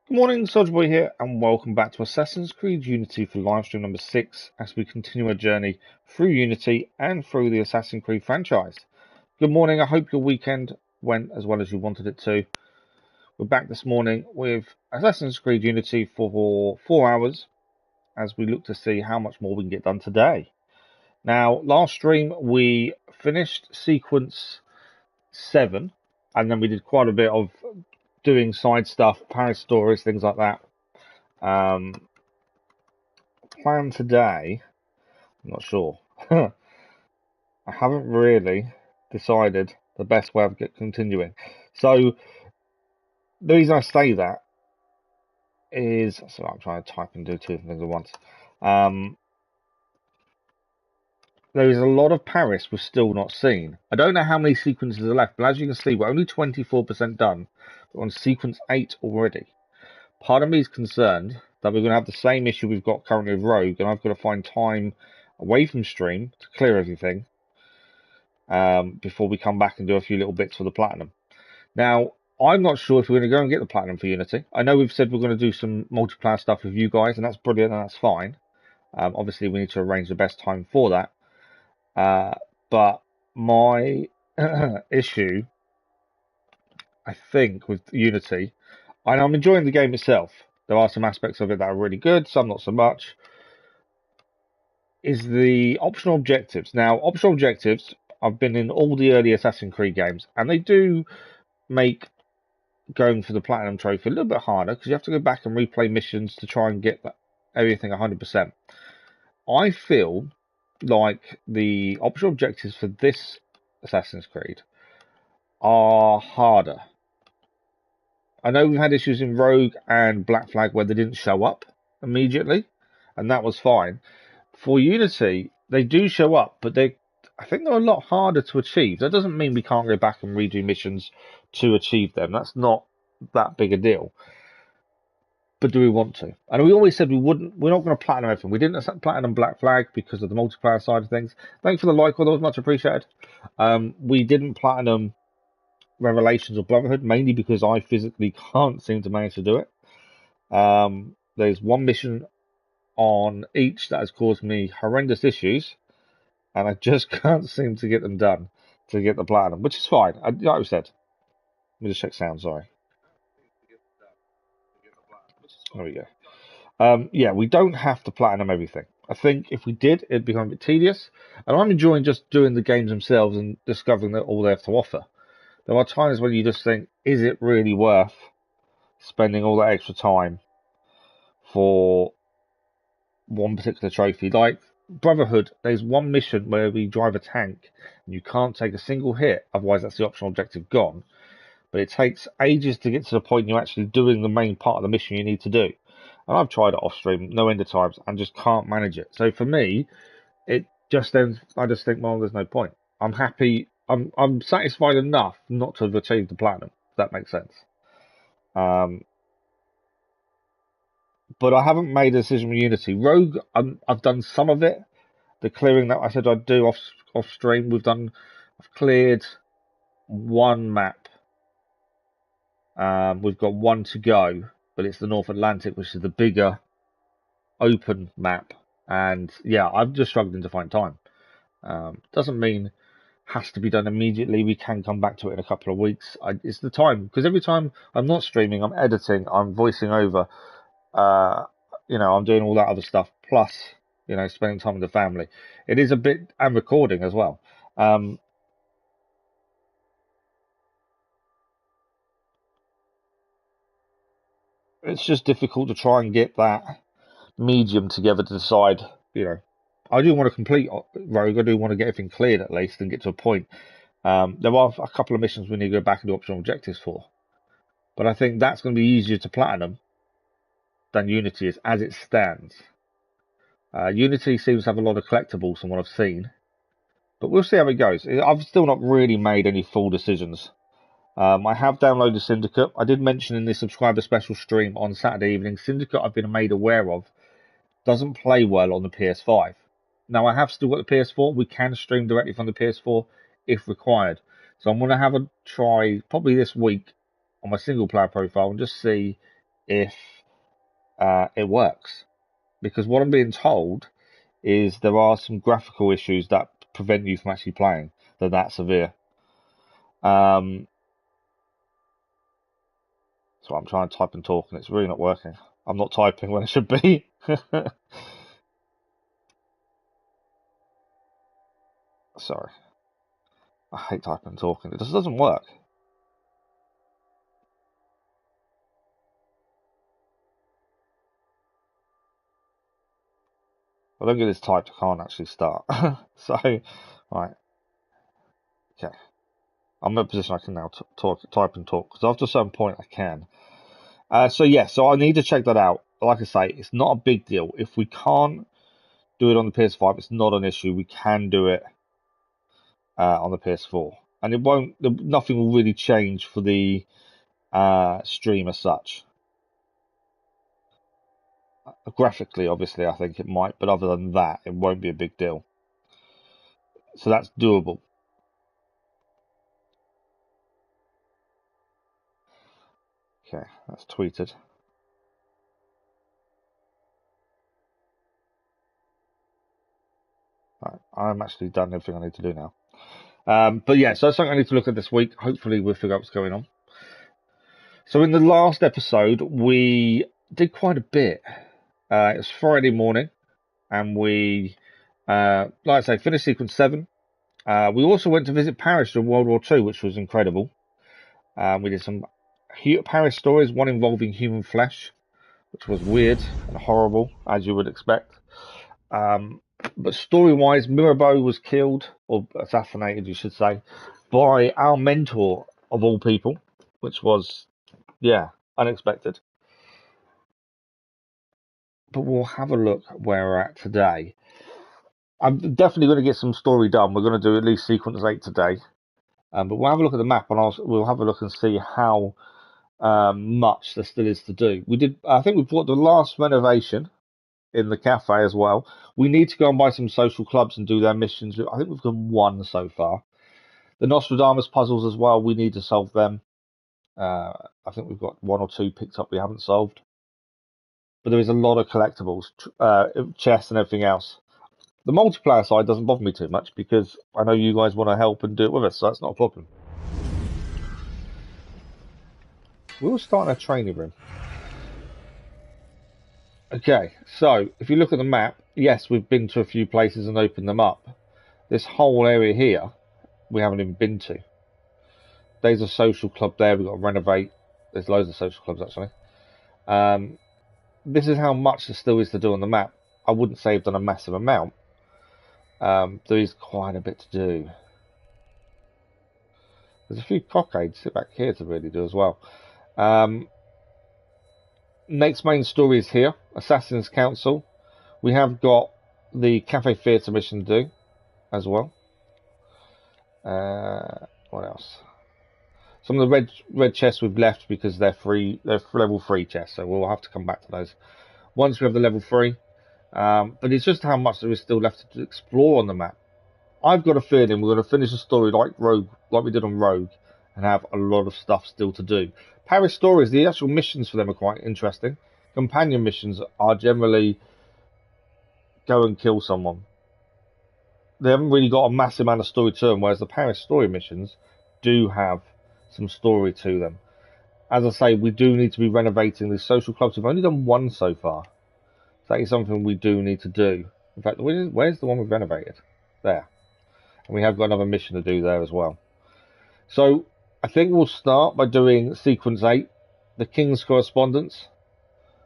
Good morning, Soldier Boy here, and welcome back to Assassin's Creed Unity for livestream number 6 as we continue our journey through Unity and through the Assassin's Creed franchise. Good morning, I hope your weekend went as well as you wanted it to. We're back this morning with Assassin's Creed Unity for 4 hours as we look to see how much more we can get done today. Now, last stream we finished sequence 7, and then we did quite a bit of doing side stuff, Paris stories, things like that. Plan today, I'm not sure. I haven't really decided the best way of continuing. So the reason I say that is, so I'm trying to type and do two things at once. There is a lot of Paris we've still not seen. I don't know how many sequences are left, but as you can see, we're only 24% done. We're on sequence 8 already. Part of me is concerned that we're going to have the same issue we've got currently with Rogue, and I've got to find time away from stream to clear everything before we come back and do a few little bits for the Platinum. Now, I'm not sure if we're going to go and get the Platinum for Unity. I know we've said we're going to do some multiplayer stuff with you guys, and that's brilliant, and that's fine. Obviously, we need to arrange the best time for that. But my issue, I think, with Unity, and I'm enjoying the game itself. There are some aspects of it that are really good, some not so much, is the optional objectives. Now, optional objectives, I've been in all the early Assassin's Creed games, and they do make going for the Platinum Trophy a little bit harder, because you have to go back and replay missions to try and get everything 100%. I feel like the optional objectives for this Assassin's Creed are harder. I know we've had issues in Rogue and Black Flag where they didn't show up immediately, and that was fine. For Unity, they do show up, but I think they're a lot harder to achieve. That doesn't mean we can't go back and redo missions to achieve them. That's not that big a deal. But do we want to? And we always said we wouldn't. We're not going to platinum everything. We didn't platinum Black Flag because of the multiplayer side of things. Thanks for the like, that was much appreciated. We didn't platinum Revelations or Brotherhood, mainly because I physically can't seem to manage to do it. There's one mission on each that has caused me horrendous issues, and I just can't seem to get them done to get the platinum, which is fine. Like I said, let me just check sound, sorry. There we go. Yeah, we don't have to platinum everything. I think if we did, it'd become a bit tedious, and I'm enjoying just doing the games themselves and discovering that all they have to offer. There are times when you just think, is it really worth spending all that extra time for one particular trophy? Like Brotherhood, there's one mission where we drive a tank and you can't take a single hit, otherwise that's the optional objective gone. But it takes ages to get to the point you're actually doing the main part of the mission you need to do. And I've tried it off stream, no end of times, and just can't manage it. So for me, it just then I just think, well, there's no point. I'm happy. I'm satisfied enough not to have achieved the platinum. If that makes sense. But I haven't made a decision with Unity. Rogue, I've done some of it. The clearing that I said I'd do off stream, I've cleared one map. We've got one to go, but it's the North Atlantic, which is the bigger open map. And yeah, I'm just struggling to find time. Doesn't mean has to be done immediately. We can come back to it in a couple of weeks. It's the time, because every time I'm not streaming, I'm editing, I'm voicing over. I'm doing all that other stuff, plus, spending time with the family. It is a bit, and recording as well. It's just difficult to try and get that medium together to decide, I do want to complete Rogue, I do want to get everything cleared at least and get to a point. There are a couple of missions we need to go back and do optional objectives for. But I think that's going to be easier to platinum than Unity is, as it stands. Unity seems to have a lot of collectibles from what I've seen, but we'll see how it goes. I've still not really made any full decisions. I have downloaded Syndicate. I did mention in the subscriber special stream on Saturday evening, Syndicate I've been made aware of doesn't play well on the PS5. Now I have still got the PS4. We can stream directly from the PS4 if required. So I'm going to have a try probably this week on my single player profile and just see if it works. Because what I'm being told is there are some graphical issues that prevent you from actually playing. They're that severe. So I'm trying to type and talk, and it's really not working. I'm not typing when it should be. Sorry. I hate typing and talking. It just doesn't work. If I don't get this typed, I can't actually start. So, right. Okay. I'm in a position I can now type and talk, because after a certain point I can. So I need to check that out. Like I say, it's not a big deal. If we can't do it on the PS5, it's not an issue. We can do it on the PS4, and it won't. Nothing will really change for the stream as such. Graphically, obviously, I think it might, but other than that, it won't be a big deal. So that's doable. Okay, that's tweeted. Right, I'm actually done everything I need to do now. But yeah, so that's something I need to look at this week. Hopefully we'll figure out what's going on. So in the last episode, we did quite a bit. It was Friday morning, and we, like I say, finished sequence 7. We also went to visit Paris during World War II, which was incredible. We did some Paris stories, one involving human flesh, which was weird and horrible, as you would expect. But story-wise, Mirabeau was killed, or assassinated, you should say, by our mentor, of all people, which was, yeah, unexpected. But we'll have a look where we're at today. I'm definitely going to get some story done. We're going to do at least sequence 8 today. But we'll have a look at the map, and we'll have a look and see how much there still is to do. I think we bought the last renovation in the cafe as well. We need to go and buy some social clubs and do their missions. I think we've done 1 so far. The Nostradamus puzzles as well, we need to solve them. I think we've got 1 or 2 picked up we haven't solved. But there is a lot of collectibles, chests and everything else. The multiplayer side doesn't bother me too much because I know you guys want to help and do it with us, so that's not a problem. We'll start in a training room. Okay, so if you look at the map, yes, we've been to a few places and opened them up. This whole area here, we haven't even been to. There's a social club there, we've got to renovate. There's loads of social clubs, actually. This is how much there still is to do on the map. I wouldn't say I've done a massive amount. There is quite a bit to do. There's a few cockades back here to really do as well. Next main story is here, Assassin's Council. We have got the Cafe Theatre mission to do as well. What else? Some of the red chests we've left because they're free. They're level 3 chests, so we'll have to come back to those once we have the level 3. But it's just how much there is still left to explore on the map. I've got a feeling we're going to finish the story like we did on Rogue, and have a lot of stuff still to do. Paris stories, the actual missions for them are quite interesting. Companion missions are generally go and kill someone. They haven't really got a massive amount of story to them, whereas the Paris story missions do have some story to them. As I say, we do need to be renovating the social clubs. We've only done 1 so far. So that is something we do need to do. In fact, where's the one we've renovated? There. And we have got another mission to do there as well. So I think we'll start by doing sequence 8, the King's Correspondence.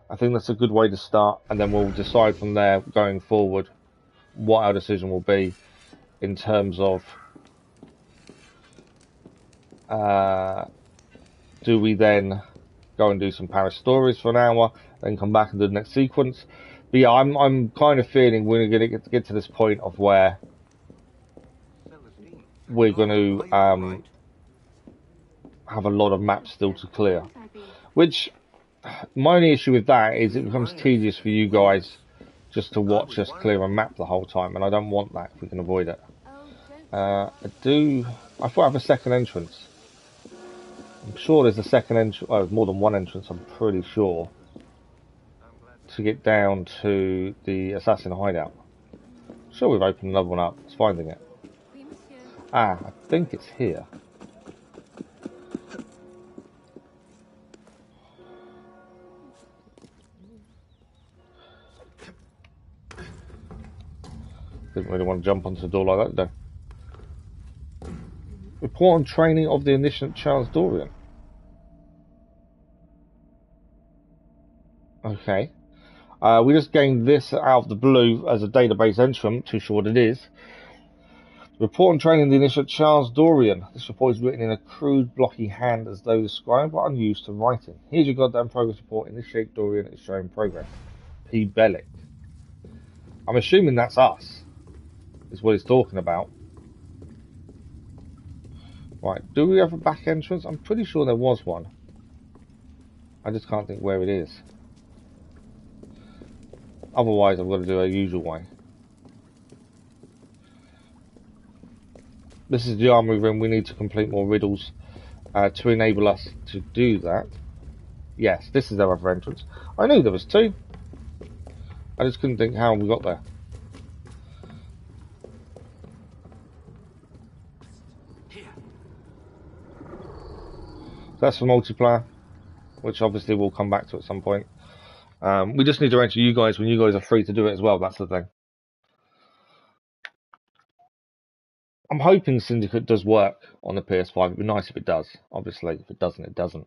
I think that's a good way to start, and then we'll decide from there going forward what our decision will be in terms of do we then go and do some Paris stories for an hour, then come back and do the next sequence. But yeah, I'm kind of feeling we're going to get to this point of where we're going to have a lot of maps still to clear. Which, my only issue with that is it becomes tedious for you guys just to watch us clear a map the whole time, and I don't want that if we can avoid it. I thought I have a second entrance. I'm sure there's a second entrance. Oh, there's more than one entrance, I'm pretty sure. to get down to the assassin hideout. Sure, we've opened another one up. It's finding it. Ah, I think it's here. Didn't really want to jump onto the door like that, though. Report on training of the initiate Charles Dorian. Okay. We just gained this out of the blue as a database entry. I'm not too sure what it is. Report on training the initiate Charles Dorian. This report is written in a crude, blocky hand as though the scribe were unused to writing. Here's your goddamn progress report. Initiate Dorian is showing progress. P. Bellic. I'm assuming that's us. Is what he's talking about. Right, do we have a back entrance? I'm pretty sure there was one. I just can't think where it is. Otherwise, I've got to do a usual way. This is the armory room. We need to complete more riddles to enable us to do that. Yes, this is our other entrance. I knew there was two. I just couldn't think how we got there. That's for multiplayer, which obviously we'll come back to at some point. We just need to enter you guys when you guys are free to do it as well. That's the thing. I'm hoping Syndicate does work on the PS5. It'd be nice if it does. Obviously, if it doesn't, it doesn't.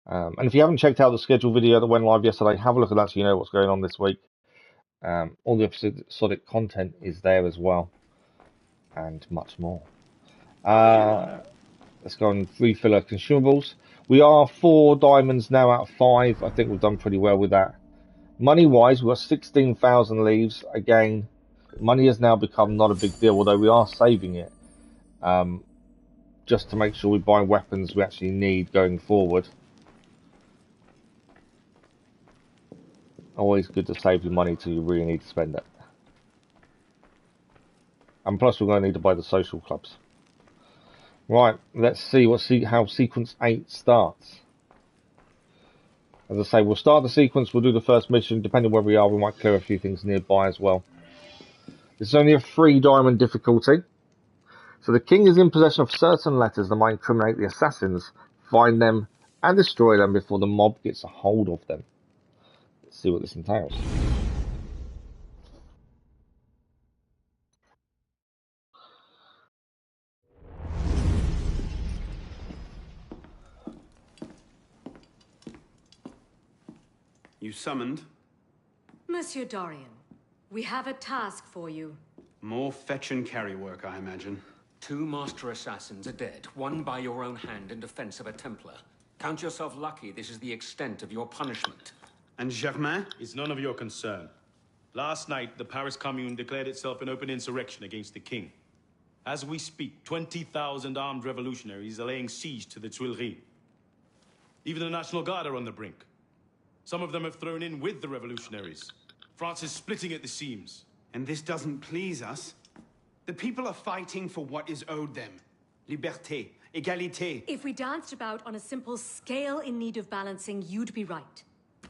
And if you haven't checked out the schedule video that went live yesterday, have a look at that so you know what's going on this week. All the episodic content is there as well, and much more. Let's go and refill our consumables. We are 4 diamonds now out of 5. I think we've done pretty well with that. Money-wise, we've got 16,000 leaves. Again, money has now become not a big deal, although we are saving it. Just to make sure we buy weapons we actually need going forward. Always good to save your money till you really need to spend it. And plus we're going to need to buy the social clubs. Right, let's see how sequence 8 starts. As I say, we'll start the sequence, we'll do the first mission. Depending where we are, we might clear a few things nearby as well. It's only a 3 diamond difficulty. So the king is in possession of certain letters that might incriminate the assassins. Find them and destroy them before the mob gets a hold of them. Let's see what this entails. You summoned? Monsieur Dorian, we have a task for you. More fetch and carry work, I imagine. 2 master assassins are dead, one by your own hand in defense of a Templar. Count yourself lucky this is the extent of your punishment. And Germain? It's none of your concern. Last night, the Paris Commune declared itself an open insurrection against the king. As we speak, 20,000 armed revolutionaries are laying siege to the Tuileries. Even the National Guard are on the brink. Some of them have thrown in with the revolutionaries. France is splitting at the seams. And this doesn't please us? The people are fighting for what is owed them. Liberté, égalité. If we danced about on a simple scale in need of balancing, you'd be right.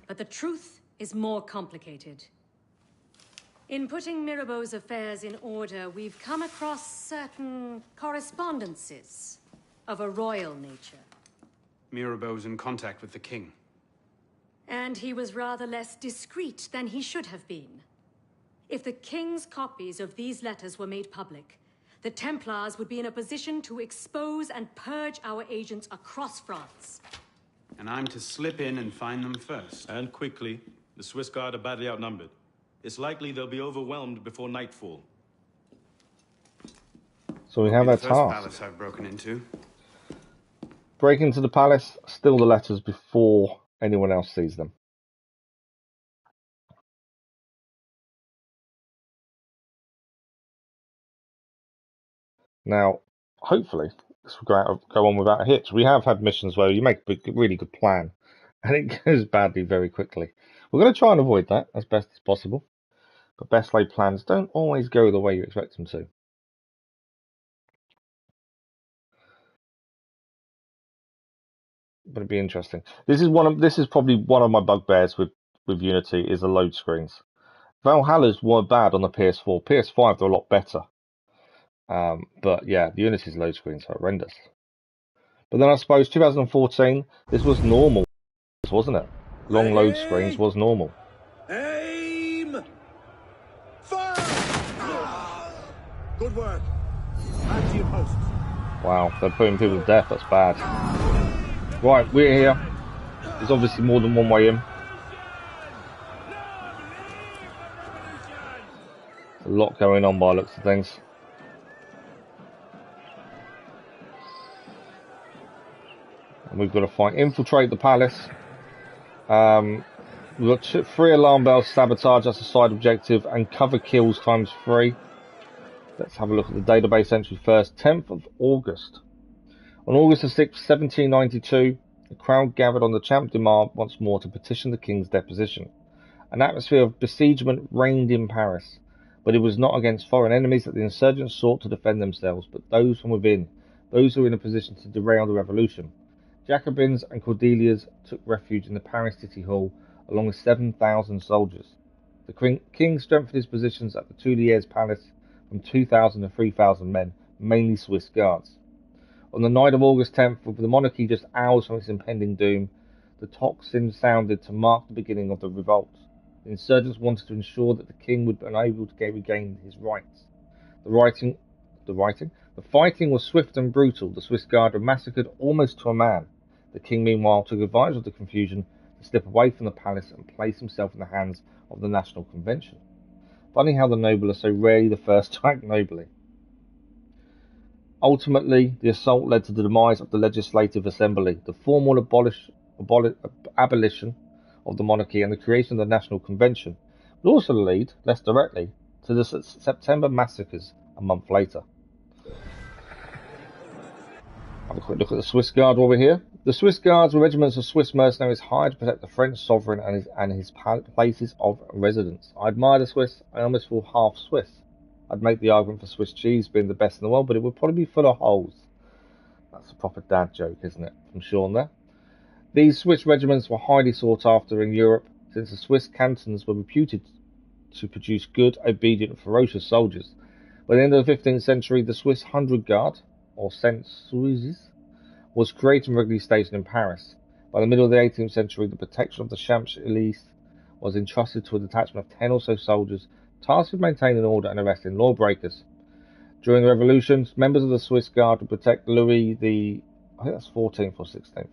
But the truth is more complicated. In putting Mirabeau's affairs in order, we've come across certain correspondences of a royal nature. Mirabeau's in contact with the king. And he was rather less discreet than he should have been. If the king's copies of these letters were made public, the Templars would be in a position to expose and purge our agents across France. And I'm to slip in and find them first. And quickly. The Swiss Guard are badly outnumbered. It's likely they'll be overwhelmed before nightfall. So we have our First task. palace I've broken into. Break into the palace, steal the letters before anyone else sees them. Now, hopefully, this will go on without a hitch. We have had missions where you make a really good plan, and it goes badly very quickly. We're going to try and avoid that as best as possible, but best laid plans don't always go the way you expect them to. But it'd be interesting. This is probably one of my bugbears with with Unity is the load screens. Valhalla's were bad on the PS4. PS5 they're a lot better. But yeah, the Unity's load screens are horrendous. But then I suppose 2014, this was normal, wasn't it? Long load screens was normal. Aim! Fire! Good work. Back to your posts. Wow, they're putting people to death. That's bad. Right, we're here. There's obviously more than one way in. There's a lot going on by the looks of things. And we've got to infiltrate the palace. We've got 3 alarm bells, sabotage, that's a side objective, and cover kills ×3. Let's have a look at the database entry first. 10th of August. On August the 6th, 1792, a crowd gathered on the Champ de Mars once more to petition the king's deposition. An atmosphere of besiegement reigned in Paris, but it was not against foreign enemies that the insurgents sought to defend themselves, but those from within, those who were in a position to derail the revolution. Jacobins and Cordeliers took refuge in the Paris City Hall, along with 7,000 soldiers. The king strengthened his positions at the Tuileries Palace from 2,000 to 3,000 men, mainly Swiss guards. On the night of August 10th, with the monarchy just hours from its impending doom, the tocsin sounded to mark the beginning of the revolt. The insurgents wanted to ensure that the king would be unable to regain his rights. The fighting was swift and brutal. The Swiss guard were massacred almost to a man. The king, meanwhile, took advantage of the confusion to slip away from the palace and place himself in the hands of the National Convention. Funny how the noble are so rarely the first to act nobly. Ultimately, the assault led to the demise of the Legislative Assembly, the formal abolition of the monarchy, and the creation of the National Convention, would also lead, less directly, to the September Massacres a month later. Have a quick look at the Swiss Guard while we're here. The Swiss Guards were regiments of Swiss mercenaries hired to protect the French sovereign and his places of residence. I admire the Swiss. I almost feel half Swiss. I'd make the argument for Swiss cheese being the best in the world, but it would probably be full of holes. That's a proper dad joke, isn't it, from Sean there? These Swiss regiments were highly sought after in Europe, since the Swiss cantons were reputed to produce good, obedient, ferocious soldiers. By the end of the 15th century, the Swiss 100 Guard, or Cent-Suisses, was created and regularly stationed in Paris. By the middle of the 18th century, the protection of the Champs-Élysées was entrusted to a detachment of 10 or so soldiers tasked with maintaining order and arresting lawbreakers. During the revolutions, members of the Swiss Guard would protect Louis the 14th or 16th.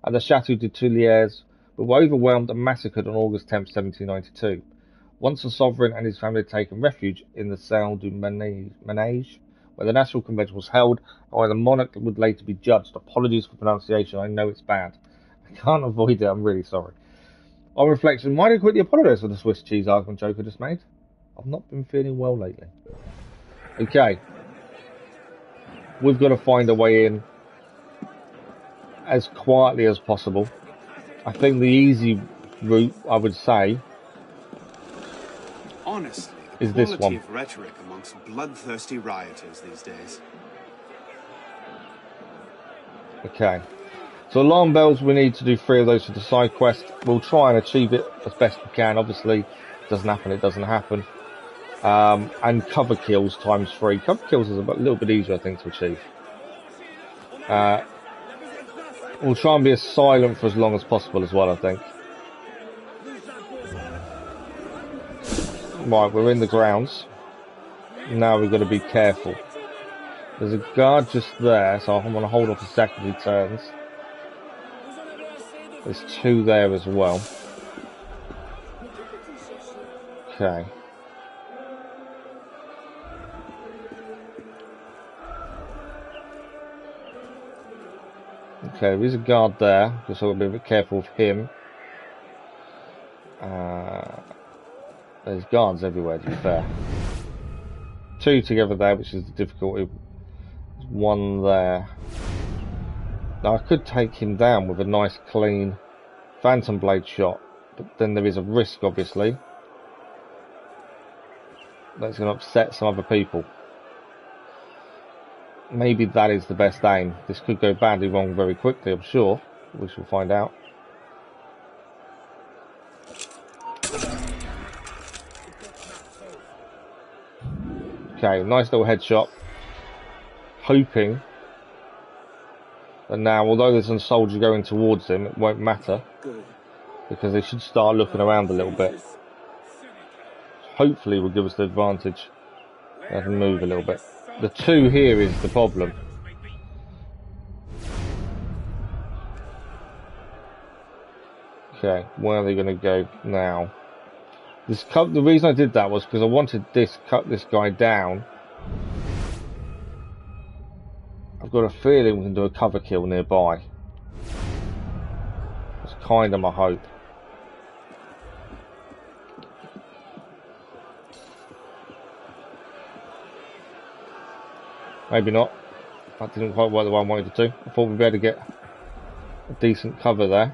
At the Chateau de Tuileries, but were overwhelmed and massacred on August 10, 1792. Once the sovereign and his family had taken refuge in the Salle du Manège, where the National Convention was held, and where the monarch would later be judged. Apologies for pronunciation, I know it's bad. I can't avoid it, I'm really sorry. On reflection, why did you quickly apologise for the Swiss cheese argument joke I just made? I've not been feeling well lately. Okay. We've got to find a way in as quietly as possible. I think the easy route, I would say, Honestly, is this one. Of rhetoric amongst bloodthirsty rioters these days. Okay. So alarm bells, we need to do 3 of those for the side quest. We'll try and achieve it as best we can. Obviously, it doesn't happen. And cover kills ×3. Cover kills is a little bit easier, I think, to achieve. We'll try and be as silent for as long as possible as well, I think. Right, we're in the grounds. Now we've got to be careful. There's a guard just there, so I'm going to hold off a second he turns. There's 2 there as well. Okay. Okay, there is a guard there, just so I'll be a bit careful of him. There's guards everywhere, to be fair. 2 together there, which is the difficulty. There's 1 there. Now I could take him down with a nice clean phantom blade shot, but then there is a risk, obviously. That's going to upset some other people. Maybe that is the best aim. This could go badly wrong very quickly, I'm sure. We shall find out. Okay, nice little headshot. Hoping that now, although there's a soldier going towards him, it won't matter. Good. Because they should start looking around a little bit. Hopefully will give us the advantage. They can move a little bit. The two here is the problem. Okay, where are they going to go now? The reason I did that was because I wanted cut this guy down. I've got a feeling we can do a cover kill nearby. That's kind of my hope. Maybe not. That didn't quite work the way I wanted it to. I thought we'd be able to get a decent cover there.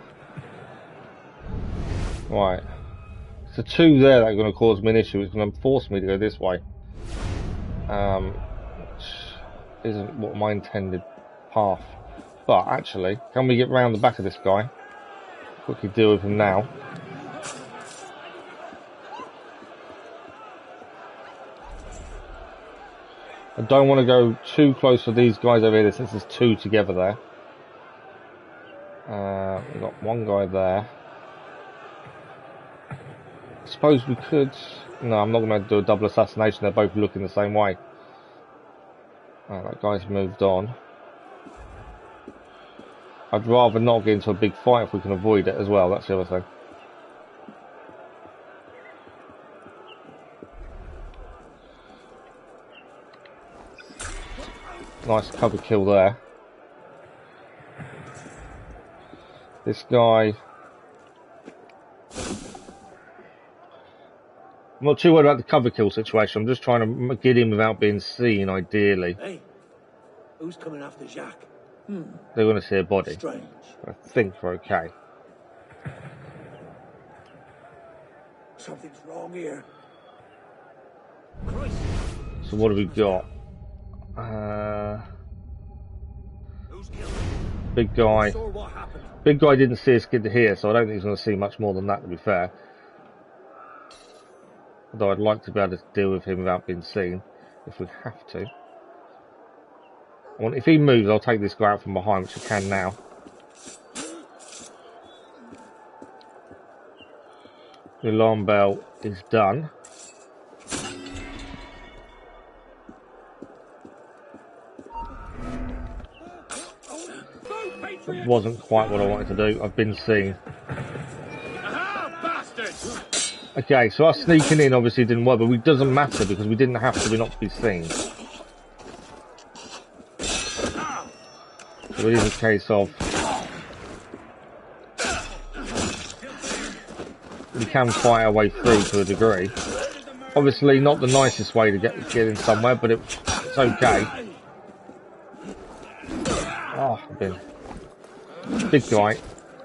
Right. So two there that are going to cause me an issue. It's going to force me to go this way. Which isn't what my intended path. But actually, can we get round the back of this guy? Quickly deal with him now. I don't want to go too close to these guys over here since there's two together there. We've got one guy there. I suppose we could... No, I'm not going to do a double assassination. They're both looking the same way. That guy's moved on. I'd rather not get into a big fight if we can avoid it as well. That's the other thing. Nice cover kill there. This guy... I'm not too worried about the cover kill situation. I'm just trying to get in without being seen, ideally. Hey, who's coming after Jacques? They're going to see a body. Strange. I think we're okay. Something's wrong here. So what have we got? Who's killed? Big guy. Saw what happened. Big guy didn't see us get to here, so I don't think he's going to see much more than that, to be fair. Although I'd like to be able to deal with him without being seen, if we have to. Well, if he moves, I'll take this guy out from behind, which I can now. The alarm bell is done. That wasn't quite what I wanted to do. I've been seen. Okay, so us sneaking in obviously didn't work, but it doesn't matter because we didn't have to be not to be seen. So it is a case of we can fight our way through to a degree. Obviously not the nicest way to get in somewhere, but it's okay. Oh, I've been... Big guy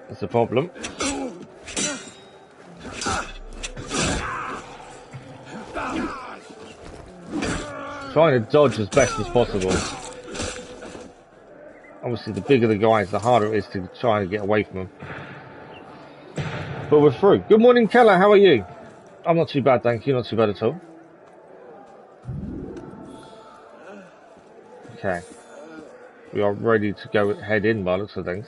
is the problem. Trying to dodge as best as possible. Obviously the bigger the guys, the harder it is to try and get away from them. But we're through. Good morning, Keller, how are you? I'm not too bad, thank you, not too bad at all. Okay. We are ready to go head in by the looks of things.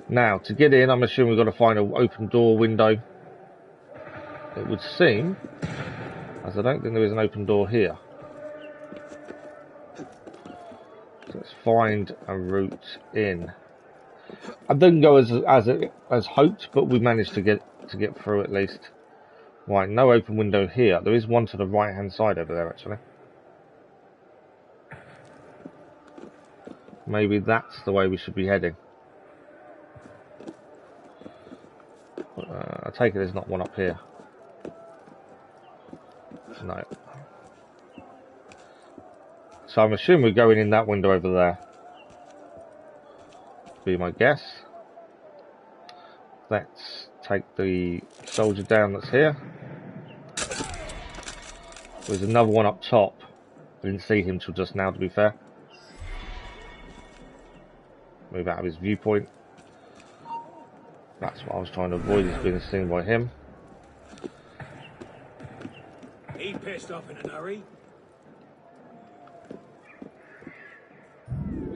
Now, to get in, I'm assuming we've got to find an open door window. It would seem, as I don't think there is an open door here. So let's find a route in. I didn't go as hoped, but we managed to get through at least. Right, no open window here. There is one to the right hand side over there actually. Maybe that's the way we should be heading. I take it there's not one up here. No. So I'm assuming we're going in that window over there. Be my guess. Let's take the soldier down that's here. There's another one up top. I didn't see him till just now, to be fair. Move out of his viewpoint. That's what I was trying to avoid, is being seen by him. He pissed off in a hurry.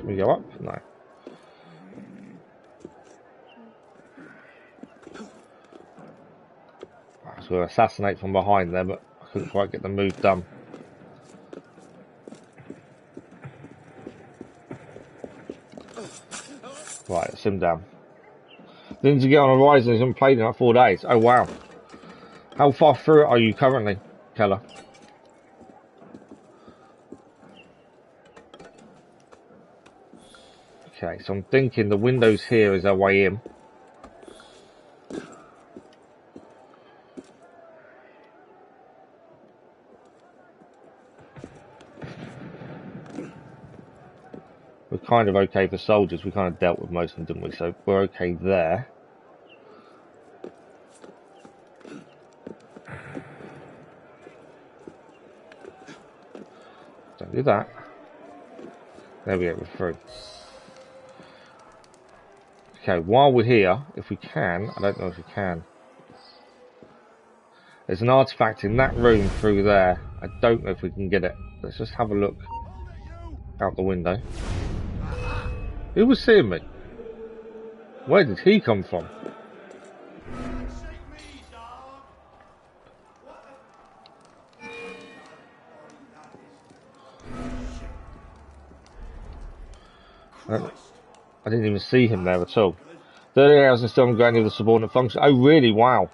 Can we go up? No. I was going to assassinate from behind there, but I couldn't quite get the move done. Right, let's him down. Didn't you get on Horizon? He's not played in like 4 days. Oh wow. How far through it are you currently, Keller? Okay, so I'm thinking the windows here is our way in. We're kind of okay for soldiers. We kind of dealt with most of them, didn't we? So we're okay there. Don't do that. There we go, we're through. Okay, while we're here, if we can, I don't know if we can. There's an artifact in that room through there. I don't know if we can get it. Let's just have a look out the window. Who was seeing me? Where did he come from? I didn't even see him there at all. 30 hours and still haven't got any of the subordinate function. Oh really? Wow.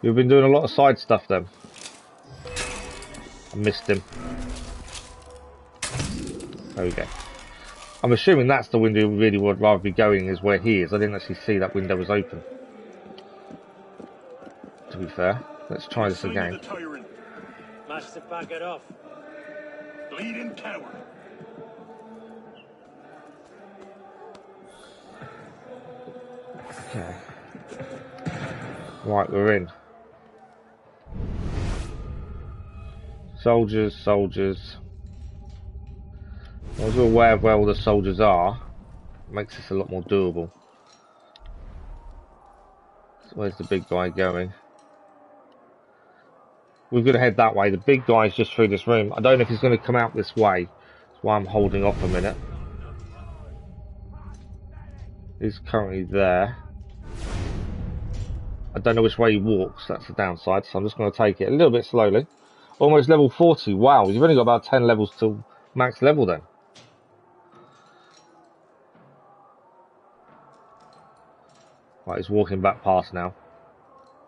You've been doing a lot of side stuff then. I missed him. There we go. I'm assuming that's the window we really would rather be going is where he is. I didn't actually see that window was open. To be fair. Let's try this again. Must have back it off. Bleeding coward. Okay. Right, we're in. Soldiers, soldiers. Once we're aware of where all the soldiers are, it makes this a lot more doable. So where's the big guy going? We're going to head that way. The big guy's just through this room. I don't know if he's going to come out this way. That's why I'm holding off a minute. He's currently there. I don't know which way he walks. That's the downside. So I'm just going to take it a little bit slowly. Almost level 40. Wow, you've only got about 10 levels till max level then. Right, he's walking back past now.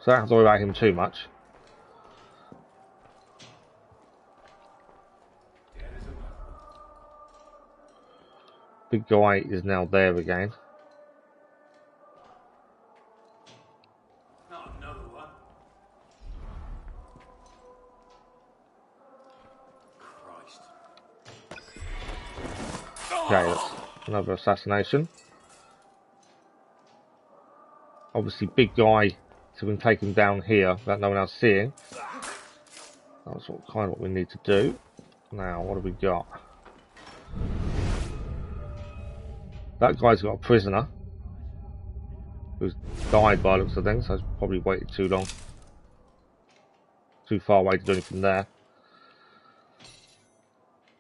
So I don't have to worry about him too much. Big guy is now there again. Okay, that's another assassination. Obviously, big guy, so we can take him down here without no one else seeing. That's kind of what we need to do. Now, what have we got? That guy's got a prisoner who's died by the looks of things, so he's probably waited too long. Too far away to do anything there.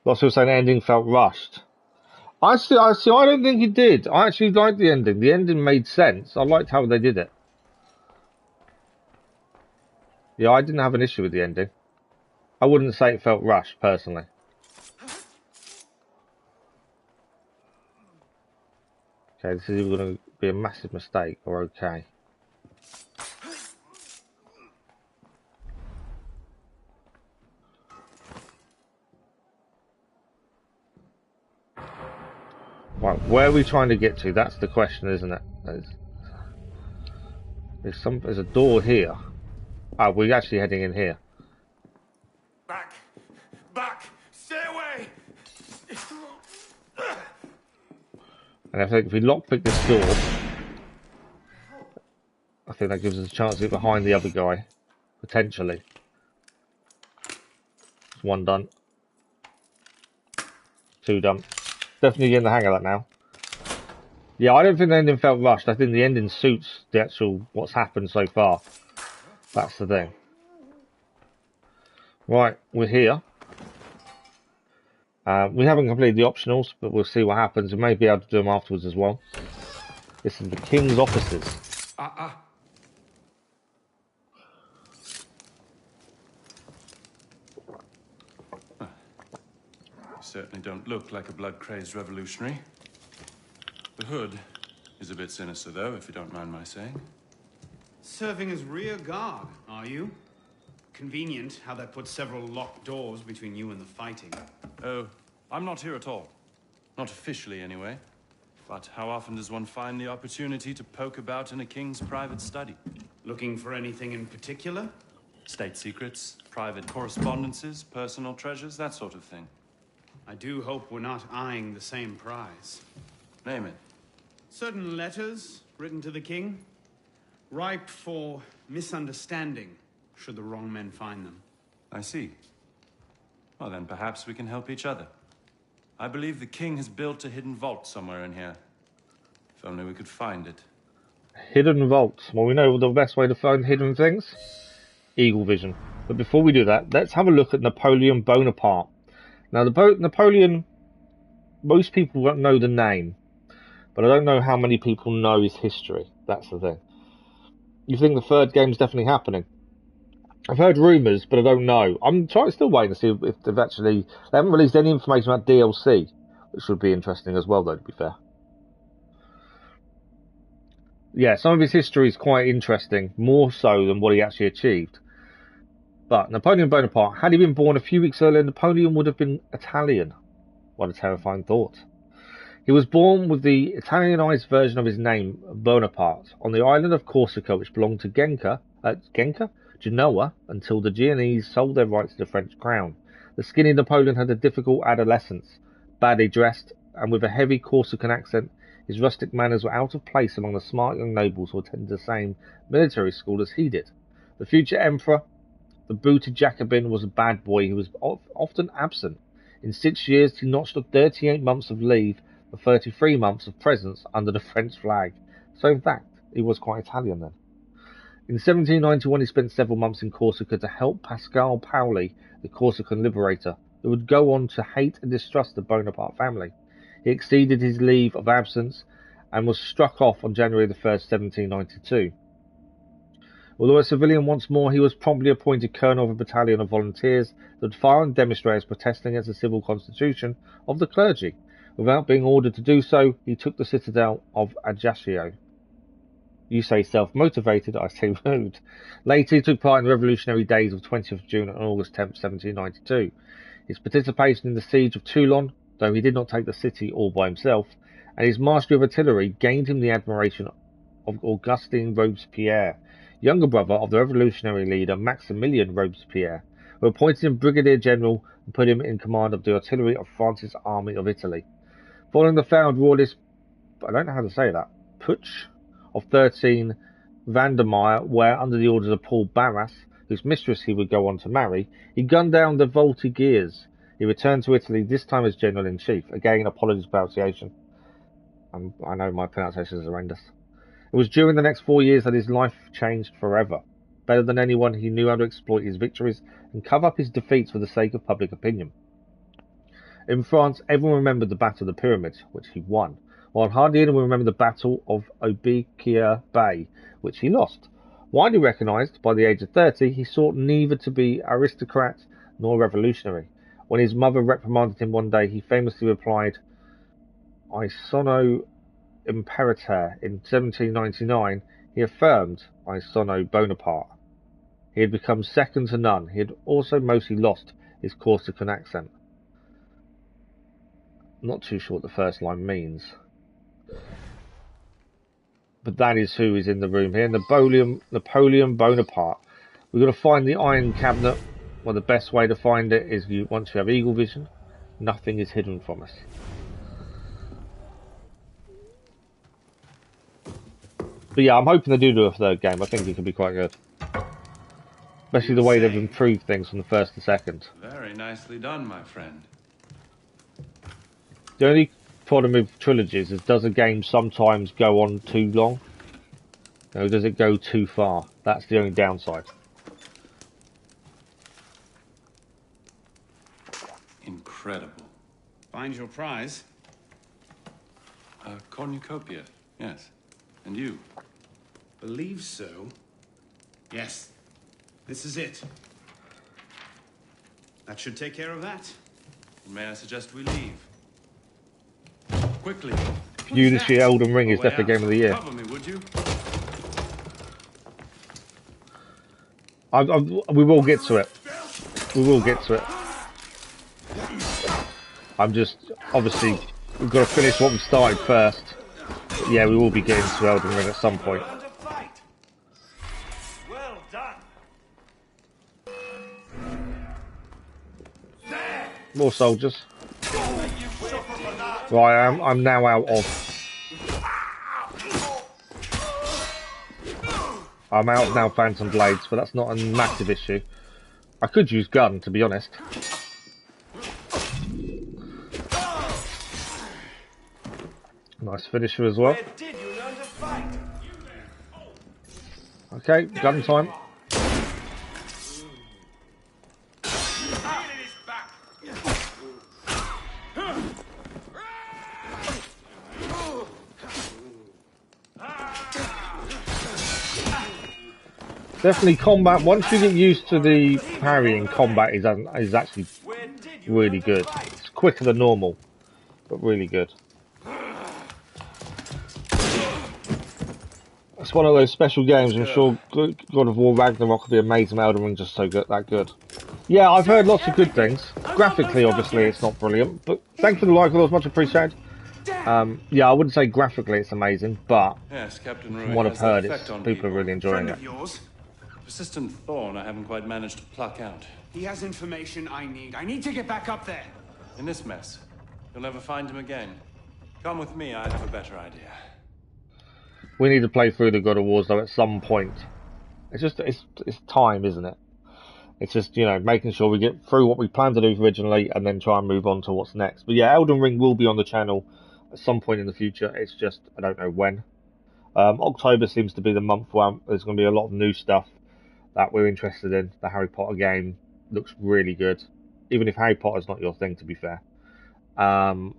Lots of people saying the ending felt rushed. I don't think it did. I actually liked the ending. The ending made sense. I liked how they did it. Yeah, I didn't have an issue with the ending. I wouldn't say it felt rushed, personally. Okay, this is either going to be a massive mistake or okay. Right, where are we trying to get to? That's the question, isn't it? There's a door here. Oh, we're actually heading in here. Back! Back! Stay away! And I think if we lockpick this door, I think that gives us a chance to get behind the other guy. Potentially. It's one done. Two done. Definitely getting the hang of that now. Yeah, I don't think the ending felt rushed. I think the ending suits the actual what's happened so far. That's the thing. Right, we're here. We haven't completed the optionals, but we'll see what happens. We may be able to do them afterwards as well. This is the King's offices. You certainly don't look like a blood-crazed revolutionary. The hood is a bit sinister, though, if you don't mind my saying. Serving as rear guard, are you? Convenient how that puts several locked doors between you and the fighting. Oh, I'm not here at all. Not officially, anyway. But how often does one find the opportunity to poke about in a king's private study? Looking for anything in particular? State secrets, private correspondences, personal treasures, that sort of thing. I do hope we're not eyeing the same prize. Name it. Certain letters written to the king, ripe for misunderstanding, should the wrong men find them. I see. Well, then perhaps we can help each other. I believe the king has built a hidden vault somewhere in here. If only we could find it. Hidden vaults. Well, we know the best way to find hidden things. Eagle vision. But before we do that, let's have a look at Napoleon Bonaparte. Now, Napoleon, most people won't know the name, but I don't know how many people know his history. That's the thing. You think the third game's definitely happening? I've heard rumours, but I don't know. I'm still waiting to see if they've actually... They haven't released any information about DLC, which should be interesting as well, though, to be fair. Yeah, some of his history is quite interesting, more so than what he actually achieved. But Napoleon Bonaparte, had he been born a few weeks earlier, Napoleon would have been Italian. What a terrifying thought. He was born with the Italianized version of his name, Bonaparte, on the island of Corsica, which belonged to Genoa, until the Genoese sold their rights to the French crown. The skinny Napoleon had a difficult adolescence, badly dressed, and with a heavy Corsican accent. His rustic manners were out of place among the smart young nobles who attended the same military school as he did. The future emperor, the booted Jacobin, was a bad boy who was often absent. In 6 years, he notched up 38 months of leave for 33 months of presence under the French flag. So, in fact, he was quite Italian then. In 1791, he spent several months in Corsica to help Pascal Paoli, the Corsican liberator, who would go on to hate and distrust the Bonaparte family. He exceeded his leave of absence and was struck off on January the 1st, 1792. Although a civilian once more, he was promptly appointed colonel of a battalion of volunteers that would fire on demonstrators protesting against the civil constitution of the clergy. Without being ordered to do so, he took the citadel of Ajaccio. You say self-motivated, I say rude. Later, he took part in the revolutionary days of 20th of June and August 10th, 1792. His participation in the siege of Toulon, though he did not take the city all by himself, and his mastery of artillery gained him the admiration of Augustin Robespierre, younger brother of the revolutionary leader Maximilien Robespierre, who appointed him brigadier general and put him in command of the artillery of France's army of Italy. Following the failed royalist, I don't know how to say that, putsch of 13 Vandermeer, where under the orders of Paul Barras, whose mistress he would go on to marry, he gunned down the Voltigeurs. He returned to Italy, this time as general-in-chief. Again, apologies for pronunciation. I know my pronunciation is horrendous. It was during the next 4 years that his life changed forever. Better than anyone, he knew how to exploit his victories and cover up his defeats for the sake of public opinion. In France, everyone remembered the Battle of the Pyramids, which he won, while hardly anyone remembered the Battle of Obequia Bay, which he lost. Widely recognised, by the age of 30, he sought neither to be aristocrat nor revolutionary. When his mother reprimanded him one day, he famously replied, "I sono imperator." In 1799, he affirmed, "I sono Bonaparte." He had become second to none. He had also mostly lost his Corsican accent. Not too sure what the first line means. But that is who is in the room here. Napoleon Bonaparte. We've got to find the iron cabinet. Well, the best way to find it is once you have eagle vision, nothing is hidden from us. But yeah, I'm hoping they do a third game. I think it could be quite good. Especially the way they've improved things from the first to second. Very nicely done, my friend. The only problem with trilogies is, does a game sometimes go on too long? Does it go too far? That's the only downside. Incredible. Find your prize. A cornucopia, yes. And you? Believe so. Yes. This is it. That should take care of that. May I suggest we leave? Quickly. Unity Elden Ring is Away definitely out. game of the year. Cover me, would you? We will get to it. We will get to it. I'm just, obviously, we've got to finish what we started first. But yeah, we will be getting to Elden Ring at some point. Well done. More soldiers. Right, I'm now out of. I'm out of now Phantom Blades, but that's not a massive issue. I could use gun, to be honest. Nice finisher as well. Where did you learn to fight? Okay, gun time. Definitely combat, once you get used to the parrying, combat is actually really good. It's quicker than normal, but really good. It's one of those special games. I'm sure God of War Ragnarok will be amazing. Elden Ring just so good, that good. Yeah, I've heard lots of good things. Graphically, obviously, it's not brilliant, but thanks for the like, it was much appreciated. Yeah, I wouldn't say graphically it's amazing, but Yes, Captain Roulier from what I've has that heard, effect on people are really enjoying Friend it. of yours. Persistent thorn I haven't quite managed to pluck out. He has information I need. I need to get back up there. In this mess, you'll never find him again. Come with me, I have a better idea. We need to play through the God of Wars though at some point. It's just it's time, isn't it? It's just, you know, making sure we get through what we planned to do originally and then try and move on to what's next. But yeah, Elden Ring will be on the channel at some point in the future. It's just I don't know when. October seems to be the month where there's going to be a lot of new stuff that we're interested in. The Harry Potter game looks really good, even if Harry Potter's not your thing, to be fair. The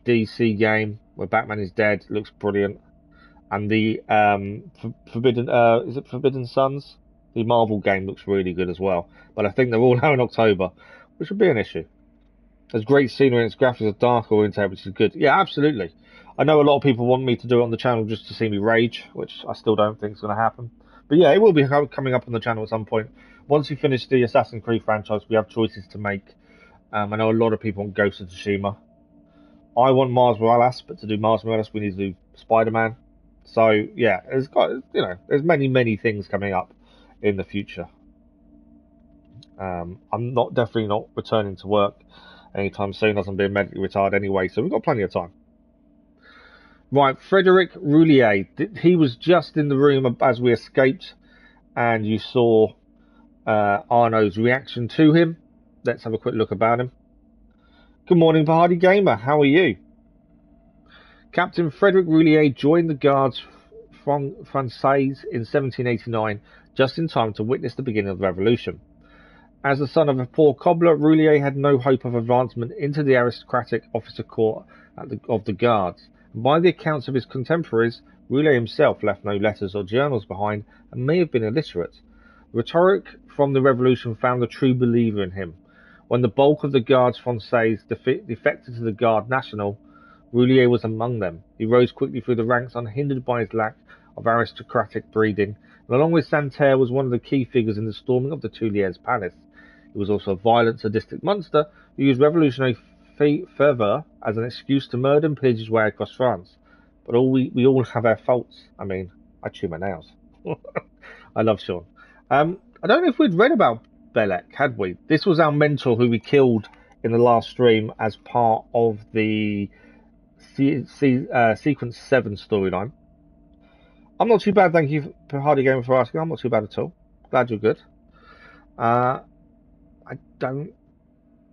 DC game where Batman is dead looks brilliant, and the Forbidden is it Forbidden Sons? The Marvel game looks really good as well. But I think they're all out in October, which would be an issue. There's great scenery and its graphics are dark oriented, which is good. Yeah, absolutely. I know a lot of people want me to do it on the channel just to see me rage, which I still don't think is going to happen. But yeah, it will be coming up on the channel at some point. Once we finish the Assassin's Creed franchise, we have choices to make. I know a lot of people want Ghost of Tsushima. I want Mars Morales, but to do Mars Morales, we need to do Spider-Man. So yeah, there's many things coming up in the future. I'm definitely not returning to work anytime soon, as I'm being medically retired anyway. So we've got plenty of time. Right, Frederick Roulier. He was just in the room as we escaped, and you saw Arno's reaction to him. Let's have a quick look about him. Good morning, Bahadi Gamer. How are you? Captain Frederick Roulier joined the Guards Français in 1789, just in time to witness the beginning of the Revolution. As the son of a poor cobbler, Roulier had no hope of advancement into the aristocratic officer corps of the Guards. By the accounts of his contemporaries, Roulier himself left no letters or journals behind and may have been illiterate. Rhetoric from the Revolution found a true believer in him. When the bulk of the Gardes Français defected to the Garde Nationale, Roulier was among them. He rose quickly through the ranks, unhindered by his lack of aristocratic breeding, and along with Santerre was one of the key figures in the storming of the Tuileries Palace. He was also a violent, sadistic monster who used revolutionary fervour as an excuse to murder and pillage his way across France. But we all have our faults. I mean, I chew my nails. I love Sean. I don't know if we'd read about Belek, had we? This was our mentor who we killed in the last stream as part of the Sequence 7 storyline. I'm not too bad, thank you, Hardy Gamer, for asking. I'm not too bad at all. Glad you're good. I don't...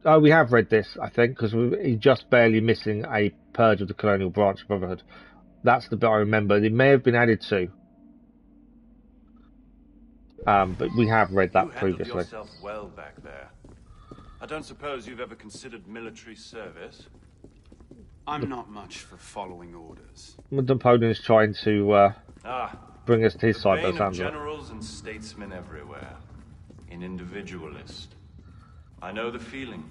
Oh, we have read this, I think, because he's just barely missing a purge of the Colonial Branch Brotherhood. That's the bit I remember. It may have been added to. But we have read that previously. Yourself well back there. I don't suppose you've ever considered military service? I'm not much for following orders. Napoleon is trying to bring us to his side, The by the bane of sounds of it. generals and statesmen everywhere. An individualist. I know the feeling.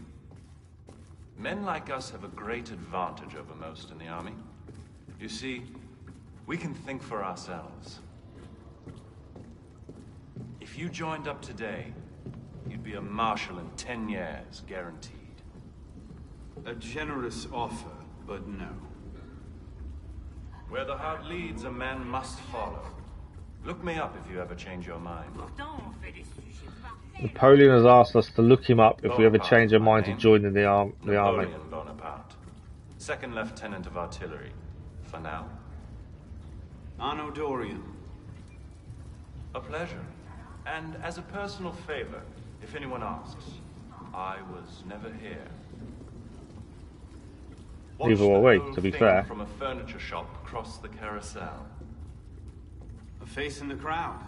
Men like us have a great advantage over most in the army. You see, we can think for ourselves. If you joined up today, you'd be a marshal in 10 years, guaranteed. A generous offer, but no. Where the heart leads, a man must follow. Look me up if you ever change your mind. Napoleon has asked us to look him up if we ever change our mind to join in the army. Napoleon Bonaparte. Second Lieutenant of Artillery. For now. Anno Dorian. A pleasure. And as a personal favor, if anyone asks, I was never here. Neither were we, to be fair. From a furniture shop across the carousel. A face in the crowd.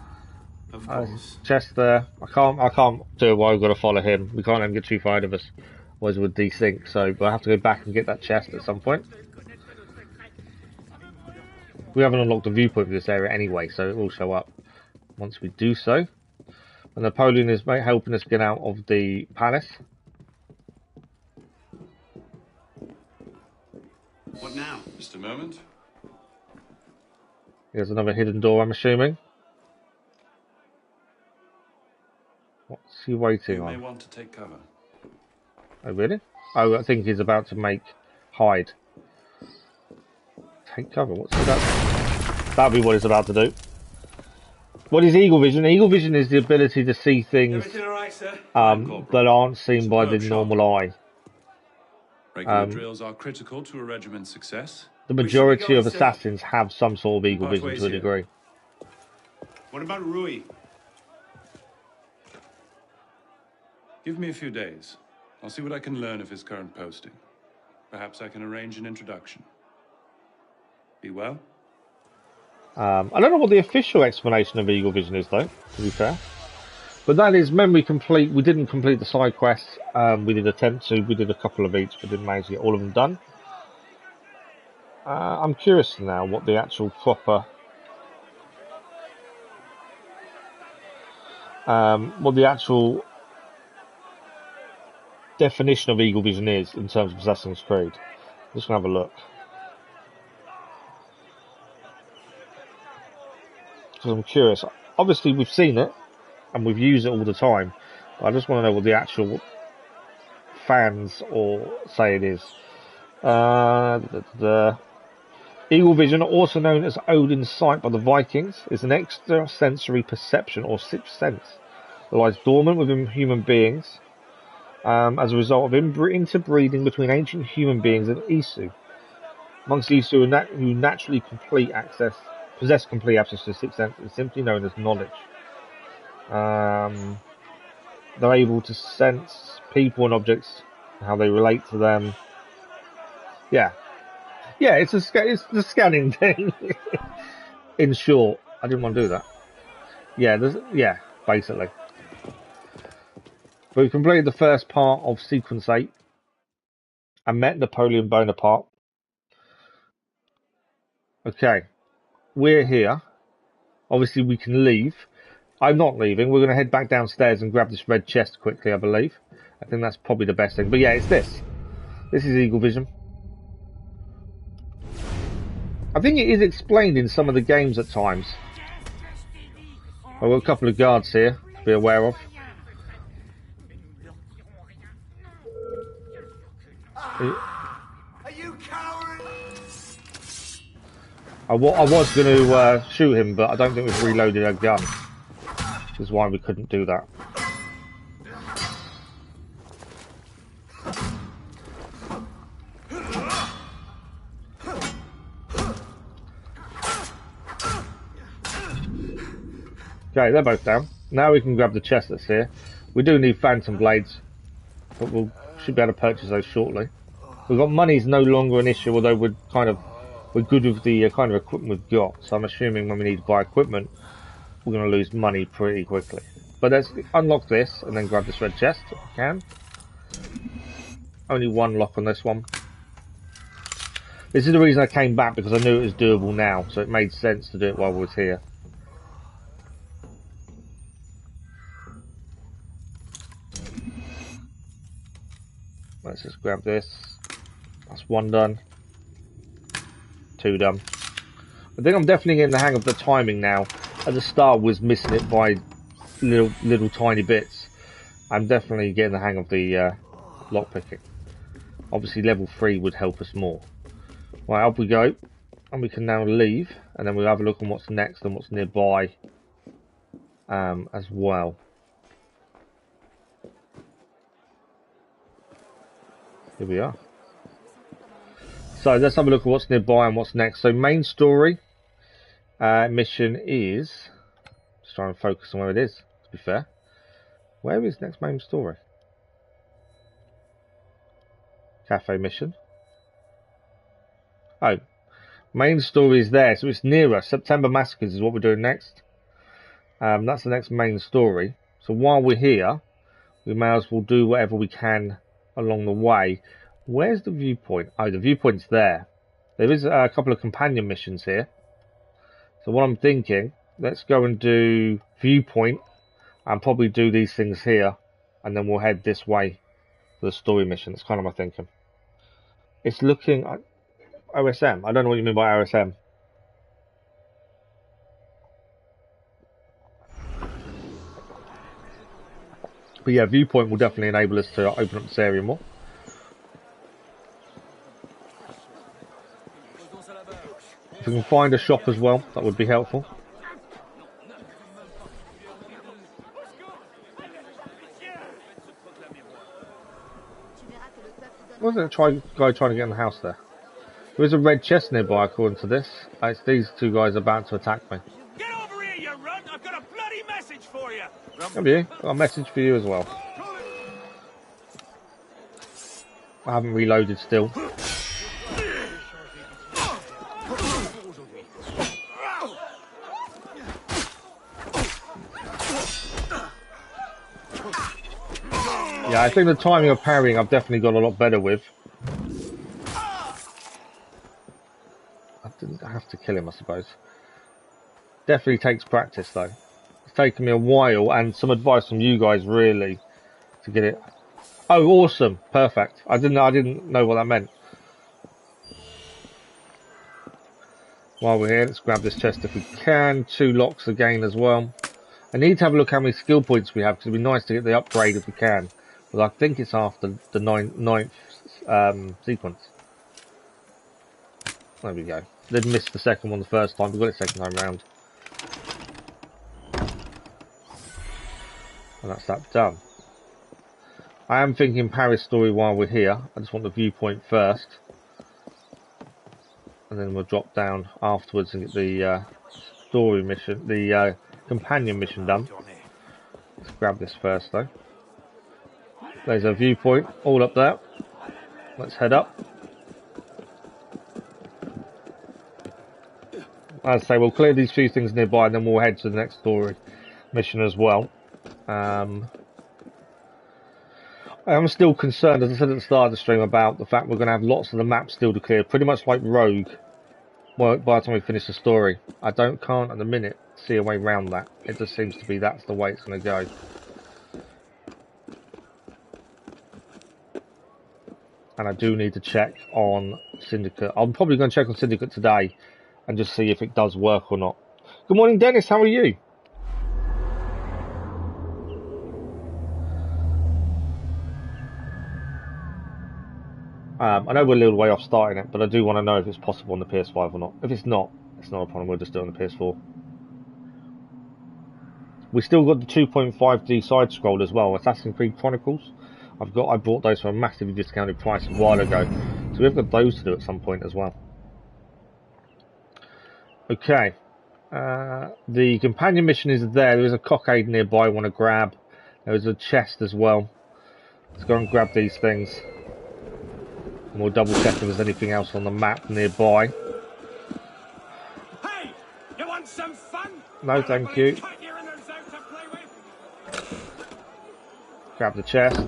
Of course. Chest there. I can't do it while I've got to follow him. We can't let him get too far ahead of us. Otherwise we'll desync, so we'll have to go back and get that chest at some point. We haven't unlocked the viewpoint for this area anyway, so it will show up once we do so. And Napoleon is helping us get out of the palace. What now? Just a moment. There's another hidden door, I'm assuming. What's he waiting on? You may want to take cover. Oh, really? Oh, I think he's about to hide. Take cover. What's that? That'll be what he's about to do. What is Eagle Vision? Eagle Vision is the ability to see things that aren't seen by the normal eye. Regular drills are critical to a regiment's success. The majority of assassins have some sort of Eagle Vision to a degree. What about Rui? Give me a few days. I'll see what I can learn of his current posting. Perhaps I can arrange an introduction. Be well? I don't know what the official explanation of Eagle Vision is, though, to be fair. But that is memory complete. We didn't complete the side quests. We did attempt to. We did a couple of each, but didn't manage to get all of them done. I'm curious now what the actual proper... what the actual definition of Eagle Vision is in terms of Assassin's Creed. Just gonna have a look. Because I'm curious. Obviously, we've seen it and we've used it all the time, but I just want to know what the actual fans or say it is. Eagle Vision, also known as Odin's sight by the Vikings, is an extrasensory perception or sixth sense that lies dormant within human beings as a result of interbreeding between ancient human beings and Isu. Amongst Isu who naturally possess complete access to the sixth sense is simply known as knowledge. They're able to sense people and objects, how they relate to them. Yeah, it's the scanning thing. In short, I didn't want to do that. Yeah, basically. But we completed the first part of Sequence 8 and met Napoleon Bonaparte. Okay, we're here. Obviously, we can leave. I'm not leaving. We're going to head back downstairs and grab this red chest quickly, I believe. I think that's probably the best thing. But yeah, it's this. This is Eagle Vision. I think it is explained in some of the games at times. I've got a couple of guards here to be aware of. Are you coward? I was going to shoot him, but I don't think we've reloaded our gun. Which is why we couldn't do that. Okay, they're both down. Now we can grab the chest that's here. We do need phantom blades, but we should be able to purchase those shortly. We've got money's no longer an issue, although we're good with the kind of equipment we've got. So I'm assuming when we need to buy equipment, we're going to lose money pretty quickly. But let's unlock this and then grab this red chest if we can. Only one lock on this one. This is the reason I came back, because I knew it was doable now, so it made sense to do it while we was here. Let's just grab this. That's one done. Two done. I think I'm definitely getting the hang of the timing now. At the start, I was missing it by little tiny bits. I'm definitely getting the hang of the lockpicking. Obviously, level 3 would help us more. Right, up we go. And we can now leave. And then we'll have a look on what's next and what's nearby as well. Here we are. So let's have a look at what's nearby and what's next. So main story mission is... Just trying to focus on where it is, to be fair. Where is next main story? Cafe mission. Oh, main story is there, so it's nearer. September Massacres is what we're doing next. That's the next main story. So while we're here, we may as well do whatever we can along the way. Where's the viewpoint? Oh, the viewpoint's there. There is a couple of companion missions here. So what I'm thinking, let's go and do viewpoint and probably do these things here, and then we'll head this way for the story mission. That's kind of my thinking. It's looking at OSM. I don't know what you mean by OSM. But yeah, viewpoint will definitely enable us to open up this area more. If we can find a shop as well, that would be helpful. Wasn't it a guy trying to get in the house there? There is a red chest nearby, according to this. It's these two guys about to attack me. Get over here, you runt! I've got a bloody message for you. Have you? Got a message for you as well. I haven't reloaded still. Yeah, I think the timing of parrying I've definitely got a lot better with. I didn't have to kill him, I suppose. Definitely takes practice though. It's taken me a while and some advice from you guys really to get it. Oh, awesome! Perfect. I didn't know what that meant. While we're here, let's grab this chest if we can. 2 locks again as well. I need to have a look how many skill points we have, because it'd be nice to get the upgrade if we can. But I think it's after the ninth sequence. There we go. Did miss the second one the first time, we got it second time round. And that's that done. I am thinking Paris story while we're here. I just want the viewpoint first. And then we'll drop down afterwards and get the story mission, the companion mission done. Let's grab this first though. There's a viewpoint all up there. Let's head up. As I say, we'll clear these few things nearby and then we'll head to the next story mission as well. I am still concerned, as I said at the start of the stream, about the fact we're going to have lots of the map still to clear, pretty much like Rogue, by the time we finish the story. I can't at the minute see a way around that. It just seems to be that's the way it's going to go. And I do need to check on Syndicate. I'm probably going to check on Syndicate today and just see if it does work or not. Good morning, Dennis. How are you? I know we're a little way off starting it, but I do want to know if it's possible on the PS5 or not. If it's not a problem. We'll just do it on the PS4. We still got the 2.5D side scroll as well, Assassin's Creed Chronicles. I bought those for a massively discounted price a while ago, so we've got those to do at some point as well. Okay, the companion mission is there. There is a cockade nearby I want to grab. There is a chest as well. Let's go and grab these things. And we'll double check if there's anything else on the map nearby. Hey, you want some fun? No, thank you. Grab the chest.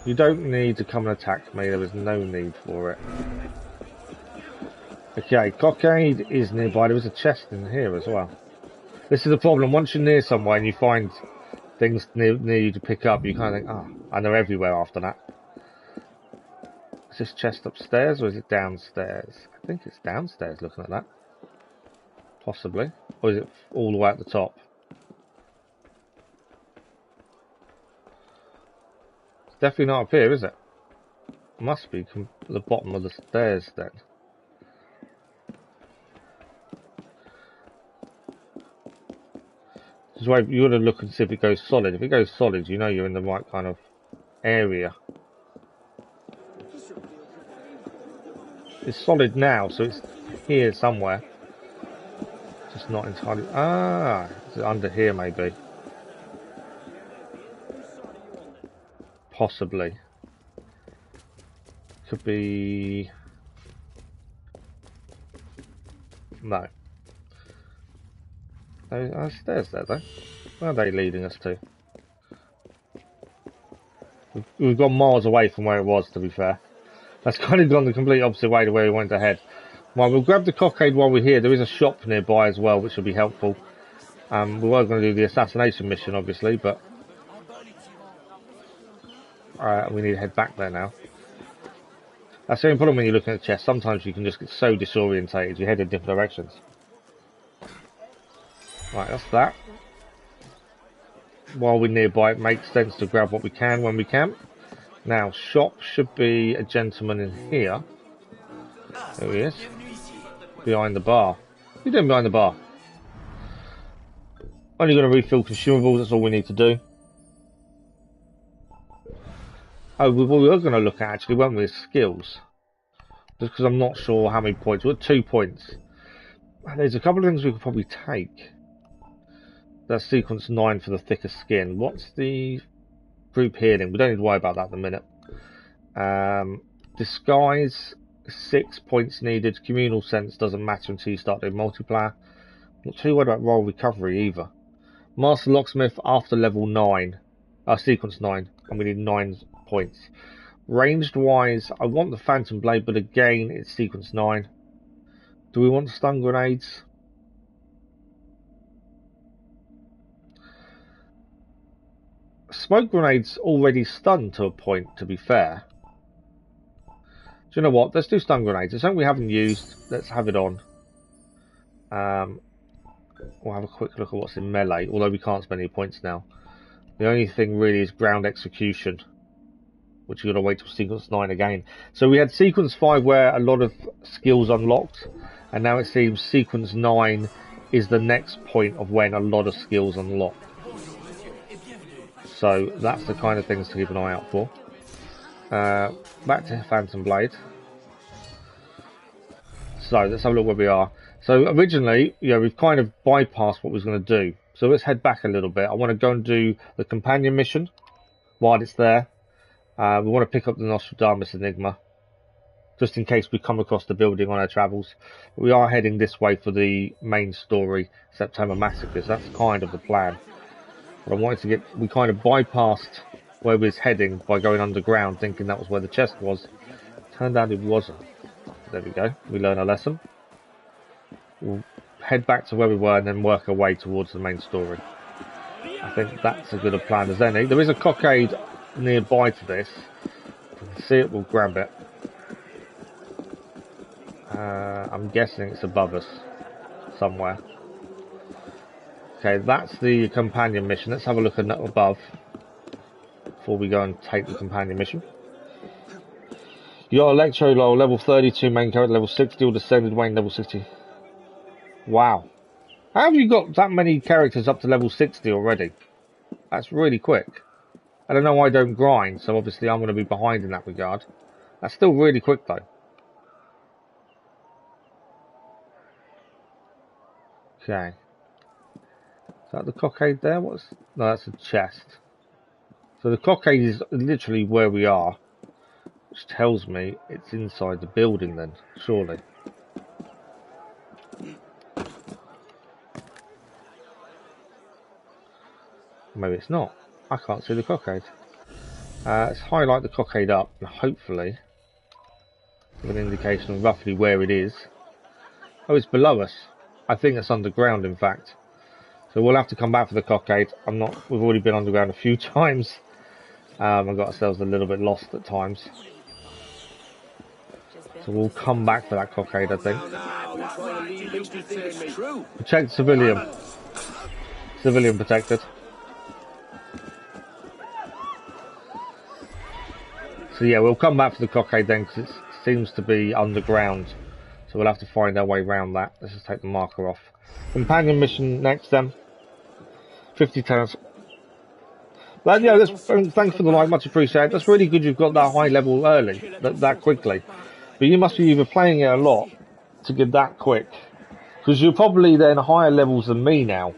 You don't need to come and attack me. There is no need for it. Okay, Cockade is nearby. There is a chest in here as well. This is the problem. Once you're near somewhere and you find things near you to pick up, you kind of think, ah, and they're everywhere after that. Is this chest upstairs or is it downstairs? I think it's downstairs looking at that. Possibly. Or is it all the way at the top? It's definitely not up here, is it? It must be the bottom of the stairs then. This way you gotta look and see if it goes solid. If it goes solid, you know you're in the right kind of area. It's solid now, so it's here somewhere. Just not entirely. Ah, it's under here maybe. Possibly. Could be. No. There's stairs there though. Where are they leading us to? We've gone miles away from where it was, to be fair. That's kind of gone the complete opposite way to where we went ahead. Right, we'll grab the Cockade while we're here. There is a shop nearby as well, which will be helpful. We were going to do the Assassination mission, obviously, but we need to head back there now. That's the only problem when you're looking at the chest. Sometimes you can just get so disorientated, you head in different directions. Right, that's that. While we're nearby, it makes sense to grab what we can when we can. Now, shop should be a gentleman in here. There he is. Behind the bar. What are you doing behind the bar? Only going to refill consumables, that's all we need to do. Oh, we were going to look at actually, weren't we, skills. Just because I'm not sure how many points. We're at 2 points. There's a couple of things we could probably take. That's sequence 9 for the thicker skin. What's the group healing? We don't need to worry about that at the minute. Disguise, 6 points needed. Communal sense doesn't matter until you start doing multiplayer. Not too worried about roll recovery either. Master Locksmith after level 9. Sequence 9. And we need 9 points. Ranged wise, I want the Phantom Blade, but again, it's sequence 9. Do we want stun grenades? Smoke grenades already stunned to a point, to be fair. Do you know what? Let's do stun grenades. It's something we haven't used. Let's have it on. We'll have a quick look at what's in melee, although we can't spend any points now. The only thing really is ground execution, which you've got to wait till sequence 9 again. So we had sequence 5 where a lot of skills unlocked, and now it seems sequence 9 is the next point of when a lot of skills unlock. So that's the kind of things to keep an eye out for. Back to Phantom Blade. So let's have a look where we are. So originally, we've kind of bypassed what we was going to do. So let's head back a little bit. I want to go and do the companion mission while it's there. We want to pick up the Nostradamus Enigma, just in case we come across the building on our travels. We are heading this way for the main story, September Massacres. That's kind of the plan. But I wanted to get, we kind of bypassed where we was heading by going underground, thinking that was where the chest was. Turned out it wasn't. There we go. We learn a lesson. We'll head back to where we were and then work our way towards the main story. I think that's as good a plan as any. There is a Cockade nearby to this. If we can see it, we'll grab it. I'm guessing it's above us somewhere. Okay, that's the companion mission. Let's have a look at that above before we go and take the companion mission. You got Electro level 32, main character level 60, or Descended Wayne level 60. Wow. How have you got that many characters up to level 60 already? That's really quick. I don't know why I don't grind, so obviously I'm going to be behind in that regard. That's still really quick though. Okay. Is that the Cockade there? No, that's a chest. So the Cockade is literally where we are, which tells me it's inside the building then, surely. Maybe it's not. I can't see the Cockade. Let's highlight the cockade up and hopefully give an indication of roughly where it is. Oh, it's below us. I think it's underground, in fact. So we'll have to come back for the cockade. We've already been underground a few times. I've got ourselves a little bit lost at times. So we'll come back for that cockade, I think. Protect civilian. Civilian protected. So yeah, we'll come back for the cockade then, because it seems to be underground. So we'll have to find our way around that. Let's just take the marker off. Companion mission next then. 50 tenants. But yeah, thanks for the like, much appreciated. That's really good you've got that high level early, that quickly. But you must be either playing it a lot to get that quick. Because you're probably then higher levels than me now.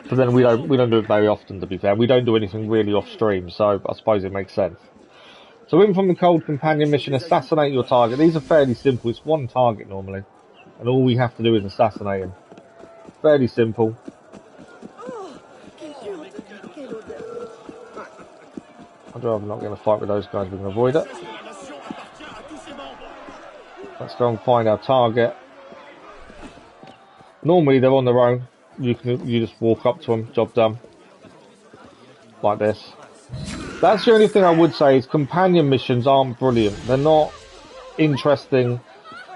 But then we don't do it very often, to be fair. We don't do anything really off stream, so I suppose it makes sense. So in from the cold companion mission, assassinate your target. These are fairly simple. It's one target normally, and all we have to do is assassinate him. Fairly simple. I'd rather not get in a fight with those guys. We can avoid it. Let's go and find our target. Normally they're on their own. You just walk up to them, job done. Like this. That's the only thing I would say is companion missions aren't brilliant. They're not interesting.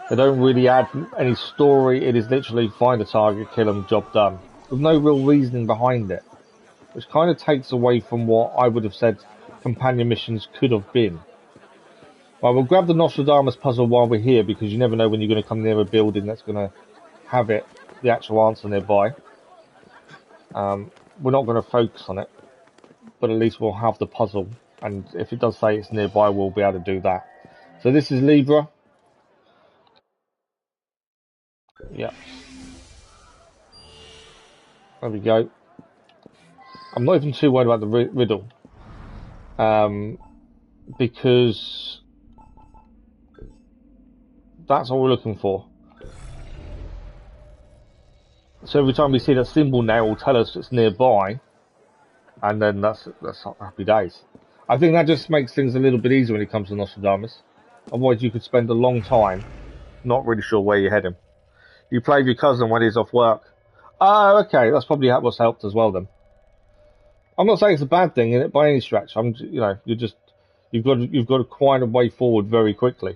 They don't really add any story. It is literally find a target, kill them, job done. With no real reasoning behind it. Which kind of takes away from what I would have said companion missions could have been. Right, we'll grab the Nostradamus puzzle while we're here, because you never know when you're going to come near a building that's going to have the actual answer nearby. We're not going to focus on it, but at least we'll have the puzzle, and if it does say it's nearby, we'll be able to do that. So this is Libra. Yeah. There we go. I'm not even too worried about the riddle, because that's all we're looking for. So every time we see that symbol now, it will tell us it's nearby, and then that's happy days. I think that just makes things a little bit easier when it comes to Nostradamus. Otherwise, you could spend a long time not really sure where you're heading. You play with your cousin when he's off work. Oh, okay, that's probably what's helped as well then. I'm not saying it's a bad thing in it by any stretch. You've got to find a way forward very quickly,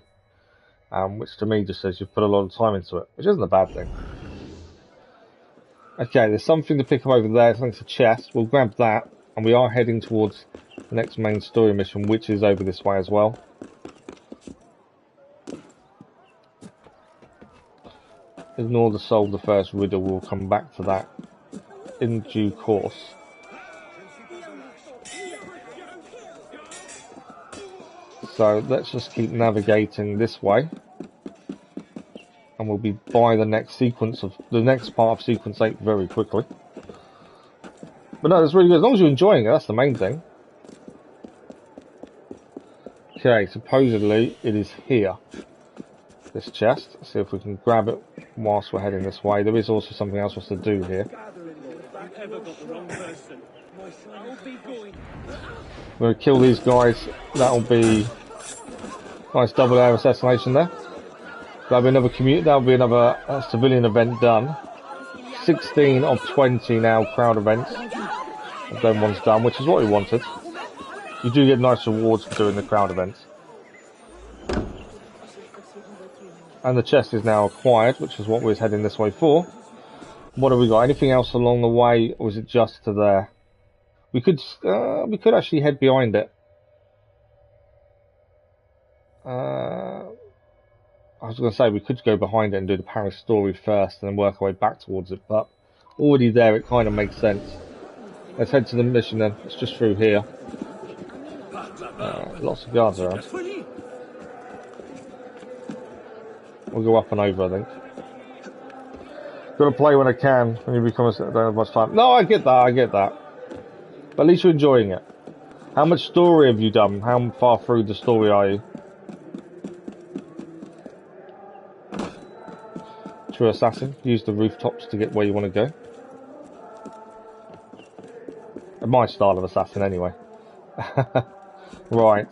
which to me just says you've put a lot of time into it, which isn't a bad thing. Okay, there's something to pick up over there. I think it's a chest. We'll grab that, and we are heading towards the next main story mission, which is over this way as well. Ignore the solve the first riddle. We'll come back to that in due course. So let's just keep navigating this way, and we'll be by the next part of sequence 8 very quickly. But no, that's really good. As long as you're enjoying it, that's the main thing. Okay, supposedly it is here. This chest. Let's see if we can grab it whilst we're heading this way. There is also something else for us to do here. We're going to kill these guys. That'll be nice double air assassination there. That'll be another civilian event done. 16 of 20 now crowd events. And then one's done, which is what we wanted. You do get nice rewards for doing the crowd events. And the chest is now acquired, which is what we're heading this way for. What have we got? Anything else along the way, or is it just to there? We could actually head behind it. I was going to say we could go behind it and do the Paris story first and then work our way back towards it, but already there it kind of makes sense. Let's head to the mission then. It's just through here. Lots of guards around. We'll go up and over, I think. Got to play when I can. When you become don't have much time. No, I get that. But at least you're enjoying it. How much story have you done? How far through the story are you? True assassin. Use the rooftops to get where you want to go. my style of assassin anyway. Right.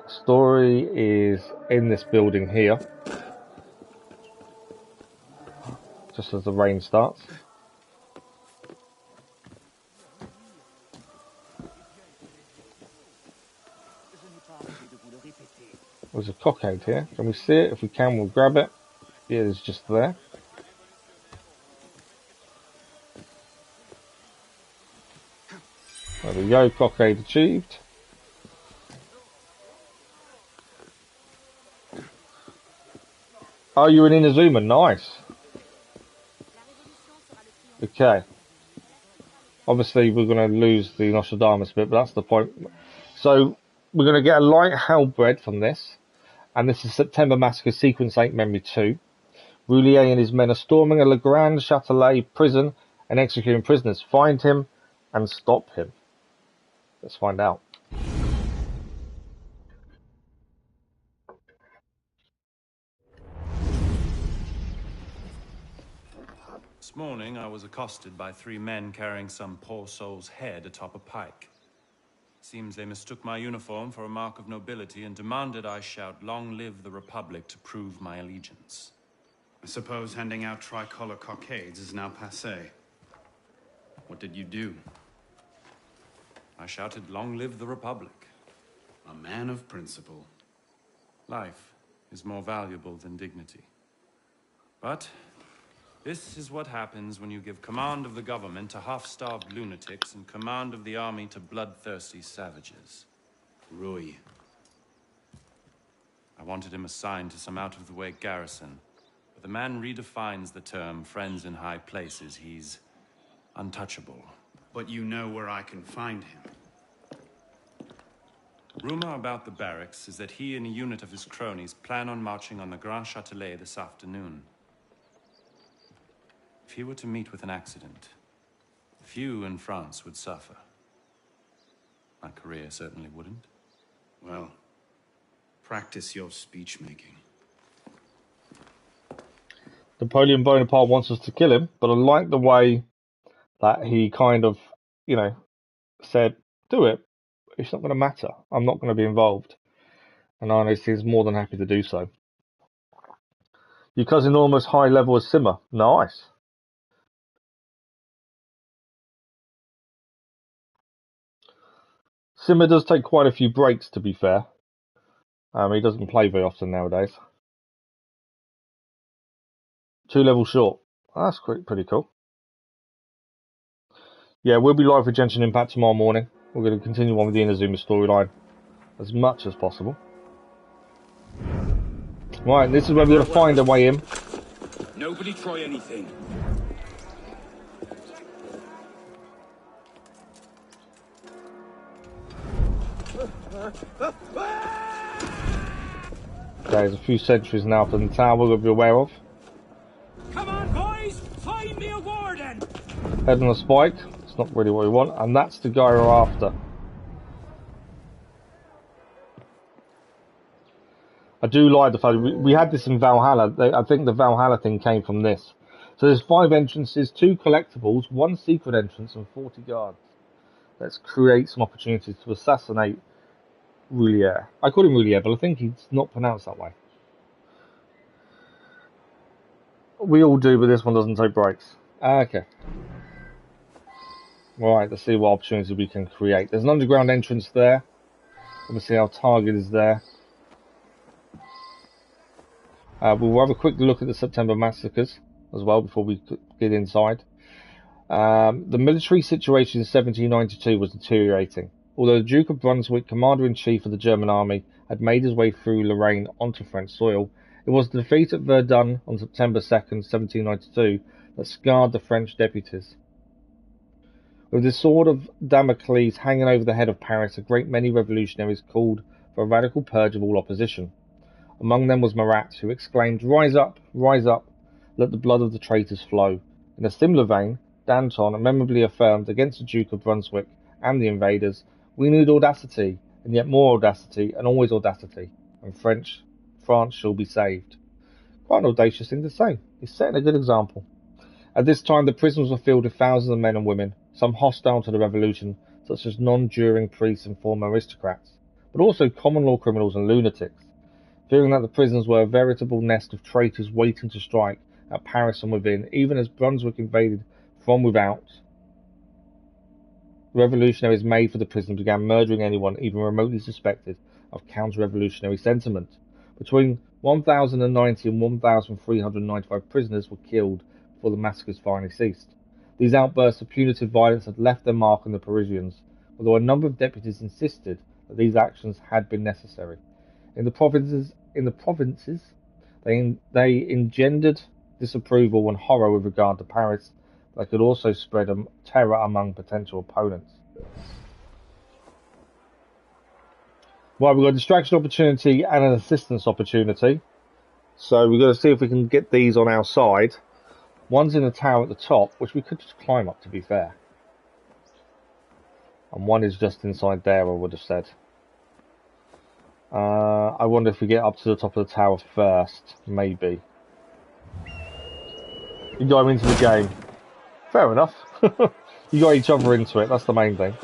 Story is in this building here. Just as the rain starts. There's a cockade here. Can we see it? If we can, we'll grab it. Yeah, it's just there. There we go, cockade achieved. Oh, you're in Inazuma, nice. Okay. Obviously, we're going to lose the Nostradamus bit, but that's the point. So, we're going to get a light halberd from this. And this is September Massacre Sequence 8 Memory 2. Roulier and his men are storming a Le Grand Châtelet prison and executing prisoners. Find him and stop him. Let's find out. This morning, I was accosted by 3 men carrying some poor soul's head atop a pike. Seems they mistook my uniform for a mark of nobility and demanded I shout, "Long live the Republic," to prove my allegiance. I suppose handing out tricolor cockades is now passé. What did you do? I shouted, "Long live the Republic." A man of principle. Life is more valuable than dignity. But this is what happens when you give command of the government to half-starved lunatics and command of the army to bloodthirsty savages. Rui. I wanted him assigned to some out-of-the-way garrison, but the man redefines the term friends in high places. He's untouchable. But you know where I can find him. Rumor about the barracks is that he and a unit of his cronies plan on marching on the Grand Châtelet this afternoon. If he were to meet with an accident, few in France would suffer. My career certainly wouldn't. Well, practice your speech-making. Napoleon Bonaparte wants us to kill him, but I like the way that he kind of, you know, said, do it. It's not going to matter. I'm not going to be involved. And honestly, he's more than happy to do so. Your cousin almost high level as Simmer. Nice. Simmer does take quite a few breaks, to be fair. He doesn't play very often nowadays. 2 levels short. That's pretty cool. Yeah, we'll be live with Genshin Impact tomorrow morning. We're going to continue on with the Inazuma storyline as much as possible. Right, this is where we're going to find a way in. Nobody try anything. There's a few sentries now up in the tower we'll be aware of. Come on, boys! Find me a warden! Head on a spike. It's not really what we want, and that's the guy we're after. I do like the fact we had this in Valhalla. I think the Valhalla thing came from this. So there's 5 entrances, 2 collectibles, 1 secret entrance, and 40 guards. Let's create some opportunities to assassinate Roulier. I call him Roulier, but I think he's not pronounced that way. We all do, but this one doesn't take breaks. Okay. Right, let's see what opportunities we can create. There's an underground entrance there. Obviously our target is there. We'll have a quick look at the September Massacres as well before we get inside. The military situation in 1792 was deteriorating. Although the Duke of Brunswick, commander-in-chief of the German army, had made his way through Lorraine onto French soil, it was the defeat at Verdun on September 2nd, 1792 that scarred the French deputies. With the sword of Damocles hanging over the head of Paris, a great many revolutionaries called for a radical purge of all opposition. Among them was Marat, who exclaimed, rise up, let the blood of the traitors flow." In a similar vein, Danton memorably affirmed against the Duke of Brunswick and the invaders, "We need audacity, and yet more audacity, and always audacity, and France shall be saved." Quite an audacious thing to say. He's setting a good example. At this time, the prisons were filled with thousands of men and women, some hostile to the revolution, such as non-juring priests and former aristocrats, but also common law criminals and lunatics, fearing that the prisons were a veritable nest of traitors waiting to strike at Paris and within. Even as Brunswick invaded from without, the revolutionaries made for the prison began murdering anyone even remotely suspected of counter-revolutionary sentiment. Between 1,090 and 1,395 prisoners were killed before the massacres finally ceased. These outbursts of punitive violence had left their mark on the Parisians, although a number of deputies insisted that these actions had been necessary. In the provinces, they engendered disapproval and horror with regard to Paris. They could also spread terror among potential opponents. Right, we've got a distraction opportunity and an assistance opportunity. So we've got to see if we can get these on our side. One's in the tower at the top, which we could just climb up, to be fair. And one is just inside there, I would have said. I wonder if we get up to the top of the tower first. Maybe. You got him into the game. Fair enough. You got each other into it, that's the main thing.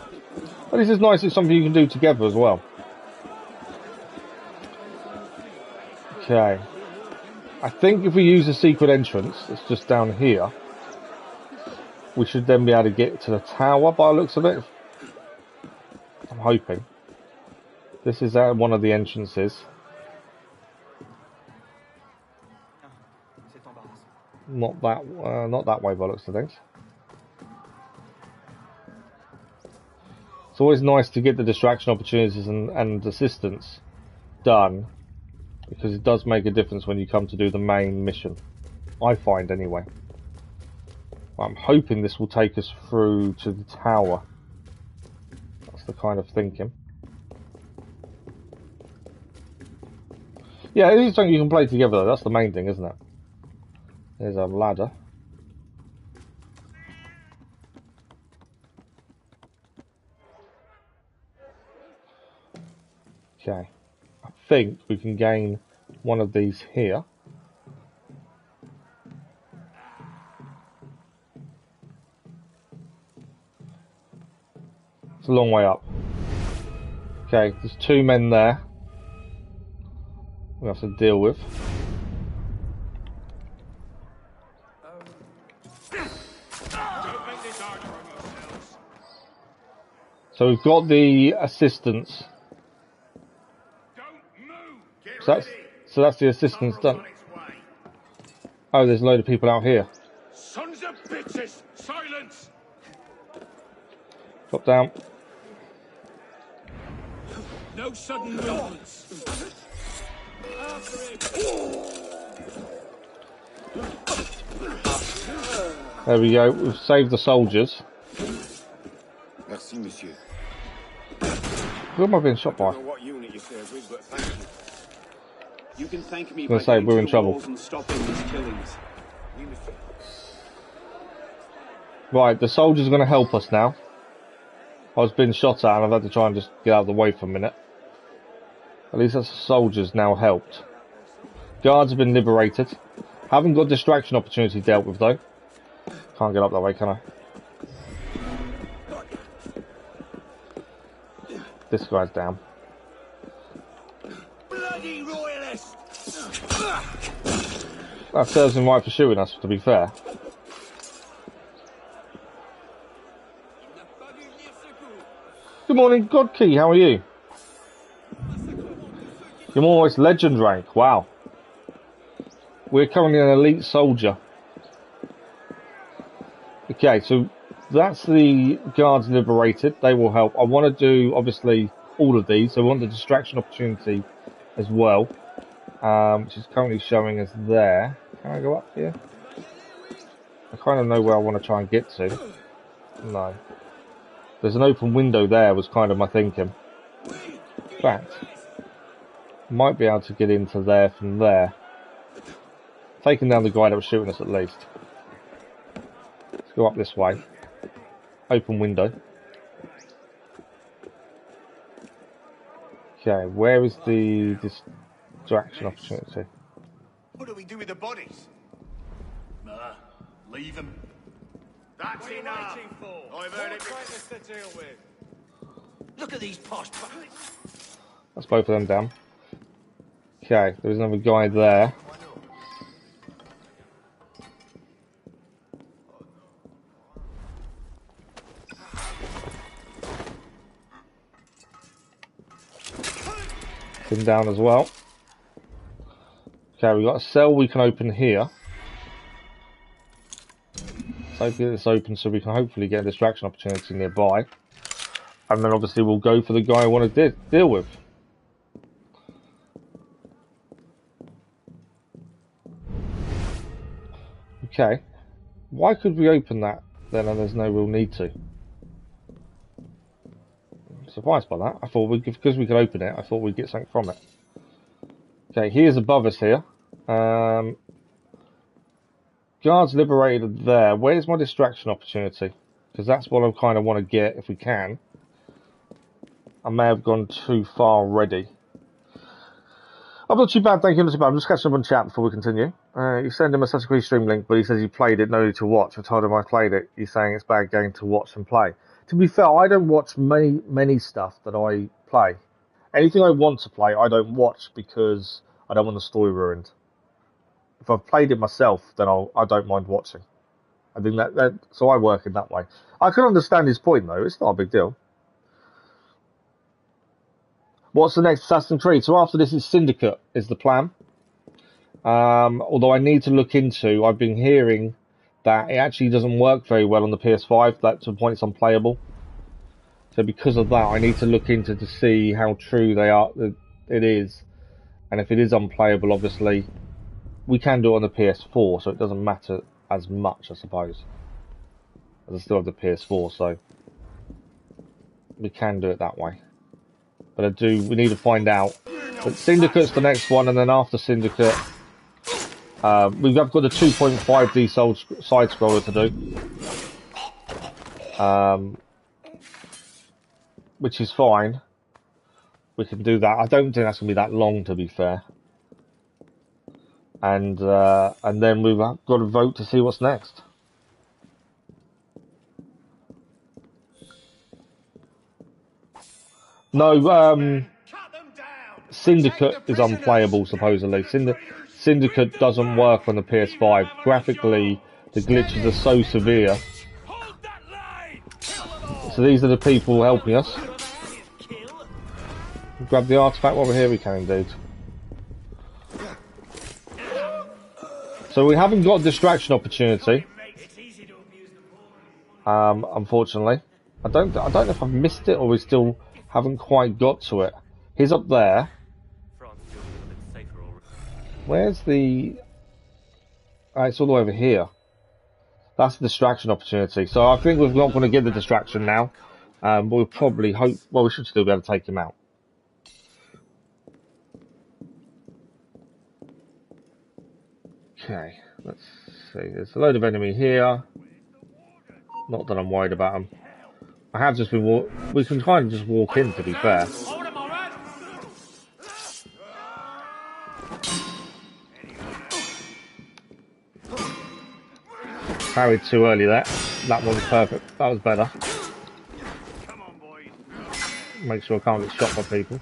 But this is nice, it's something you can do together as well. Okay. I think if we use a secret entrance, it's just down here, we should then be able to get to the tower by the looks of it. I'm hoping. This is one of the entrances. Not that way by the looks of things. It's always nice to get the distraction opportunities and assistance done, because it does make a difference when you come to do the main mission. I find anyway. I'm hoping this will take us through to the tower. That's the kind of thinking. Yeah, it is something you can play together though, that's the main thing, isn't it? There's a ladder. Okay. I think we can gain one of these here. It's a long way up. Okay, there's two men there we have to deal with. So we've got the assistance. So that's the assistance done. Oh, there's a load of people out here. Sons of bitches! Silence! Drop down. No sudden movements. There we go. We've saved the soldiers. Merci, monsieur. Who am I being shot by? What unit you serve with, but thank you. You can thank me by going we're in trouble. and stopping these killings. Right, the soldiers are going to help us now. I was being shot at and I've had to try and just get out of the way for a minute. At least that's the soldiers now helped. Guards have been liberated. Haven't got distraction opportunity dealt with though. Can't get up that way, can I? This guy's down. Bloody royalist! That serves him right for shooting us, to be fair. Good morning, Godkey, how are you? You're almost legend rank, wow. We're currently an elite soldier. Okay, so that's the guards liberated. They will help. I want to do, obviously, all of these. So we want the distraction opportunity as well, which is currently showing us there. Can I go up here? I kind of know where I want to try and get to. No. There's an open window there, was kind of my thinking. In fact, might be able to get into there from there. Taking down the guy that was shooting us at least. Let's go up this way. Open window. Okay, where is the distraction opportunity? What do we do with the bodies? Leave them. That's enough. I've heard it. To deal with. Look at these posh. That's both of them down. Okay, there's another guy there. Him down as well. Okay, we've got a cell we can open here. So get this open so we can hopefully get a distraction opportunity nearby. And then obviously we'll go for the guy I want to deal with. Okay. Why could we open that then and there's no real need to? I'm surprised by that. I thought because we could open it, I thought we'd get something from it. Okay, he is above us here. Guards liberated there. Where's my distraction opportunity? Because that's what I kind of want to get if we can. I may have gone too far already. I'm not too bad, thank you, not too bad. I'm just catching up on chat before we continue. You send him a Assassin's Creed stream link, but he says you played it, no need to watch. I told him I played it. He's saying it's a bad game to watch and play. To be fair, I don't watch many stuff that I play. Anything I want to play, I don't watch because I don't want the story ruined. If I've played it myself, then I don't mind watching. I think so I work in that way. I can understand his point though. It's not a big deal. What's the next Assassin's Creed? So after this is Syndicate is the plan. Although I need to look into, I've been hearing that it actually doesn't work very well on the PS5. That to the point it's unplayable. So because of that, I need to look into to see how true it is, and if it is unplayable, obviously we can do it on the PS4, so it doesn't matter as much, I suppose. As I still have the PS4, so we can do it that way. But we need to find out. But Syndicate's the next one, and then after Syndicate, we've got the 2.5D side scroller to do. Which is fine. We can do that. I don't think that's going to be that long, to be fair. And then we've got to vote to see what's next. No, Syndicate is unplayable, supposedly. Syndicate doesn't work on the PS5. Graphically, the glitches are so severe. So these are the people helping us. Grab the artifact while we're here, we can indeed. So we haven't got a distraction opportunity. Unfortunately. I don't know if I've missed it or we still haven't quite got to it. He's up there. Where's the... it's all the way over here. That's the distraction opportunity. So I think we're not going to get the distraction now. But we'll probably hope... Well, we should still be able to take him out. Okay, let's see. There's a load of enemy here. Not that I'm worried about them. I have just been we can kind of just walk in, to be fair. Parried too early there. That one's perfect. That was better. Make sure I can't get shot by people.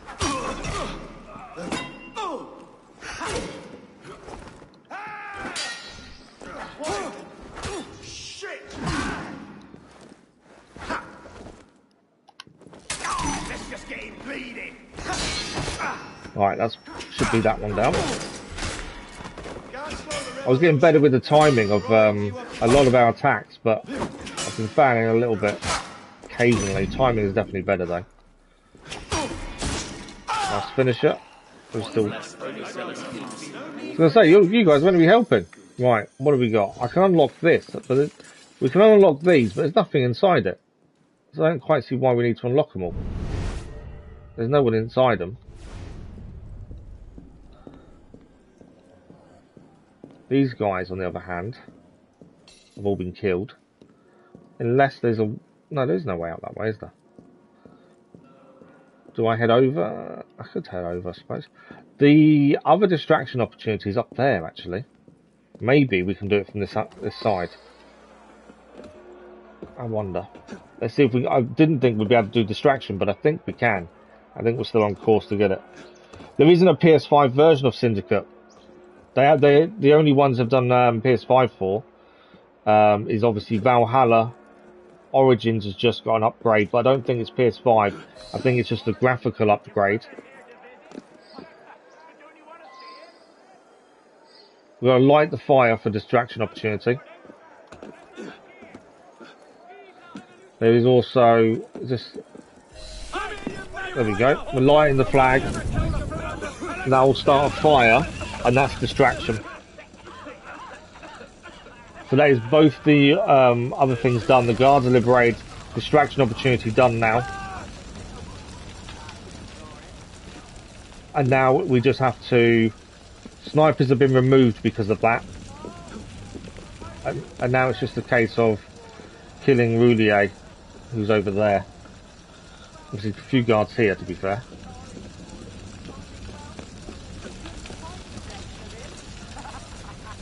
Alright, that should be that one down. I was getting better with the timing of a lot of our attacks, but I've been failing a little bit occasionally. Timing is definitely better though. Nice finisher. We're still... I was going to say, you guys are going to be helping. Right, what have we got? I can unlock this, but we can unlock these, but there's nothing inside it. So I don't quite see why we need to unlock them all. There's no one inside them. These guys, on the other hand, have all been killed. Unless there's a... No, there's no way out that way, is there? Do I head over? I could head over, I suppose. The other distraction opportunity is up there, actually. Maybe we can do it from this side. I wonder. Let's see if we... I didn't think we'd be able to do distraction, but I think we can. I think we're still on course to get it. There isn't a PS5 version of Syndicate. The only ones I've done PS5 for is obviously Valhalla. Origins has just got an upgrade, but I don't think it's PS5. I think it's just a graphical upgrade. We're going to light the fire for distraction opportunity. There is also this. There we go. We're lighting the flag. That will start a fire, and that's distraction. So that is both the other things done. The guards are liberated. Distraction opportunity done now. And now we just have to... Snipers have been removed because of that. And now it's just a case of killing Roulier, who's over there. There's a few guards here, to be fair.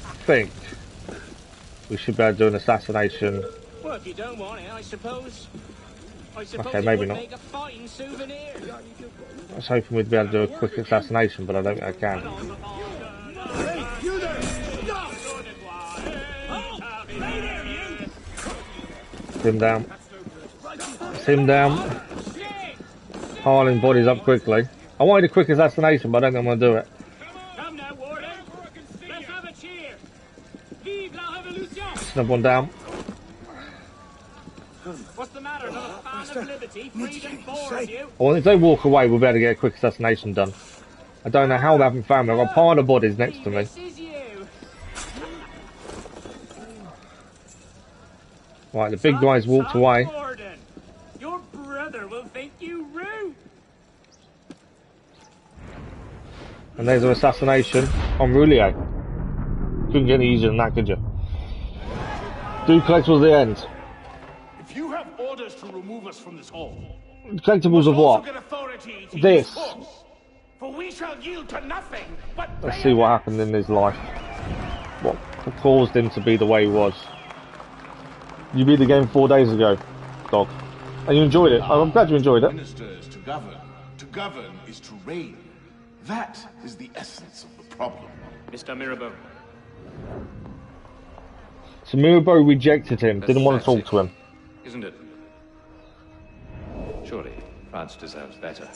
I think we should be able to do an assassination. Well, if you don't want it, I suppose Okay, maybe not. make a fine souvenir. I was hoping we'd be able to do a quick assassination, but I don't think I can. Him down. Him down. Piling bodies up quickly. I wanted a quick assassination, but I don't think I'm going to do it. Come now, Warden. Let's have a cheer. Vive la Revolution. Snub one down. What's the matter? Another fan of liberty? Freedom bores you? Well, if they walk away, we'll be able to get a quick assassination done. I don't know how they haven't found me. I've got a pile of bodies next to me. This is you. Right, the big guys walked away. Warden. Your brother will think you rude. And there's an assassination on Roulier. Couldn't get any easier than that, could you? Do collectibles at the end. If you have orders to remove us from this hall, Collectibles of what? get authority to This. use force, for we shall yield to nothing but Let's see what happened in his life. What caused him to be the way he was. You beat the game 4 days ago, dog. And you enjoyed it. I'm glad you enjoyed it. Minister is to govern. To govern is to reign. That is the essence of the problem. Mr. Mirabeau. So Mirabeau rejected him, didn't want to talk to him. Isn't it? Surely France deserves better.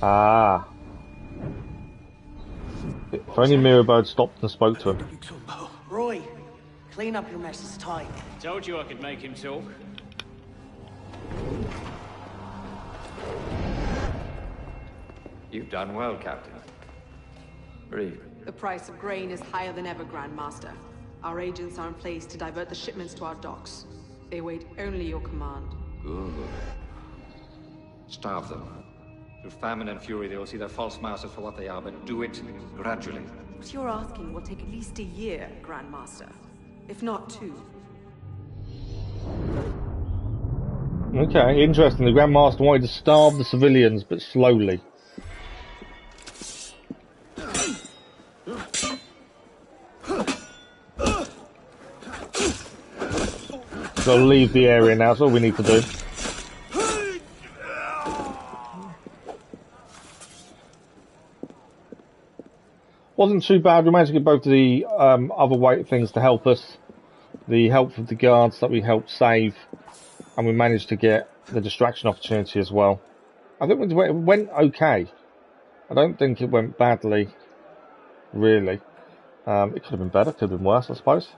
Ah. If only Mirabeau had stopped and spoke to him. Roy, clean up your mess, it's time. Told you I could make him talk. You've done well, Captain. Read. The price of grain is higher than ever, Grand Master. Our agents are in place to divert the shipments to our docks. They await only your command. Good. Starve them. Through famine and fury, they will see their false masters for what they are, but do it gradually. What you're asking will take at least a year, Grand Master. If not 2. Okay, interesting. The Grand Master wanted to starve the civilians, but slowly. So I'll leave the area now, that's all we need to do. Wasn't too bad, we managed to get both of the other weight things to help us. The help of the guards that we helped save, and we managed to get the distraction opportunity as well. I think it went okay. I don't think it went badly, really. It could have been better, could have been worse, I suppose.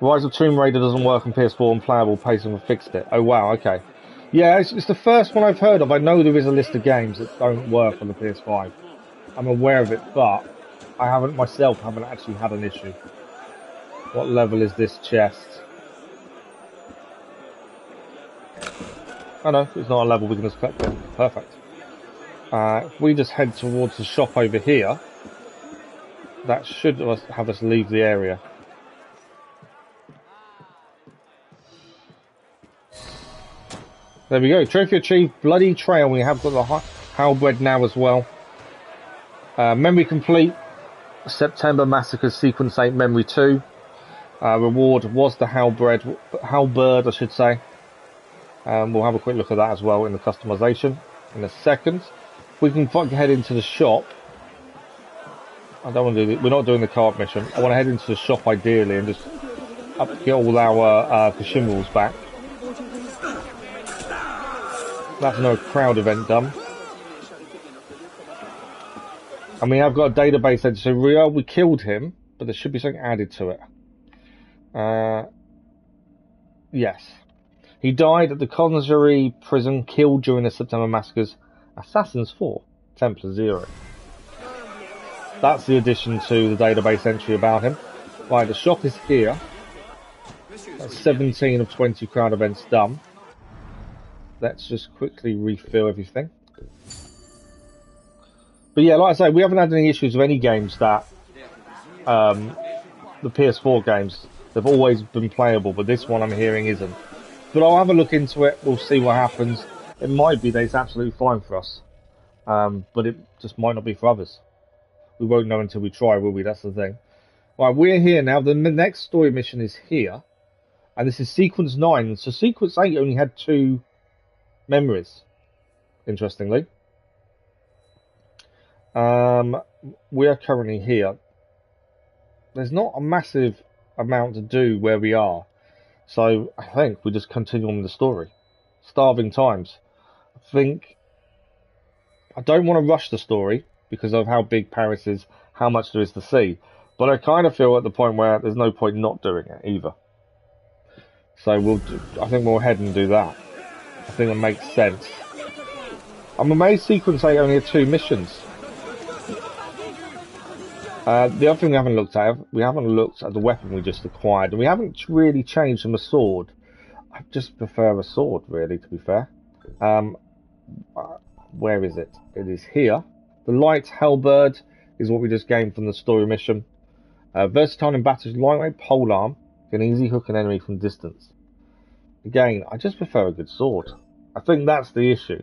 Rise of Tomb Raider doesn't work on PS4 and playable pacing have fixed it. Oh wow, okay. Yeah, it's the first one I've heard of. I know there is a list of games that don't work on the PS5. I'm aware of it, but I haven't actually had an issue. What level is this chest? Oh no, it's not a level, we can just collect it. Perfect. If we just head towards the shop over here, that should have us leave the area. There we go, trophy achieved, Bloody Trail. We have got the halberd now as well. Memory complete, September Massacres Sequence 8 Memory 2. reward was the halberd, I should say. We'll have a quick look at that as well in the customization in a second. We can head into the shop. I don't want to do it. We're not doing the cart mission. I want to head into the shop ideally and just get all our consumables back. That's no crowd event done. And we have got a database entry. So we killed him, but there should be something added to it. Yes. He died at the Conjury prison, killed during the September Massacres. Assassins 4, Templar 0. That's the addition to the database entry about him. Right, the shop is here. That's 17 of 20 crowd events done. Let's just quickly refill everything. But yeah, like I say, we haven't had any issues with any games that... the PS4 games, they've always been playable, but this one I'm hearing isn't. But I'll have a look into it, we'll see what happens. It might be that it's absolutely fine for us. But it just might not be for others. We won't know until we try, will we? That's the thing. Right, we're here now. The next story mission is here. And this is Sequence 9. So Sequence 8 only had 2 memories, interestingly. We are currently here. There's not a massive amount to do where we are. So I think we just continue on with the story. Starving times. I don't want to rush the story because of how big Paris is, how much there is to see. But I kind of feel at the point where there's no point not doing it either. So I think we'll head and do that. I think it makes sense. I'm amazed Sequence 8 only had 2 missions. The other thing we haven't looked at the weapon we just acquired. And we haven't really changed from a sword. I just prefer a sword, really, to be fair. Where is it? It is here. The light halberd is what we just gained from the story mission. Versatile in battle, lightweight polearm, can easily hook an enemy from distance. Again, I just prefer a good sword. I think that's the issue.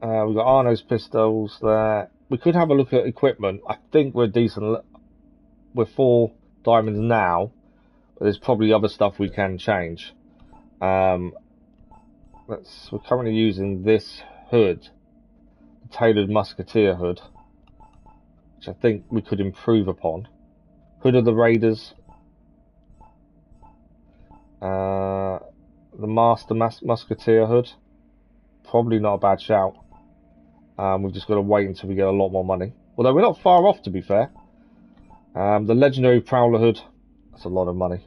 We've got Arno's pistols there. We could have a look at equipment. I think we're decent. We're 4 diamonds now, but there's probably other stuff we can change. We're currently using this hood, the tailored musketeer hood, which I think we could improve upon. Hood of the Raiders, the Master Musketeer hood, probably not a bad shout. We've just got to wait until we get a lot more money. Although we're not far off, to be fair. The legendary Prowler hood, that's a lot of money.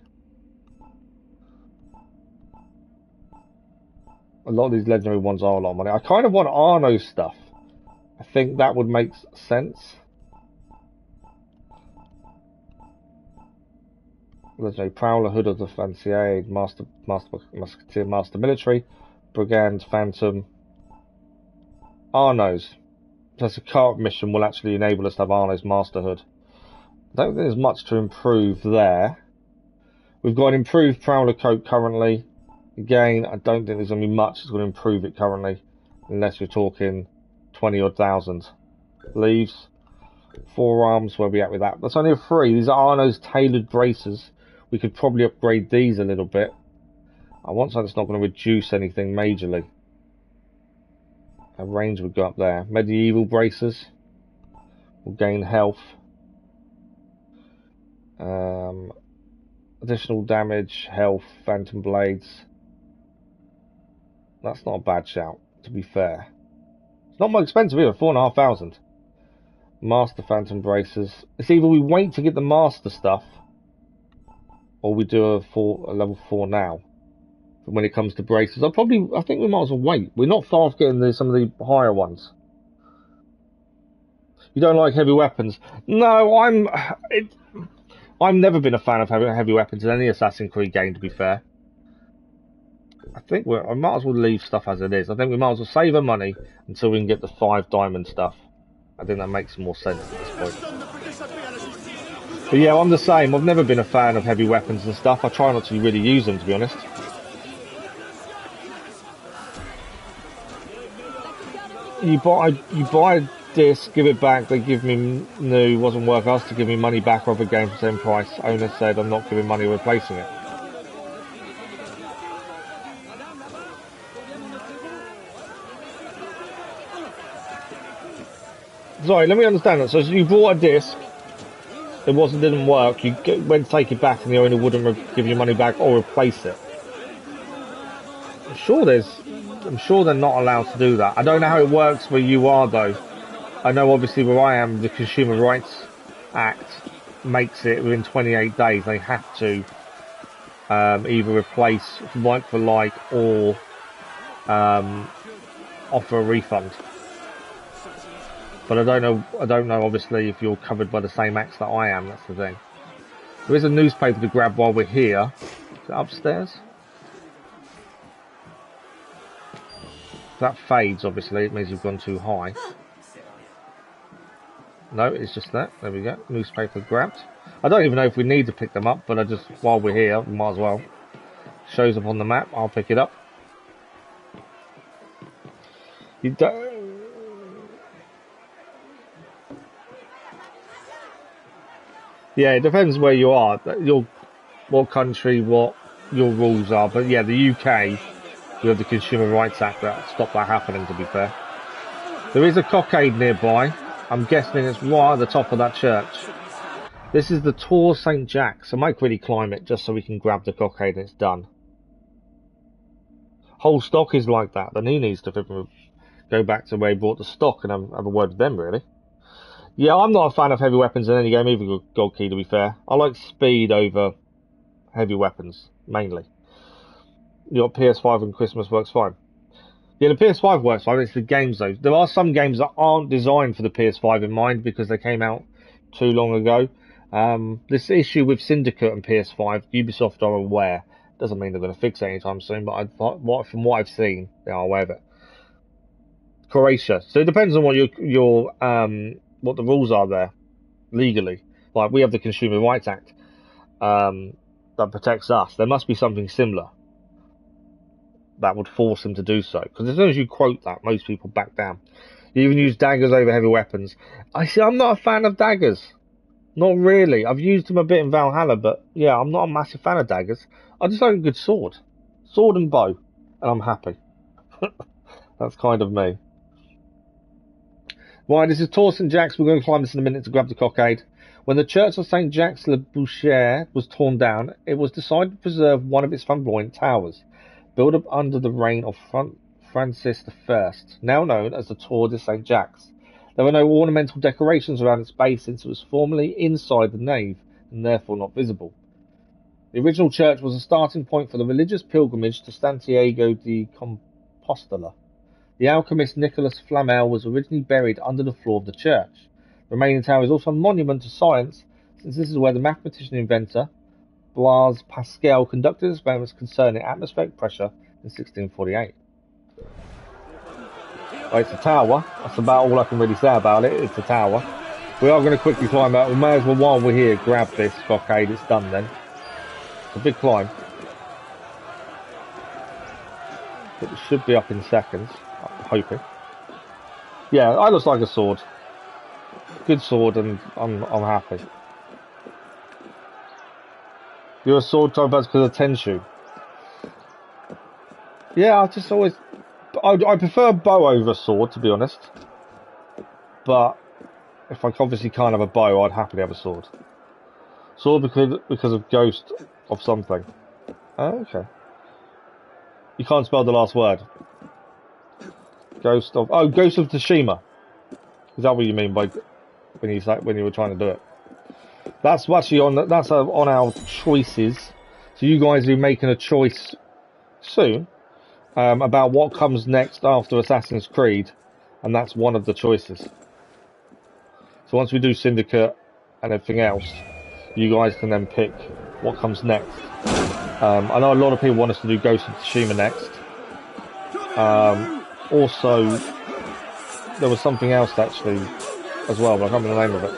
A lot of these legendary ones are a lot of money. I kind of want Arno's stuff. I think that would make sense. Legendary Prowler hood of the Fancy Aid, Master Musketeer, Master Military, Brigand, Phantom, Arno's. That's a cart mission will actually enable us to have Arno's Master Hood. I don't think there's much to improve there. We've got an improved Prowler coat currently. Again, I don't think there's going to be much that's going to improve it currently, unless we're talking 20 odd thousand. Leaves, forearms, where are we at with that? That's only a 3. These are Arno's tailored braces. We could probably upgrade these a little bit. I want something that's not going to reduce anything majorly. A range would go up there. Medieval braces will gain health. Additional damage, health, phantom blades. That's not a bad shout, to be fair. It's not more expensive either, 4,500. Master phantom braces. It's either we wait to get the master stuff, or we do a level 4 now. When it comes to braces, I think we might as well wait. We're not far off getting some of the higher ones. You don't like heavy weapons? No, I've never been a fan of heavy weapons in any Assassin's Creed game, to be fair. I think I might as well leave stuff as it is. I think we might as well save our money until we can get the 5 diamond stuff. I think that makes more sense at this point. But yeah, I'm the same. I've never been a fan of heavy weapons and stuff. I try not to really use them, to be honest. You buy disc, give it back. They give me new, wasn't worth us to give me money back off a game for the same price. Owner said I'm not giving money replacing it. Sorry, let me understand that. So you bought a disc, it didn't work, you went to take it back and the owner wouldn't give you money back or replace it. I'm sure they're not allowed to do that. I don't know how it works where you are though. I know obviously where I am, the Consumer Rights Act makes it within 28 days they have to either replace like for like or offer a refund. But I don't know obviously if you're covered by the same acts that I am, that's the thing. There is a newspaper to grab while we're here. Is it upstairs? If that fades obviously, it means you've gone too high. No, it's just that. There we go. Newspaper grabbed. I don't even know if we need to pick them up, but I just, while we're here, we might as well. Shows up on the map. I'll pick it up. You don't... Yeah, it depends where you are. What country, what your rules are. But yeah, the UK, we have the Consumer Rights Act that stopped that happening, to be fair. There is a cockade nearby. I'm guessing it's right at the top of that church. This is the Tour St. Jack's. I might quickly climb it just so we can grab the cockade and it's done. Whole stock is like that. Then he needs to go back to where he bought the stock and have a word with them, really. Yeah, I'm not a fan of heavy weapons in any game either, Gold Key, to be fair. I like speed over heavy weapons, mainly. Your PS5 and Christmas works fine. Yeah, the PS5 works fine. It's the games, though. There are some games that aren't designed for the PS5 in mind because they came out too long ago. This issue with Syndicate and PS5, Ubisoft are aware. Doesn't mean they're going to fix it anytime soon, but from what I've seen, they are aware of it. Croatia. So it depends on what what the rules are there, legally. Like, we have the Consumer Rights Act that protects us. There must be something similar that would force him to do so. Because as soon as you quote that, most people back down. You even use daggers over heavy weapons. I'm not a fan of daggers. Not really. I've used them a bit in Valhalla, but yeah, I'm not a massive fan of daggers. I just like a good sword. Sword and bow. And I'm happy. That's kind of me. Right, this is Tour St. Jack's. We're going to climb this in a minute to grab the cockade. When the Church of St. Jacques le Boucher was torn down, it was decided to preserve one of its flamboyant towers, built up under the reign of Francis I, now known as the Tour de St. Jacques. There were no ornamental decorations around its base since it was formerly inside the nave and therefore not visible. The original church was a starting point for the religious pilgrimage to Santiago de Compostela. The alchemist Nicolas Flamel was originally buried under the floor of the church. The remaining tower is also a monument to science, since this is where the mathematician inventor Blaise Pascal conducted experiments concerning atmospheric pressure in 1648. Well, it's a tower. That's about all I can really say about it. It's a tower. We are going to quickly climb out. We may as well, while we're here, grab this cockade. It's done then. It's a big climb. But it should be up in seconds. I'm hoping. Yeah, that looks like a sword. Good sword, and I'm happy. You're a sword type because of Tenshu. Yeah, I prefer a bow over a sword, to be honest. But if I obviously can't have a bow, I'd happily have a sword. Sword because of ghost of something. Oh, okay. You can't spell the last word. Ghost of Tsushima. Is that what you mean by when you were trying to do it? That's actually on our choices. So you guys are making a choice soon about what comes next after Assassin's Creed, and that's one of the choices. So once we do Syndicate and everything else, you guys can then pick what comes next. I know a lot of people want us to do Ghost of Tsushima next. Also, there was something else actually as well, but I can't remember the name of it.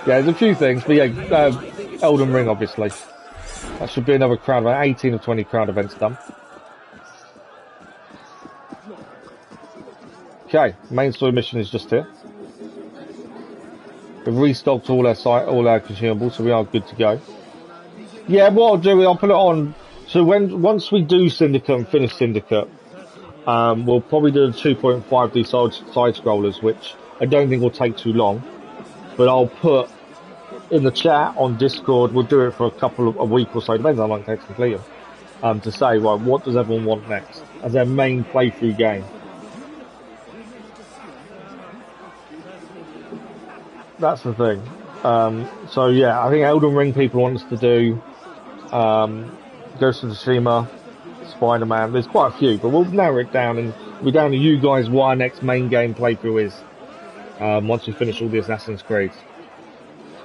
Yeah, there's a few things, but yeah, Elden Ring obviously. That should be another crowd event. 18 of 20 crowd events done. Okay, main story mission is just here. We've restocked all our consumables, so we are good to go. Yeah, what I'll do is I'll put it on. So once we do Syndicate and finish Syndicate, we'll probably do the 2.5D side scrollers, which I don't think will take too long. But I'll put in the chat on Discord. We'll do it for a week or so, depends on how long it takes to complete them. To say, right, what does everyone want next as their main playthrough game? That's the thing. So yeah, I think Elden Ring people want us to do Ghost of Tsushima, Spider-Man. There's quite a few, but we'll narrow it down and we're down to you guys what our next main game playthrough is. Once we finish all the Assassin's Creed.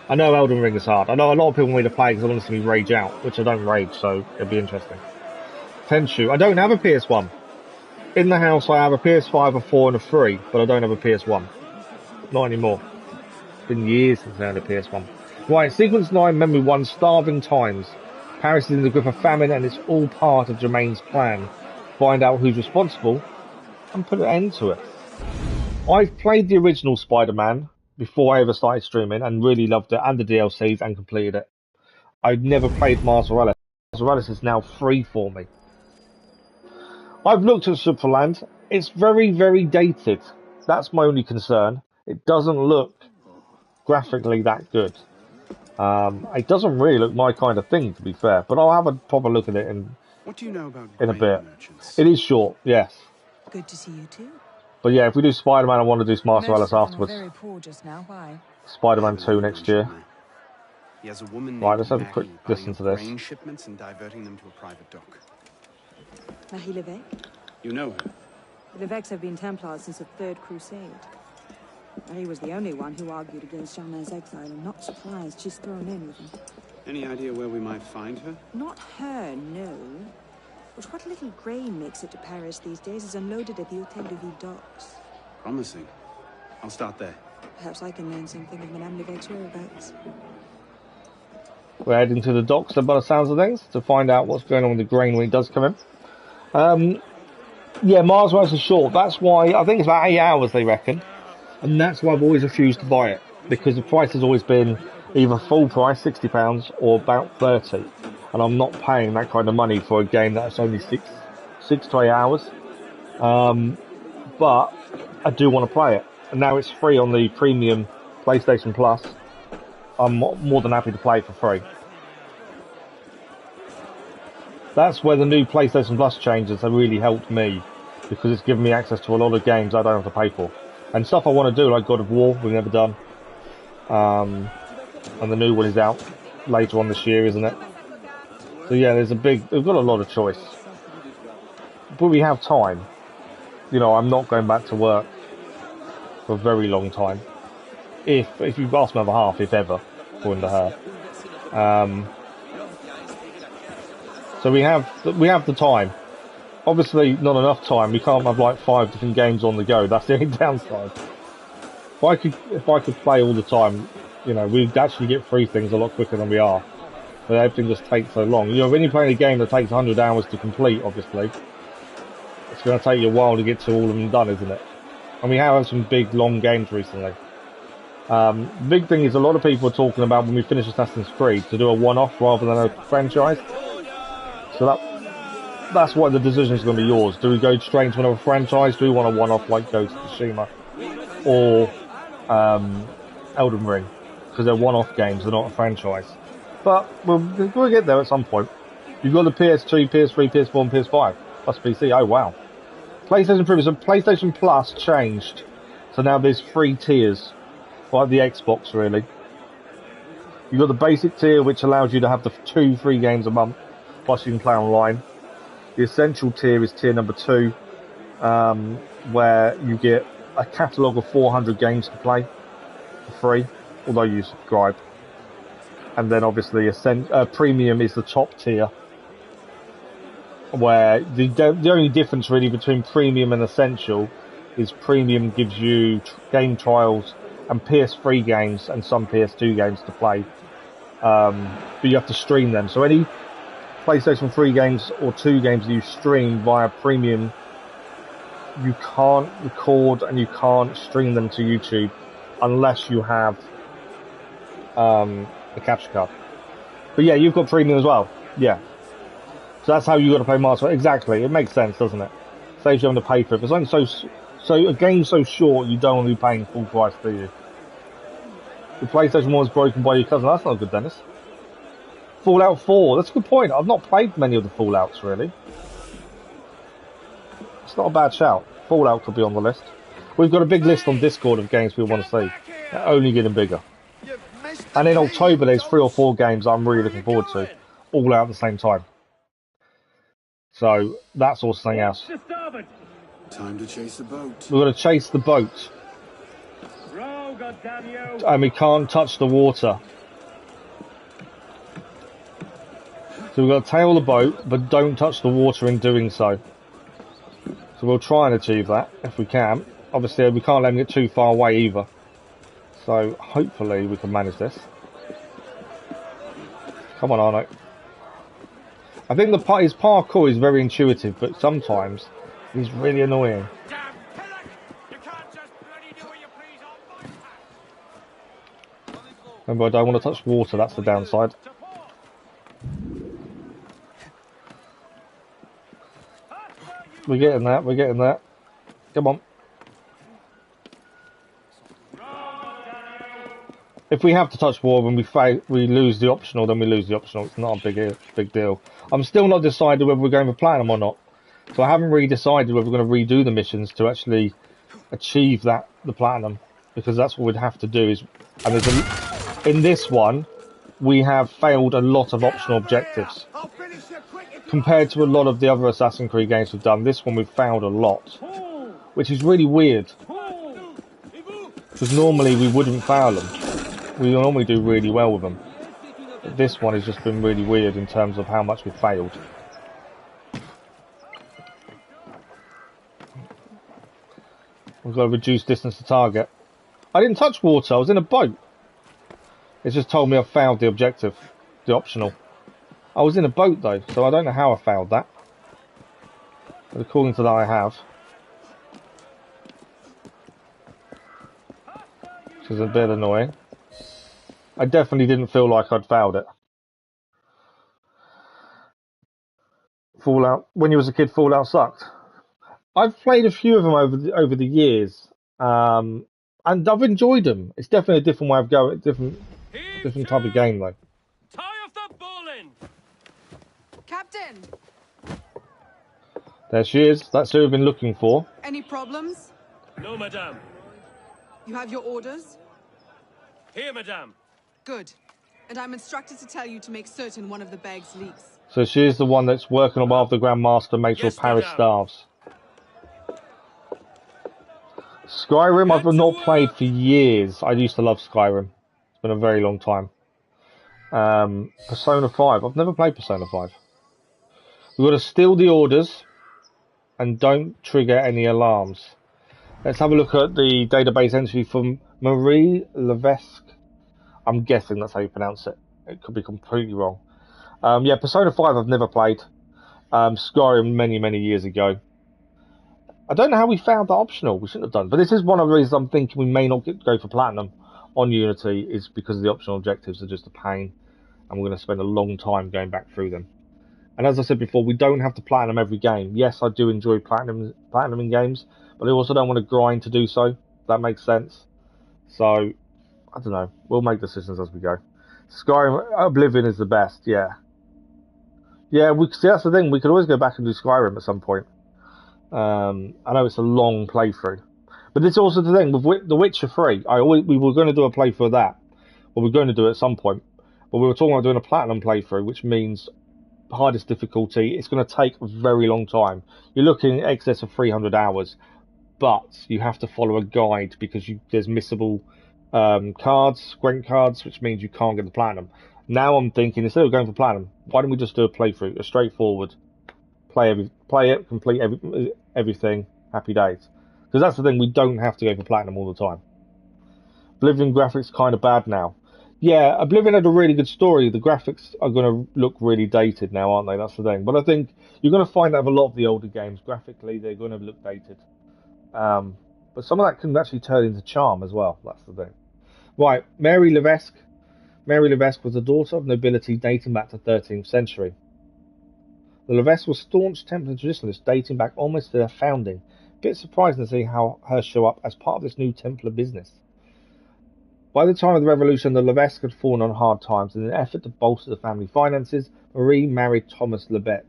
I know Elden Ring is hard. I know a lot of people want me to play because they want to see me rage out, which I don't rage, so it'll be interesting. Tenshu. I don't have a PS1. In the house I have a PS5, a 4 and a 3, but I don't have a PS1. Not anymore. It's been years since I had a PS1. Right, Sequence 9, Memory 1, Starving Times. Paris is in the grip of famine and it's all part of Jermaine's plan. Find out who's responsible and put an end to it. I've played the original Spider-Man before I ever started streaming and really loved it, and the DLCs, and completed it. I've never played Miles Morales. Miles Morales is now free for me. I've looked at Superland. It's very, very dated. That's my only concern. It doesn't look graphically that good. It doesn't really look my kind of thing, to be fair, but I'll have a proper look at it what do you know about in a bit. Merchants? It is short, yes. Good to see you too. But yeah, if we do Spider-Man, I want to do Miles Morales afterwards. Very poor just now. Why? Spider-Man 2 next year. He has a woman Right, let's have a quick Maggie listen to this. grain shipments and diverting them to a private dock. Marie Levesque? You know her? The Levesques have been Templars since the Third Crusade. Marie was the only one who argued against Germain's exile. I'm not surprised she's thrown in with him. Any idea where we might find her? Not her, no. But what little grain makes it to Paris these days is unloaded at the Hotel de Ville docks. Promising. I'll start there. Perhaps I can learn something of Madame Levesque's whereabouts. We're heading to the docks, by the sounds of things, to find out what's going on with the grain when it does come in. Yeah, Miles Morales is short. That's why, I think it's about 8 hours, they reckon. And that's why I've always refused to buy it. Because the price has always been either full price, £60, or about 30. And I'm not paying that kind of money for a game that's only 6 to 8 hours. But I do want to play it. And now it's free on the premium PlayStation Plus. I'm more than happy to play it for free. That's where the new PlayStation Plus changes have really helped me, because it's given me access to a lot of games I don't have to pay for. And stuff I want to do, like God of War, we've never done. And the new one is out later on this year, isn't it? So yeah, we've got a lot of choice. But we have time. You know, I'm not going back to work for a very long time. If you've asked my other half, if ever, according to her. So we have the time. Obviously, not enough time. We can't have like 5 different games on the go. That's the only downside. If I could play all the time, you know, we'd actually get through things a lot quicker than we are. But everything just takes so long. You know, when you're playing a game that takes 100 hours to complete, obviously, it's going to take you a while to get to all of them done, isn't it? And we have had some big, long games recently. The big thing is a lot of people are talking about when we finish Assassin's Creed to do a one-off rather than a franchise. So that's why the decision is going to be yours. Do we go straight into another franchise? Do we want a one-off like Ghost of Tsushima or Elden Ring? Because they're one-off games, they're not a franchise. But we'll get there at some point. You've got the PS2, PS3, PS4 and PS5 plus PC. Oh wow. PlayStation Plus changed. So now there's 3 tiers. Like the Xbox, really. You've got the basic tier, which allows you to have the 2 free games a month, plus you can play online. The essential tier is tier number 2, where you get a catalogue of 400 games to play for free, although you subscribe. And then obviously premium is the top tier, where the only difference really between premium and essential is premium gives you game trials and PS3 games and some PS2 games to play, but you have to stream them. So any PlayStation 3 games or 2 games that you stream via premium, you can't record and you can't stream them to YouTube unless you have a capture card. But yeah, you've got premium as well. Yeah. So that's how you got to play Master. Exactly. It makes sense, doesn't it? Saves you having to pay for it. But so a game so short, you don't want to be paying full price, do you? The PlayStation 1 was broken by your cousin. That's not good, Dennis. Fallout 4. That's a good point. I've not played many of the Fallouts, really. It's not a bad shout. Fallout could be on the list. We've got a big list on Discord of games we want to see. They're only getting bigger. And in October, there's 3 or 4 games I'm really looking forward to, all out at the same time. So that's all something else. Time to chase the boat. We're going to chase the boat. And we can't touch the water. So we've got to tail the boat, but don't touch the water in doing so. So we'll try and achieve that, if we can. Obviously, we can't let them get too far away either. So hopefully we can manage this. Come on, Arno. I think his parkour is very intuitive, but sometimes he's really annoying. Remember, I don't want to touch water, that's the downside. We're getting that, we're getting that. Come on. If we have to touch water and we lose the optional, then we lose the optional. It's not a big deal. I'm still not decided whether we're going for platinum or not. So I haven't really decided whether we're going to redo the missions to actually achieve the platinum, because that's what we'd have to do. And in this one, we have failed a lot of optional objectives. Compared to a lot of the other Assassin's Creed games we've done, this one we've failed a lot. Which is really weird. Because normally we wouldn't fail them. We normally do really well with them. But this one has just been really weird in terms of how much we've failed. We've got to reduce distance to target. I didn't touch water, I was in a boat. It's just told me I've failed the objective, the optional. I was in a boat though, so I don't know how I failed that. But according to that I have. Which is a bit annoying. I definitely didn't feel like I'd failed it. Fallout, when you was a kid, Fallout sucked. I've played a few of them over the years, and I've enjoyed them. It's definitely a different way of going, different type of game though. Tie off the bowline. Captain! There she is. That's who we've been looking for. Any problems? No, madame. You have your orders? Here, madame. Good. And I'm instructed to tell you to make certain one of the bags leaks. So she is the one that's working on behalf of the Grand Master, make sure Paris starves. Skyrim I've not played for years. I used to love Skyrim. It's been a very long time. Persona 5. I've never played Persona 5. We've got to steal the orders and don't trigger any alarms. Let's have a look at the database entry from Marie Levesque. I'm guessing that's how you pronounce it. It could be completely wrong. Yeah, Persona 5 I've never played. Skyrim many years ago. I don't know how we found that optional. We shouldn't have done. But this is one of the reasons I'm thinking we may not go for platinum on Unity, is because the optional objectives are just a pain. And we're going to spend a long time going back through them. And as I said before, we don't have to platinum every game. Yes, I do enjoy platinum in games, but I also don't want to grind to do so. If that makes sense. So, I don't know. We'll make decisions as we go. Skyrim, Oblivion is the best, yeah. Yeah, see, that's the thing. We could always go back and do Skyrim at some point. I know it's a long playthrough. But it's also the thing, with The Witcher 3, we were going to do a playthrough of that. Well, we're going to do it at some point. But we were talking about doing a platinum playthrough, which means hardest difficulty. It's going to take a very long time. You're looking in excess of 300 hours. But you have to follow a guide because there's missable cards, grant cards, which means you can't get the platinum. Now I'm thinking, instead of going for platinum, why don't we just do a playthrough, a straightforward, play it, complete everything, happy days. Because that's the thing, we don't have to go for platinum all the time. Oblivion graphics kind of bad now. Yeah, Oblivion had a really good story. The graphics are going to look really dated now, aren't they? That's the thing. But I think you're going to find that with a lot of the older games, graphically, they're going to look dated. But some of that can actually turn into charm as well. That's the thing. Right, Mary Levesque. Mary Levesque was the daughter of nobility dating back to the 13th century. The Levesques were staunch Templar traditionalists dating back almost to their founding. A bit surprising to see how her show up as part of this new Templar business. By the time of the Revolution, the Levesques had fallen on hard times. In an effort to bolster the family finances, Marie married Thomas Lebet,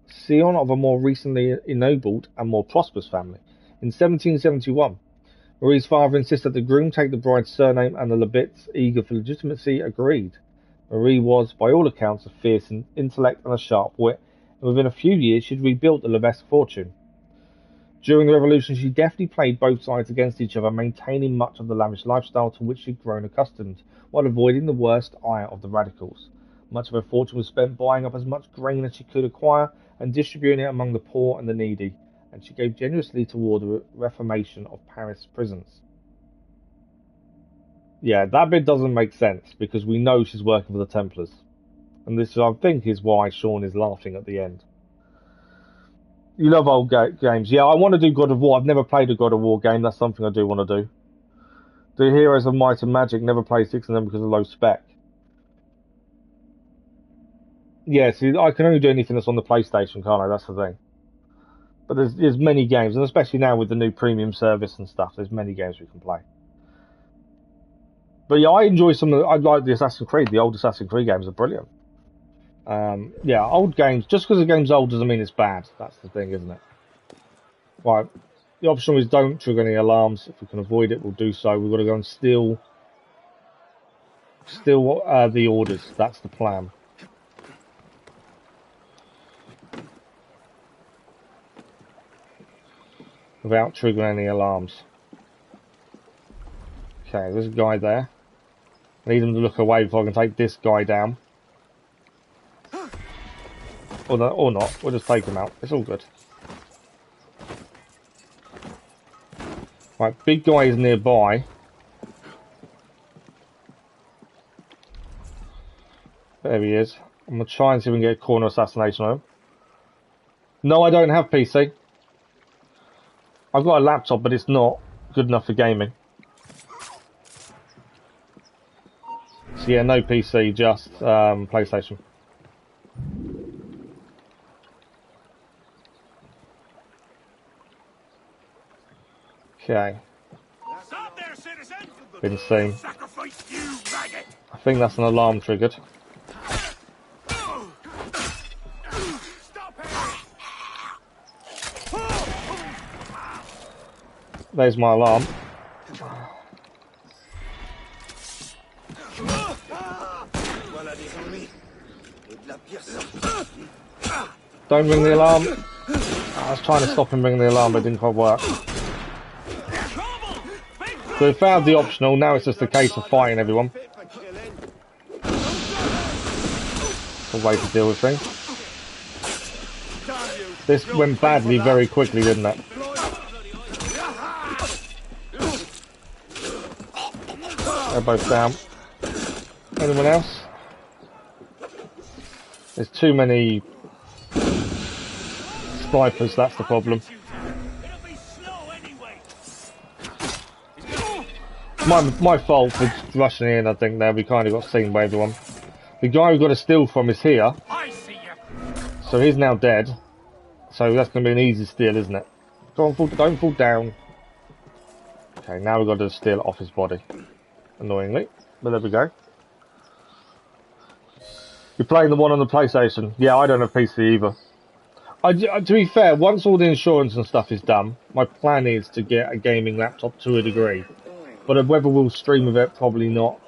scion of a more recently ennobled and more prosperous family. In 1771, Marie's father insisted the groom take the bride's surname, and the Lebets, eager for legitimacy, agreed. Marie was, by all accounts, a fierce intellect and a sharp wit, and within a few years she'd rebuilt the Levesque fortune. During the Revolution, she deftly played both sides against each other, maintaining much of the lavish lifestyle to which she'd grown accustomed, while avoiding the worst ire of the radicals. Much of her fortune was spent buying up as much grain as she could acquire and distributing it among the poor and the needy, and she gave generously toward the reformation of Paris prisons. Yeah, that bit doesn't make sense, because we know she's working for the Templars. And this, I think, is why Sean is laughing at the end. You love old games. Yeah, I want to do God of War. I've never played a God of War game. That's something I do want to do. The Heroes of Might and Magic, never played 6 of them because of low spec. Yeah, see, I can only do anything that's on the PlayStation, can't I? That's the thing. But there's many games, and especially now with the new premium service and stuff, there's many games we can play. But yeah, I enjoy I like the Assassin's Creed. The old Assassin's Creed games are brilliant. Yeah, old games. Just because the game's old doesn't mean it's bad. That's the thing, isn't it? Right. The option is don't trigger any alarms. If we can avoid it, we'll do so. We've got to go and steal the orders. That's the plan. Without triggering any alarms. Okay, there's a guy there. I need him to look away before I can take this guy down. Or not. We'll just take him out. It's all good. Right, big guy is nearby. There he is. I'm going to try and see if we can get a corner assassination on him. No, I don't have PC. I've got a laptop, but it's not good enough for gaming. So yeah, no PC, just PlayStation. Okay. Been seen. I think that's an alarm triggered. There's my alarm. Don't ring the alarm. I was trying to stop him ringing the alarm, but it didn't quite work. So we found the optional, now it's just a case of fighting everyone. It's a way to deal with things. This went badly very quickly, didn't it? They're both down. Anyone else? There's too many snipers, that's the problem. My fault for rushing in, I think, there. We kind of got seen by everyone. The guy we've got to steal from is here. So he's now dead. So that's going to be an easy steal, isn't it? Go on, don't fall down. Okay, now we've got to steal off his body. Annoyingly. But there we go. You're playing the one on the PlayStation. Yeah, I don't have PC either. To be fair, once all the insurance and stuff is done, my plan is to get a gaming laptop to a degree. But whether we'll stream with it, probably not.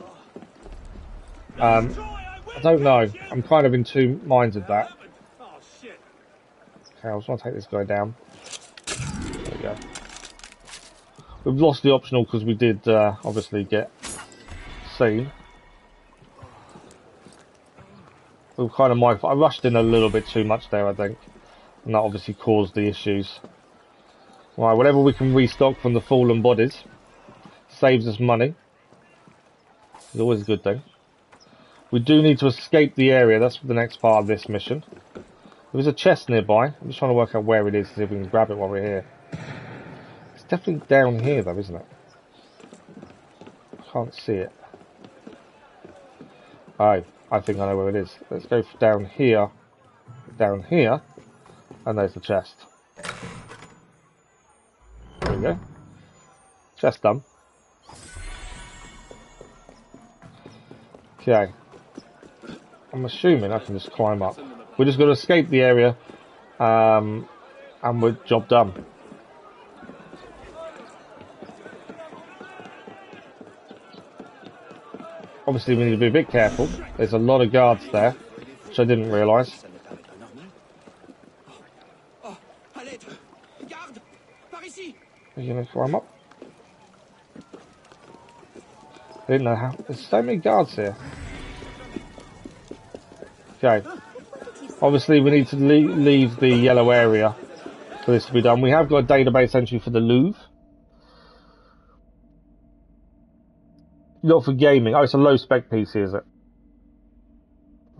I don't know. I'm kind of in two minds of that. Okay, I just want to take this guy down. There we go. We've lost the optional because we did obviously get seen. We kind of I rushed in a little bit too much there, I think. And that obviously caused the issues. Right, whatever we can restock from the fallen bodies. Saves us money. It's always a good thing. We do need to escape the area. That's the next part of this mission. There is a chest nearby. I'm just trying to work out where it is, see if we can grab it while we're here. It's definitely down here though, isn't it? I can't see it. Oh, I think I know where it is. Let's go down here, and there's the chest. There we go. Chest done. Okay. I'm assuming I can just climb up. We're just going to escape the area, and we're job done. Obviously, we need to be a bit careful. There's a lot of guards there, which I didn't realise. Are you going to climb up? I didn't know how. There's so many guards here. Okay. Obviously, we need to leave the yellow area for this to be done. We have got a database entry for the Louvre. Not for gaming. Oh, it's a low-spec PC, is it?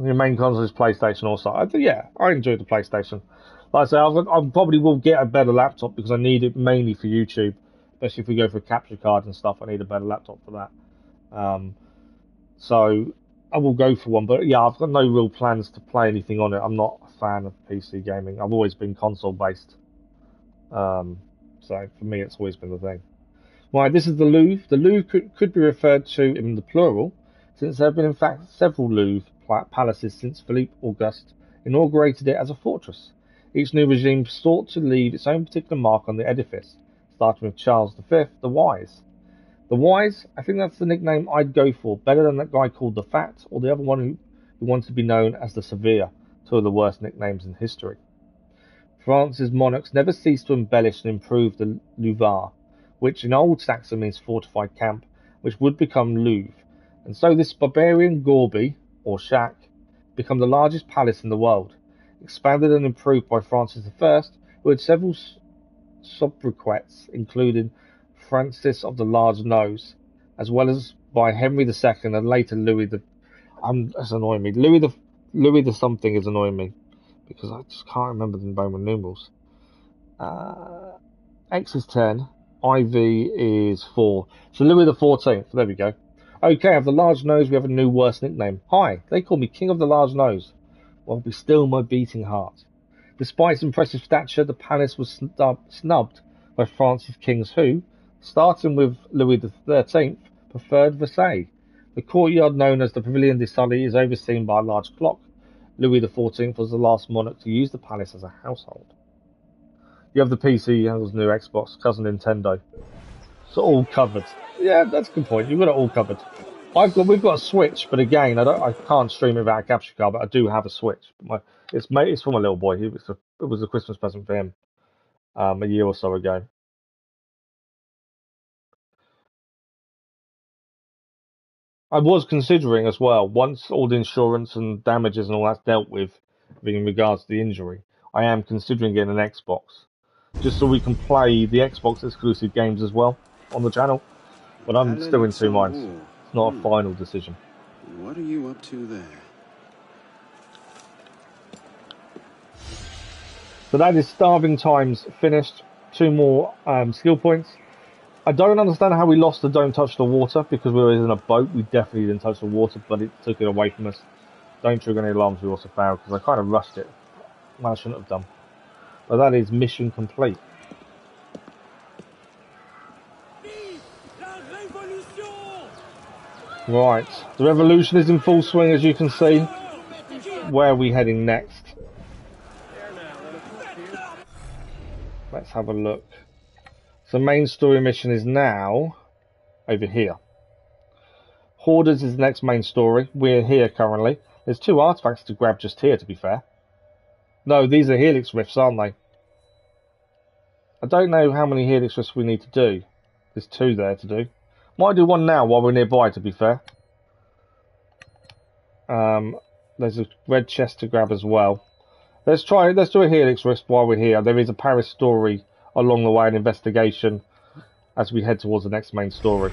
Your main console is PlayStation also. I enjoyed the PlayStation. Like I say, I probably will get a better laptop because I need it mainly for YouTube. Especially if we go for a capture card and stuff, I need a better laptop for that. So I will go for one. But yeah, I've got no real plans to play anything on it. I'm not a fan of PC gaming. I've always been console-based. So for me, it's always been the thing. Right, this is the Louvre. The Louvre could be referred to in the plural, since there have been in fact several Louvre palaces since Philippe Auguste inaugurated it as a fortress. Each new regime sought to leave its own particular mark on the edifice, starting with Charles V, the Wise. The Wise, I think that's the nickname I'd go for, better than that guy called the Fat, or the other one who wanted to be known as the Severe, two of the worst nicknames in history. France's monarchs never ceased to embellish and improve the Louvre, which in Old Saxon means fortified camp, which would become Louvre. And so this barbarian Gourbi, or shack, became the largest palace in the world, expanded and improved by Francis I, who had several sobriquets, including Francis of the Large Nose, as well as by Henry II and later Louis the... that's annoying me. Louis the something is annoying me, because I just can't remember the Roman numerals. X is 10. IV is 4. So Louis the 14th. There we go. Okay, of the large nose, we have a new worse nickname. Hi, they call me King of the Large Nose. Well, be still my beating heart. Despite its impressive stature, the palace was snubbed by France's kings who, starting with Louis the 13th, preferred Versailles. The courtyard known as the Pavilion des Sully is overseen by a large clock. Louis the 14th was the last monarch to use the palace as a household. You have the PC, you have the new Xbox, cousin Nintendo. It's all covered. Yeah, that's a good point. You've got it all covered. We've got a Switch, but again, I can't stream it without a capture card. But I do have a Switch. It's for my little boy. It was a Christmas present for him a year or so ago. I was considering as well, once all the insurance and damages and all that's dealt with in regards to the injury, I am considering getting an Xbox. Just so we can play the Xbox exclusive games as well on the channel. But I'm still in two minds. It's not a final decision. What are you up to there? So that is Starving Times finished. 2 more skill points. I don't understand how we lost the Don't Touch the Water, because we were in a boat. We definitely didn't touch the water, but it took it away from us. Don't trigger any alarms, we also failed, because I kind of rushed it. Well, I shouldn't have done. But that is mission complete. Right, the revolution is in full swing, as you can see. Where are we heading next? Let's have a look. So main story mission is now over here. Hoarders is the next main story. We're here currently. There's 2 artifacts to grab just here, to be fair. No, these are Helix Rifts, aren't they? I don't know how many Helix Rifts we need to do. There's 2 there to do. Might do one now while we're nearby, to be fair. There's a red chest to grab as well. Let's do a Helix Rift while we're here. There is a Paris story along the way, an investigation, as we head towards the next main story.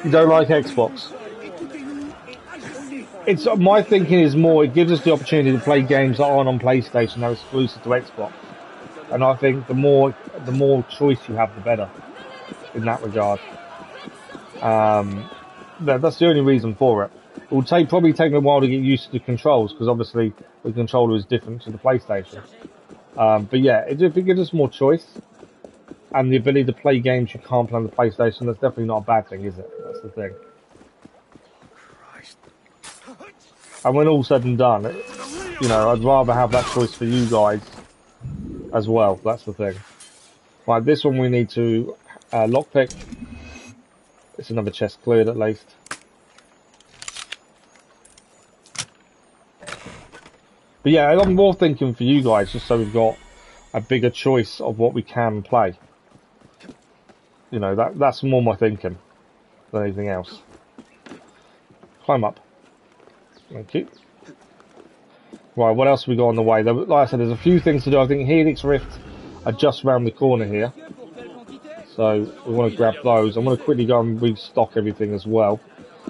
You don't like Xbox? My thinking is more, it gives us the opportunity to play games that aren't on PlayStation, that are exclusive to Xbox. And I think the more choice you have, the better in that regard. That's the only reason for it. will probably take a while to get used to the controls, because obviously the controller is different to the PlayStation. But yeah, if it gives us more choice and the ability to play games you can't play on the PlayStation, that's definitely not a bad thing, is it? That's the thing. And when all's said and done, you know, I'd rather have that choice for you guys as well. That's the thing. Right, this one we need to lockpick. It's another chest cleared at least. But yeah, I'm more thinking for you guys, just so we've got a bigger choice of what we can play. You know, that's more my thinking than anything else. Climb up. Thank you. Right, what else have we got on the way? Like I said, there's a few things to do. I think Helix Rift are just around the corner here. So we want to grab those. I'm going to quickly go and restock everything as well.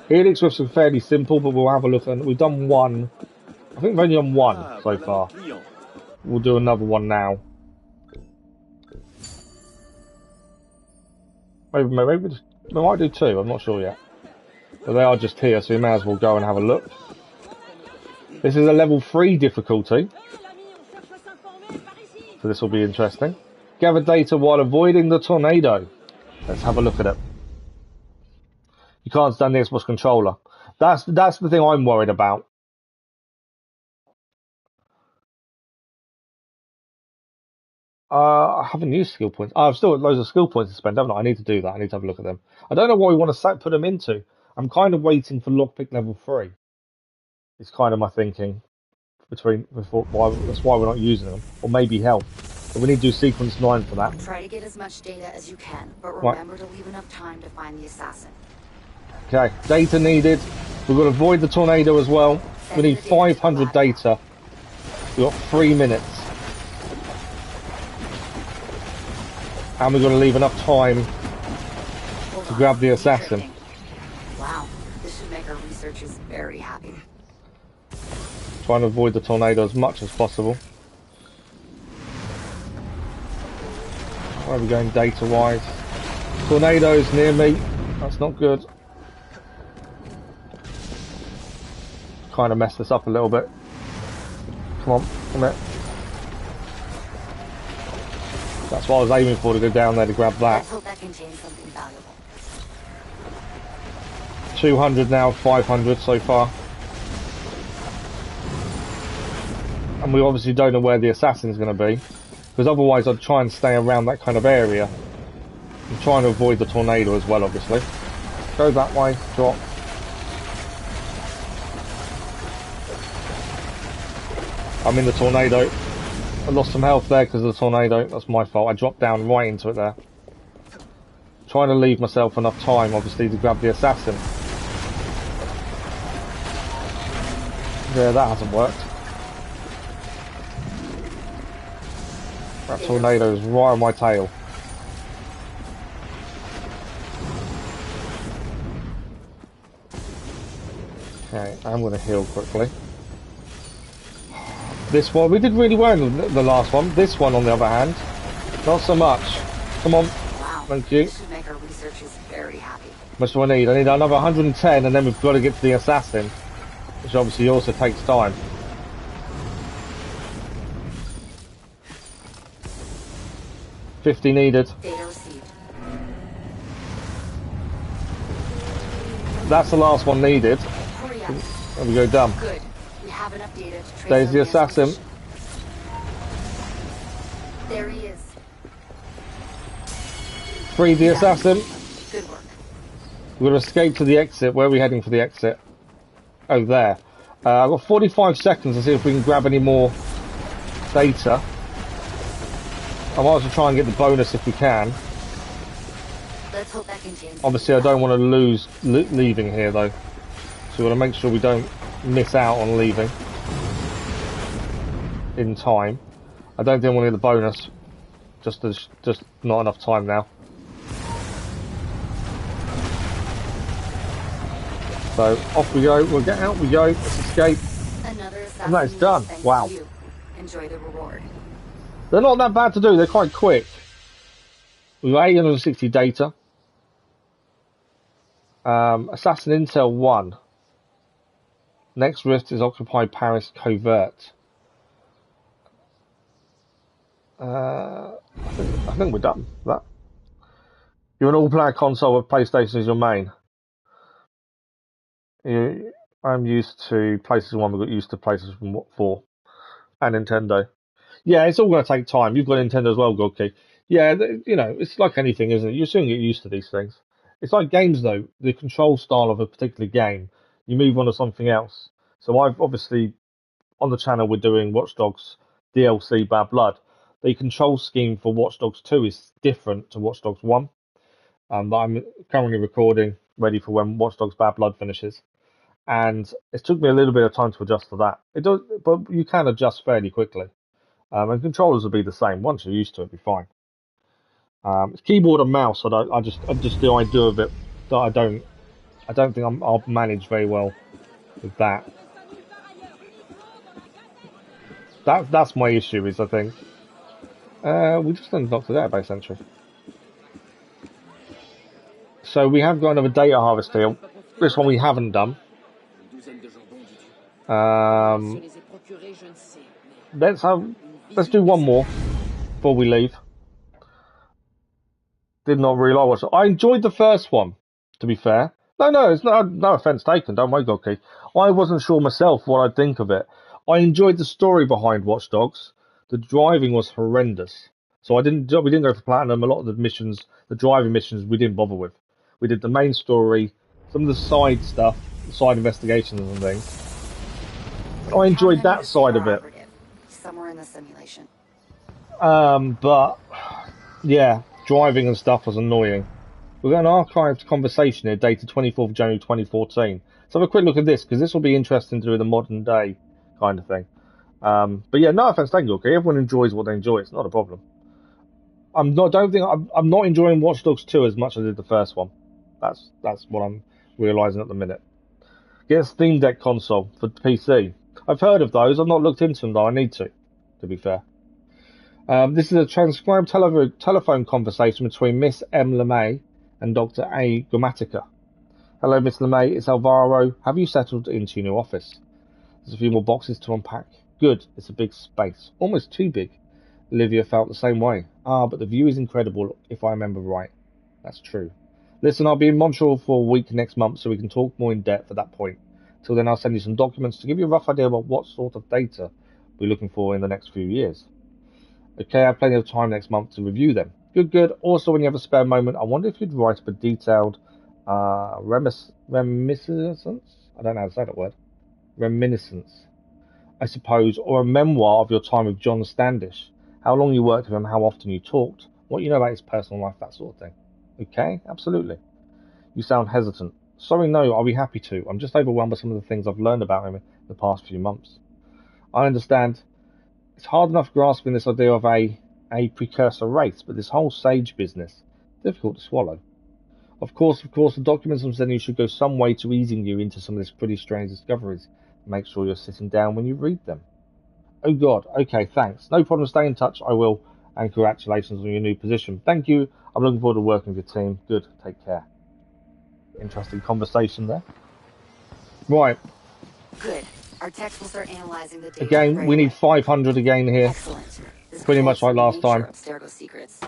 Helix Rifts are fairly simple, but we'll have a look. We've done one. I think we've only done one so far. We'll do another one now. Maybe we might do two. I'm not sure yet. But they are just here, so we may as well go and have a look. This is a level 3 difficulty. So this will be interesting. Gather data while avoiding the tornado. Let's have a look at it. You can't stand the Xbox controller. That's the thing I'm worried about. I haven't used skill points. I've still got loads of skill points to spend, haven't I? I need to do that. I need to have a look at them. I don't know what we want to put them into. I'm kind of waiting for lockpick level 3. It's kind of my thinking. That's why we're not using them. Or maybe health. But we need to do sequence 9 for that. Try to get as much data as you can, but remember to leave enough time to find the assassin. Okay, data needed. We've got to avoid the tornado as well. We need 500 data. We've got 3 minutes. And we've got to leave enough time to grab the assassin. Wow, this should make our researchers very happy. Trying to avoid the tornado as much as possible. Where are we going data-wise? Tornadoes near me. That's not good. Kind of messed this up a little bit. Come on, come here. That's what I was aiming for, to go down there to grab that. Let's hope that contains something valuable. 200 now, 500 so far. And we obviously don't know where the assassin's going to be, because otherwise I'd try and stay around that kind of area. I'm trying to avoid the tornado as well, obviously. Go that way, drop. I'm in the tornado. I lost some health there because of the tornado. That's my fault. I dropped down right into it there. Trying to leave myself enough time, obviously, to grab the assassin. Yeah, that hasn't worked. That tornado is right on my tail. Okay, I'm going to heal quickly. This one, we did really well in the last one. This one, on the other hand, not so much. Come on. Wow. Thank you. This should make our researchers very happy. How much do I need? I need another 110, and then we've got to get to the assassin, which obviously also takes time. $50 needed. Data received. That's the last one needed. There we go, done. Good. We have enough data to trace There's the assassin. There he is. Free the assassin. Good work. We're going to escape to the exit. Where are we heading for the exit? Oh, there. I've got 45 seconds to see if we can grab any more data. I might as well try and get the bonus if we can. Let's hope that contains. Obviously, I don't want to lose leaving here, though. So we want to make sure we don't miss out on leaving in time. I don't think I want to get the bonus. Just not enough time now. So off we go. We'll get out. We go. Let's escape. Another assassin. And that is done. Wow. Enjoy the reward. They're not that bad to do. They're quite quick. We've got 860 data. Assassin Intel 1. Next rift is Occupy Paris Covert. I think we're done with that. You're an all-player console with PlayStation as your main. I'm used to PlayStation 1, we got used to PlayStation 4 and Nintendo. Yeah, it's all going to take time. You've got Nintendo as well, Godkey. Yeah, you know, it's like anything, isn't it? You soon get used to these things. It's like games, though. The control style of a particular game, you move on to something else. So I've obviously, on the channel, we're doing Watch Dogs DLC Bad Blood. The control scheme for Watch Dogs 2 is different to Watch Dogs 1. But I'm currently recording, ready for when Watch Dogs Bad Blood finishes. And it took me a little bit of time to adjust to that. It does, but you can adjust fairly quickly. And controllers will be the same. Once you're used to it, it'll be fine. It's keyboard and mouse. I just the idea of it that I don't think I'll manage very well with that. That's my issue. Is I think we just unlocked the database entry. So we have got another data harvest here. This one we haven't done. Let's do one more before we leave. Did not realise. I enjoyed the first one, to be fair. No, it's no offence taken. Don't worry, Godkey. I wasn't sure myself what I'd think of it. I enjoyed the story behind Watch Dogs. The driving was horrendous, so we didn't go for platinum. A lot of the missions, the driving missions, we didn't bother with. We did the main story, some of the side stuff, side investigations and things. I enjoyed that side of it. Somewhere in the simulation. But yeah, driving and stuff was annoying. We've got an archived conversation here dated 24th of January 2014. So have a quick look at this, because this will be interesting to do the modern day kind of thing. But yeah, no offense, thank you, okay? Everyone enjoys what they enjoy, it's not a problem. I'm not enjoying Watch Dogs 2 as much as I did the first one. That's what I'm realising at the minute. Get a Steam Deck console for PC. I've heard of those, I've not looked into them though, I need to be fair. This is a transcribed telephone conversation between Miss M. LeMay and Dr. A. Grammatica. Hello, Miss LeMay, it's Alvaro. Have you settled into your new office? There's a few more boxes to unpack. Good, it's a big space. Almost too big. Olivia felt the same way. But the view is incredible, if I remember right. That's true. Listen, I'll be in Montreal for a week next month, so we can talk more in depth at that point. Till then, I'll send you some documents to give you a rough idea about what sort of data we're looking for in the next few years. Okay, I have plenty of time next month to review them. Good. Also, when you have a spare moment, I wonder if you'd write up a detailed reminiscence? I don't know how to say that word. Reminiscence, I suppose, or a memoir of your time with John Standish. How long you worked with him, how often you talked, what you know about his personal life, that sort of thing. Okay, absolutely. You sound hesitant. Sorry, no, I'll be happy to. I'm just overwhelmed by some of the things I've learned about him in the past few months. I understand. It's hard enough grasping this idea of a precursor race, but this whole sage business, difficult to swallow. Of course, the documents I'm sending you should go some way to easing you into some of these pretty strange discoveries. Make sure you're sitting down when you read them. Oh God, okay, thanks. No problem, stay in touch, I will. And congratulations on your new position. Thank you, I'm looking forward to working with your team. Good, take care. Interesting conversation there. Right. Good. Our techs will start analyzing the data. Again, we need 500 again here. Excellent. Pretty much like last time. Secrets.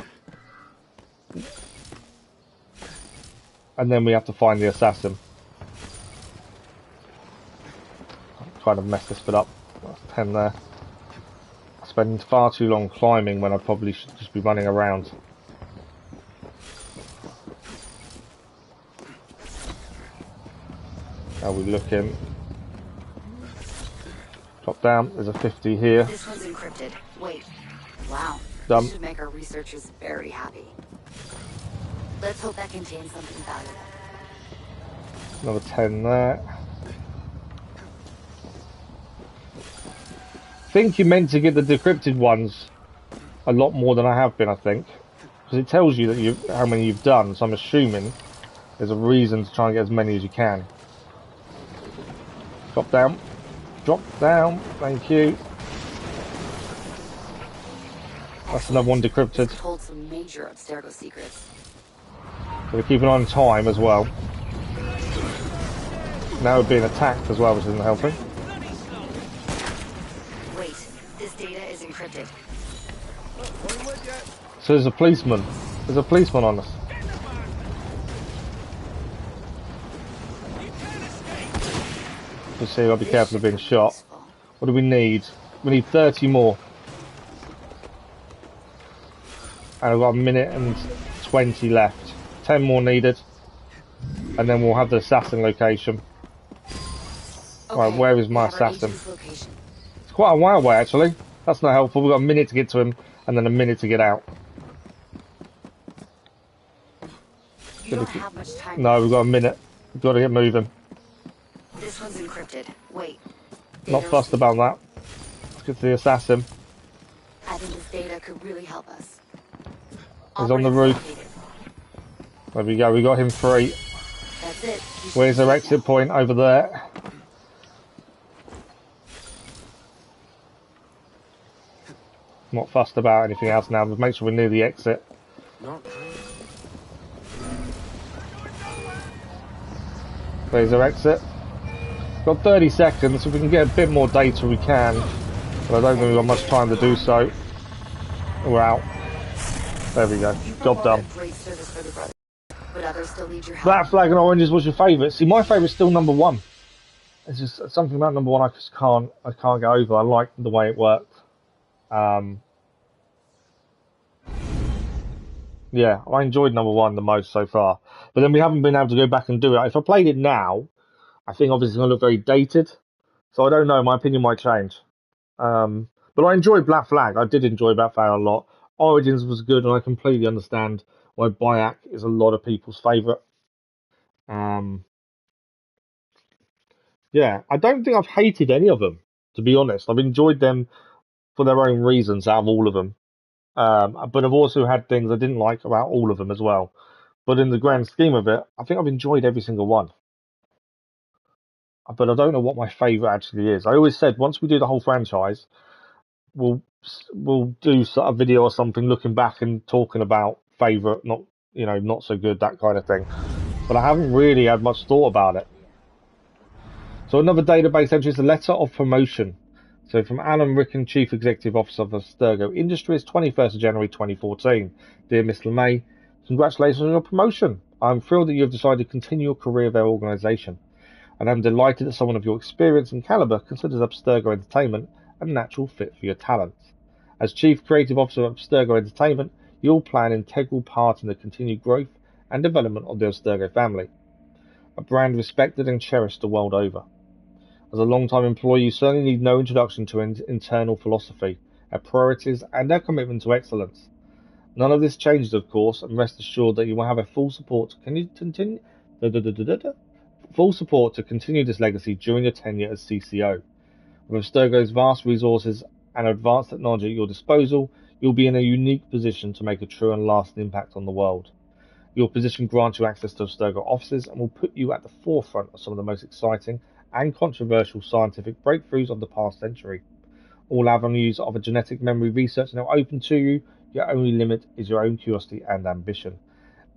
And then we have to find the assassin. I'm trying to mess this bit up. That's 10 there. I spend far too long climbing when I probably should just be running around. How are we looking? Drop down, there's a 50 here. This one's encrypted. Wait. Wow. Done. This should make our researchers very happy. Let's hope that contains something valuable. Another 10 there. I think you're meant to get the decrypted ones a lot more than I have been, I think. Because it tells you that how many you've done, so I'm assuming there's a reason to try and get as many as you can. Drop down. Drop down. Thank you. That's another one decrypted. Hold some major Abstergo secrets. So we keep an eye on time as well. Now we're being attacked as well, which isn't helping. Wait, this data is encrypted. So there's a policeman. There's a policeman on us. Just see, I'll be careful of being shot. What do we need? We need 30 more. And I've got a minute and 20 left. 10 more needed. And then we'll have the assassin location. Okay, right, where is my assassin? It's quite a while away, actually. That's not helpful. We've got a minute to get to him, and then a minute to get out. You don't have much time. No, we've got a minute. We've got to get moving. This one's encrypted. Wait. Not fussed about that. Let's get to the assassin. I think this data could really help us. He's on the roof. There we go. We got him free. That's it. Where's our exit point? Over there. Not fussed about anything else now, but make sure we're near the exit. There's our exit. Got 30 seconds. If we can get a bit more data, we can. But I don't think we've got much time to do so. We're out. There we go. Job done. Black Flag and Oranges was your favourite. See, my favourite's still number one. It's just something about number one I just can't get over. I like the way it worked. Yeah, I enjoyed number one the most so far. But then we haven't been able to go back and do it. If I played it now, I think obviously it's going to look very dated. So I don't know, my opinion might change. But I enjoyed Black Flag. I did enjoy Black Flag a lot. Origins was good, and I completely understand why Bayek is a lot of people's favourite. Yeah, I don't think I've hated any of them, to be honest. I've enjoyed them for their own reasons out of all of them. But I've also had things I didn't like about all of them as well. But in the grand scheme of it, I think I've enjoyed every single one. But I don't know what my favourite actually is. I always said once we do the whole franchise, we'll do a video or something looking back and talking about favourite, not so good, that kind of thing. But I haven't really had much thought about it. So another database entry is a letter of promotion. So from Alan Rickon, Chief Executive Officer of Abstergo Industries, 21st of January 2014. Dear Miss LeMay, congratulations on your promotion. I'm thrilled that you have decided to continue your career with our organisation. And I'm delighted that someone of your experience and calibre considers Abstergo Entertainment a natural fit for your talents. As Chief Creative Officer of Abstergo Entertainment, you'll play an integral part in the continued growth and development of the Abstergo family, a brand respected and cherished the world over. As a long-time employee, you certainly need no introduction to internal philosophy, our priorities, and our commitment to excellence. None of this changes, of course, and rest assured that you will have a full support to continue this legacy during your tenure as CCO. With Abstergo's vast resources and advanced technology at your disposal, you'll be in a unique position to make a true and lasting impact on the world. Your position grants you access to Abstergo offices and will put you at the forefront of some of the most exciting and controversial scientific breakthroughs of the past century. All avenues of a genetic memory research are now open to you. Your only limit is your own curiosity and ambition.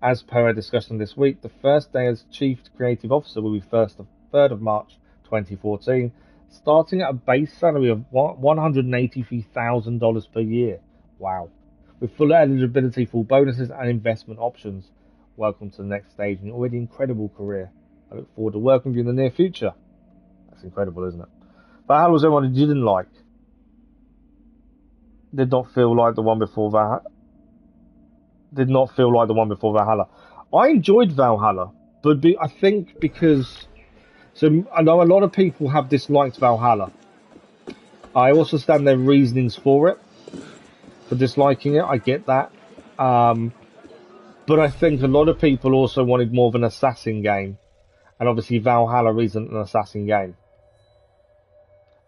As per our discussion this week, the first day as Chief Creative Officer will be 3rd of March 2014, starting at a base salary of $183,000 per year. Wow. With full eligibility for bonuses and investment options. Welcome to the next stage in your already incredible career. I look forward to working with you in the near future. That's incredible, isn't it? Valhalla was the one you didn't like. Did not feel like the one before Valhalla. I enjoyed Valhalla, but I think because... So I know a lot of people have disliked Valhalla. I also understand their reasonings for it, for disliking it. I get that. But I think a lot of people also wanted more of an assassin game. And obviously Valhalla isn't an assassin game.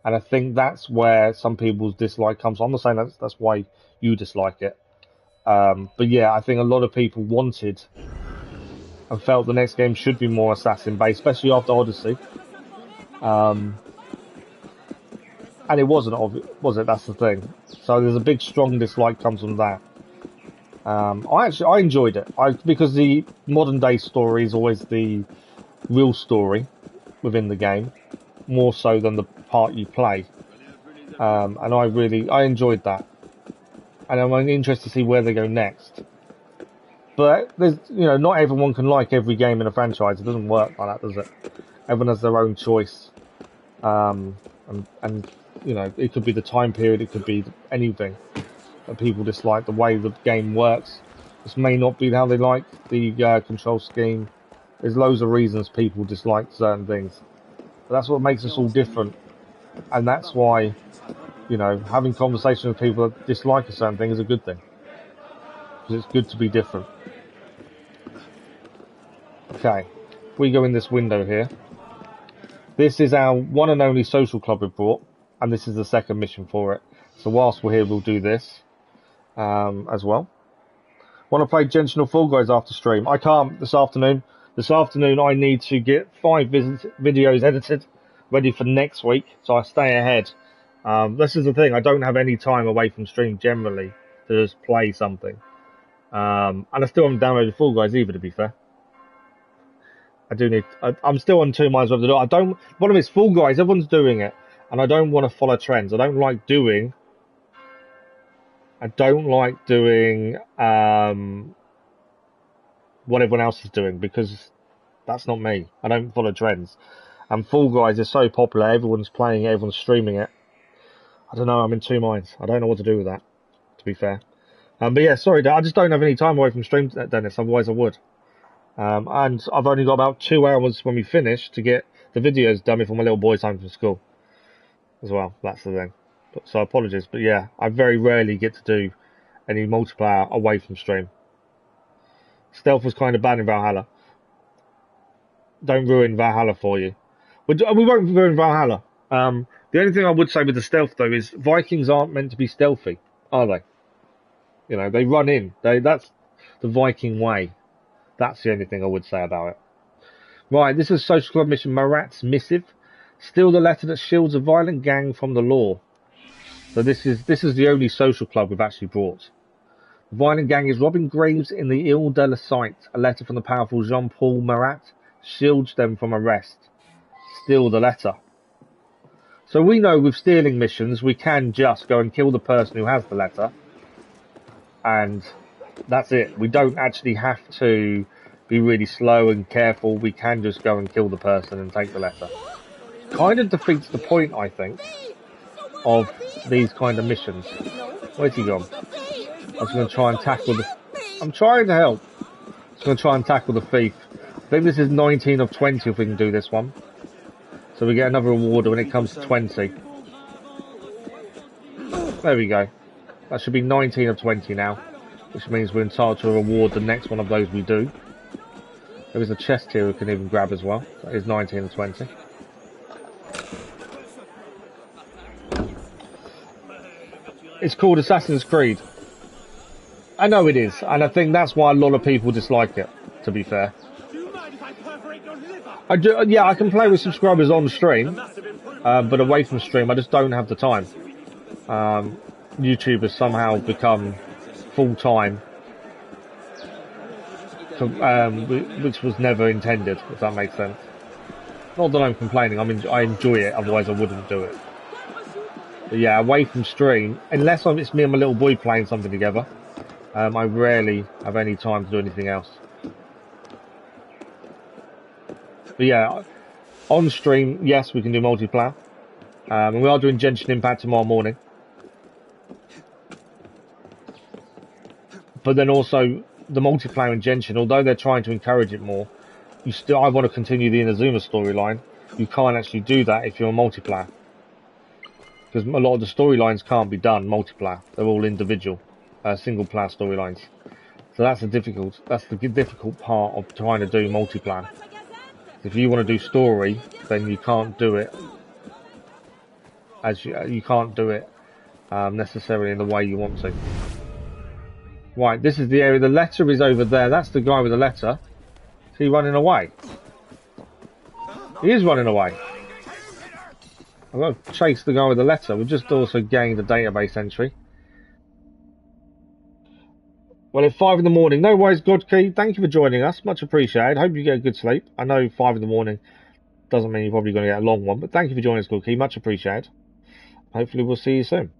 And I think that's where some people's dislike comes from. I'm not saying that's why you dislike it. But yeah, I think a lot of people wanted and felt the next game should be more assassin based, especially after Odyssey. And it wasn't, was it? That's the thing. So there's a big strong dislike comes from that. I enjoyed it. Because the modern day story is always the real story. within the game, more so than the part you play. And I enjoyed that. And I'm interested to see where they go next. But there's, not everyone can like every game in a franchise. It doesn't work like that, does it? Everyone has their own choice. And it could be the time period, it could be anything that people dislike. The way the game works, this may not be how they like the control scheme. There's loads of reasons people dislike certain things, but that's what makes us all different, and that's why having conversations with people that dislike a certain thing is a good thing, because it's good to be different. Okay, we go in this window here. This is our one and only social club we brought, and this is the second mission for it. So whilst we're here, we'll do this as well. Want to play Genshin or Fall Guys after stream? I can't this afternoon. This afternoon I need to get 5 videos edited, ready for next week, so I stay ahead. This is the thing, I don't have any time away from stream generally to just play something. And I still haven't downloaded Fall Guys either, to be fair. I'm still on 2 minds whether to do it. One of it's Fall Guys, everyone's doing it, and I don't want to follow trends. I don't like doing what everyone else is doing, because that's not me. I don't follow trends. And Fall Guys is so popular, everyone's playing it, everyone's streaming it. I don't know, I'm in 2 minds. I don't know what to do with that, to be fair. But yeah, sorry, I just don't have any time away from stream, Dennis, otherwise I would. And I've only got about 2 hours when we finish to get the videos done before my little boy's home from school as well. That's the thing. So apologies, but yeah, I very rarely get to do any multiplayer away from stream. Stealth was kind of bad in Valhalla. Don't ruin Valhalla for you. We won't ruin Valhalla. The only thing I would say with the stealth, though, is Vikings aren't meant to be stealthy, are they? They run in. That's the Viking way. That's the only thing I would say about it. Right, this is Social Club Mission Marat's Missive. Steal the letter that shields a violent gang from the law. So this is the only social club we've actually brought. The violent gang is robbing graves in the Ile de la Sight. A letter from the powerful Jean-Paul Marat shields them from arrest. Steal the letter. So we know with stealing missions, we can just go and kill the person who has the letter. And that's it. We don't actually have to be really slow and careful. We can just go and kill the person and take the letter. Kind of defeats the point, I think, of these kind of missions. Where's he gone? I was going to try and tackle the... I'm trying to help. I was going to try and tackle the thief. I think this is 19 of 20 if we can do this one. So we get another reward when it comes to 20. There we go. That should be 19 of 20 now, which means we're entitled to reward the next one of those we do. There is a chest here we can even grab as well. That is 19 of 20. It's called Assassin's Creed. I know it is, and I think that's why a lot of people dislike it, to be fair. Yeah, I can play with subscribers on stream, but away from stream, I just don't have the time. YouTube has somehow become full-time, which was never intended, if that makes sense. Not that I'm complaining, I enjoy it, otherwise I wouldn't do it. But yeah, away from stream, unless it's me and my little boy playing something together, I rarely have any time to do anything else. But yeah, on stream, yes, we can do multiplayer. And we are doing Genshin Impact tomorrow morning. But then also, the multiplayer in Genshin, although they're trying to encourage it more, I want to continue the Inazuma storyline. You can't actually do that if you're a multiplayer. Because a lot of the storylines can't be done multiplayer. They're all individual, single-player storylines. So that's the difficult part of trying to do multiplayer. If you want to do story, then you can't do it you can't do it necessarily in the way you want to. Right, this is the area. The letter is over there. That's the guy with the letter. Is he running away? He is running away. I'm going to chase the guy with the letter. We've just also gained a database entry. Well, it's 5 in the morning. No worries, Godkey. Thank you for joining us. Much appreciated. Hope you get a good sleep. I know 5 in the morning doesn't mean you're probably going to get a long one, but thank you for joining us, Cookie. Much appreciated. Hopefully we'll see you soon.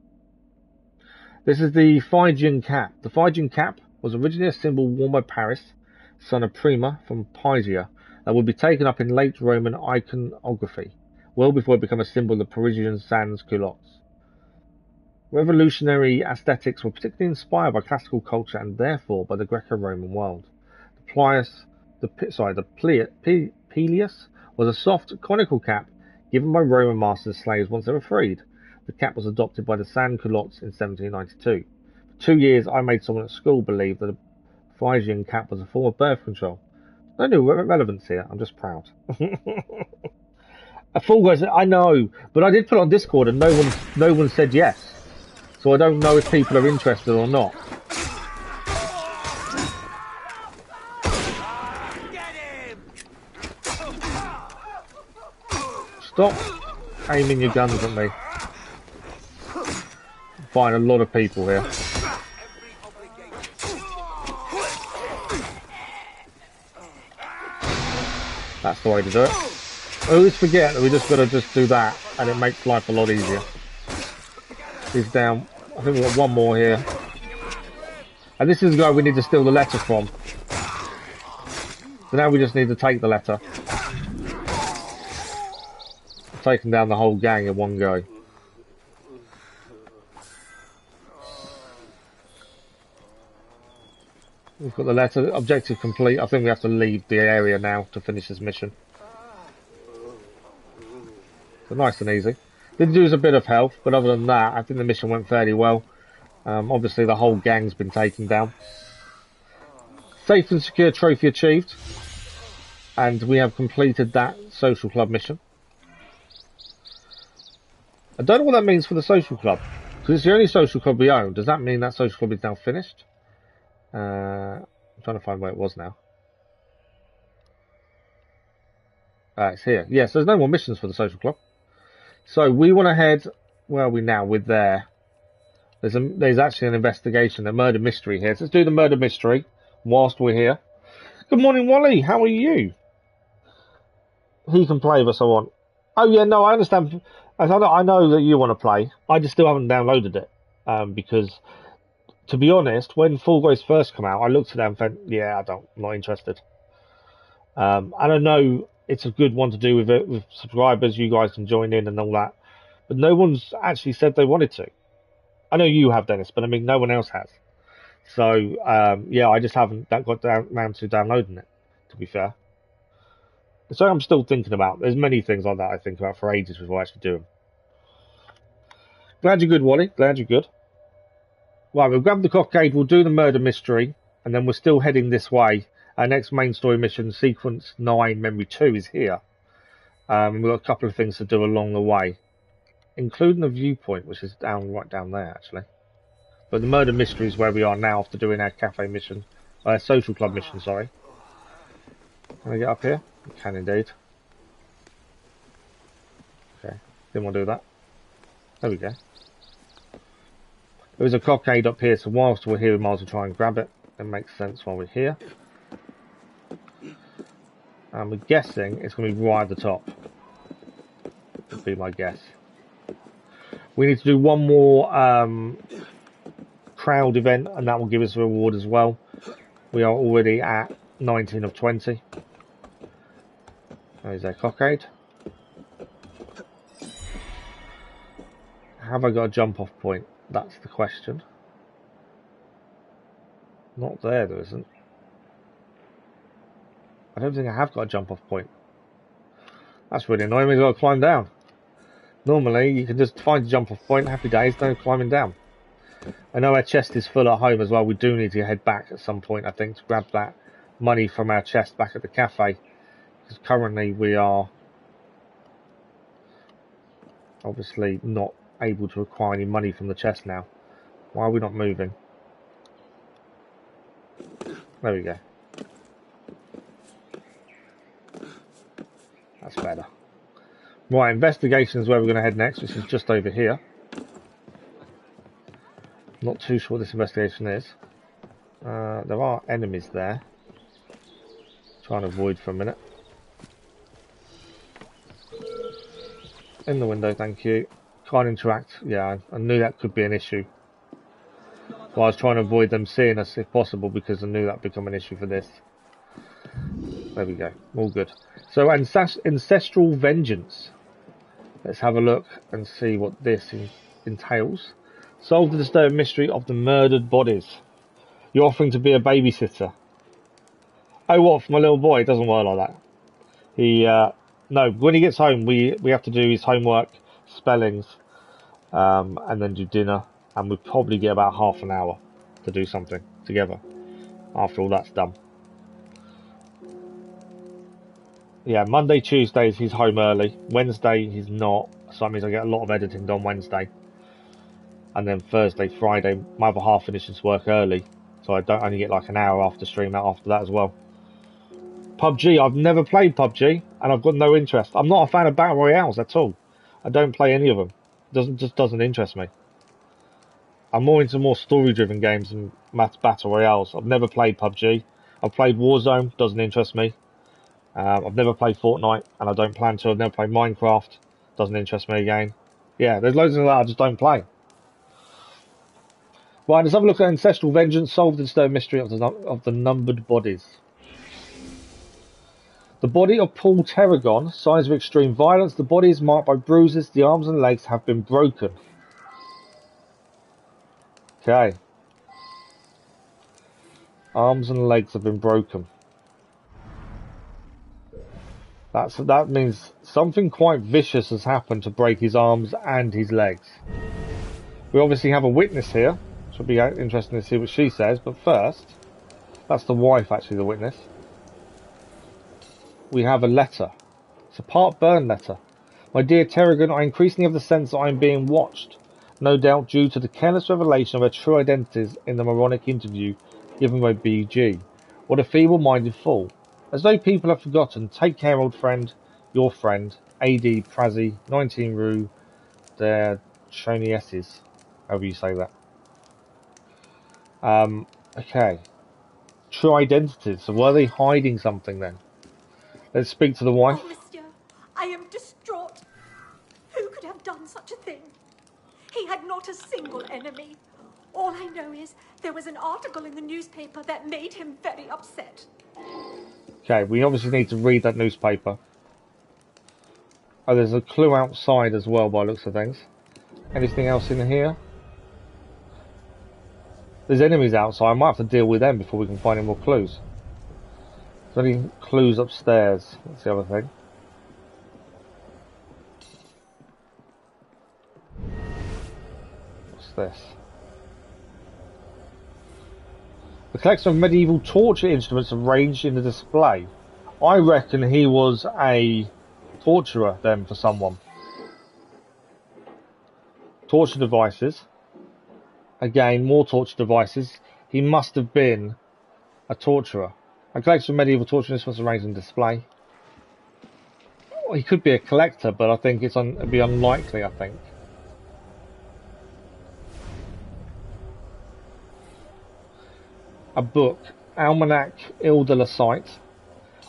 This is the Phrygian cap. The Phrygian cap was originally a symbol worn by Paris, son of Prima from Pisa, that would be taken up in late Roman iconography, well before it became a symbol of the Parisian sans culottes. Revolutionary aesthetics were particularly inspired by classical culture and therefore by the Greco-Roman world. The Peleus was a soft, conical cap given by Roman masters to slaves once they were freed. The cap was adopted by the sans culottes in 1792. For 2 years, I made someone at school believe that a Phrygian cap was a form of birth control. No new relevance here. I'm just proud. A Fall Guys, I know, but I did put it on Discord and no one said yes. So I don't know if people are interested or not. Stop aiming your guns at me. I'm fighting a lot of people here. That's the way to do it. I always forget that we just gotta do that and it makes life a lot easier. He's down. I think we've got one more here. And this is the guy we need to steal the letter from. So now we just need to take the letter. Taking down the whole gang in one go. We've got the letter. Objective complete. I think we have to leave the area now to finish this mission. So nice and easy. Did lose a bit of health, but other than that, I think the mission went fairly well. Obviously, the whole gang's been taken down. Safe and secure trophy achieved. And we have completed that social club mission. I don't know what that means for the social club. Because it's the only social club we own. Does that mean that social club is now finished? I'm trying to find where it was now. It's here. Yes, there's no more missions for the social club. So we want to head. Where are we now? We're there. There's actually an investigation, a murder mystery here. So let's do the murder mystery whilst we're here. Good morning, Wally. How are you? He can play with us. I want. Oh yeah, no, I understand. I know that you want to play. I just still haven't downloaded it because, to be honest, when Fall Guys first came out, I looked at that and thought, yeah, I'm not interested. And I know it's a good one to do with subscribers. You guys can join in and all that, but no one's actually said they wanted to. I know you have, Dennis, but I mean, no one else has. So yeah, I just haven't got around to downloading it. To be fair, so I'm still thinking about. There's many things like that I think about for ages before I actually do them. Glad you're good, Wally. Glad you're good. Right, we'll grab the cockade. We'll do the murder mystery, and then we're still heading this way. Our next main story mission, Sequence 9, Memory 2, is here. We've got a couple of things to do along the way, including a viewpoint, which is right down there, actually. But the murder mystery is where we are now after doing our cafe mission, social club mission, sorry. Can I get up here? I can indeed. Okay, didn't want to do that. There we go. There is a cockade up here, so whilst we're here, we might as well try and grab it. It makes sense while we're here. And we're guessing it's going to be right at the top. Would be my guess. We need to do one more crowd event, and that will give us a reward as well. We are already at 19 of 20. There's our cockade. Have I got a jump off point? That's the question. Not there isn't. I don't think I have got a jump off point. That's really annoying. We've got to climb down. Normally you can just find a jump off point, happy days, no climbing down. I know our chest is full at home as well. We do need to head back at some point, I think, to grab that money from our chest back at the cafe. Because currently we are obviously not able to acquire any money from the chest now. Why are we not moving? There we go. That's better. Right, investigation is where we're going to head next, which is just over here. Not too sure what this investigation is. There are enemies there. Trying to avoid for a minute. In the window, thank you. Can't interact. Yeah, I knew that could be an issue. So I was trying to avoid them seeing us if possible because I knew that would become an issue for this. There we go. All good. So Ancestral Vengeance. Let's have a look and see what this entails. Solve the disturbing mystery of the murdered bodies. You're offering to be a babysitter. Oh, what, for my little boy? It doesn't work like that. No, when he gets home, we have to do his homework, spellings, and then do dinner. And we probably get about half an hour to do something together after all that's done. Yeah, Monday, Tuesdays he's home early. Wednesday he's not, so that means I get a lot of editing done Wednesday. And then Thursday, Friday, my other half finishes work early, so I don't only get like an hour after stream out after that as well. PUBG, I've never played PUBG, and I've got no interest. I'm not a fan of battle royales at all. I don't play any of them. Just doesn't interest me. I'm more into more story-driven games than battle royales. I've never played PUBG. I've played Warzone, doesn't interest me. I've never played Fortnite, and I don't plan to. I've never played Minecraft, doesn't interest me again. Yeah, there's loads of that I just don't play. Right, let's have a look at Ancestral Vengeance, solve the disturbing mystery of the numbered bodies. The body of Paul Terragon, signs of extreme violence. The body is marked by bruises. The arms and legs have been broken. Okay. Arms and legs have been broken. That means something quite vicious has happened to break his arms and his legs. We obviously have a witness here. Should be interesting to see what she says. But first, that's the wife, actually, the witness. We have a letter. It's a part burn letter. My dear Terragon, I increasingly have the sense that I am being watched. No doubt due to the careless revelation of her true identities in the moronic interview given by BG. What a feeble-minded fool. As though people have forgotten, take care, old friend, your friend, AD Prazzy, 19 Rue, der Chonieses, however you say that. Okay. True identities. So were they hiding something then? Let's speak to the wife. Oh, monsieur, I am distraught. Who could have done such a thing? He had not a single enemy. All I know is there was an article in the newspaper that made him very upset. Okay, we obviously need to read that newspaper. Oh, there's a clue outside as well by the looks of things. Anything else in here? There's enemies outside. I might have to deal with them before we can find any more clues. Is there any clues upstairs? That's the other thing. What's this? The collection of medieval torture instruments arranged in the display. I reckon he was a torturer then for someone. Torture devices. Again, more torture devices. He must have been a torturer. A collection of medieval torture instruments arranged in display. Well, he could be a collector, but I think it'd be unlikely, I think. A book, Almanac Ile de la Cite.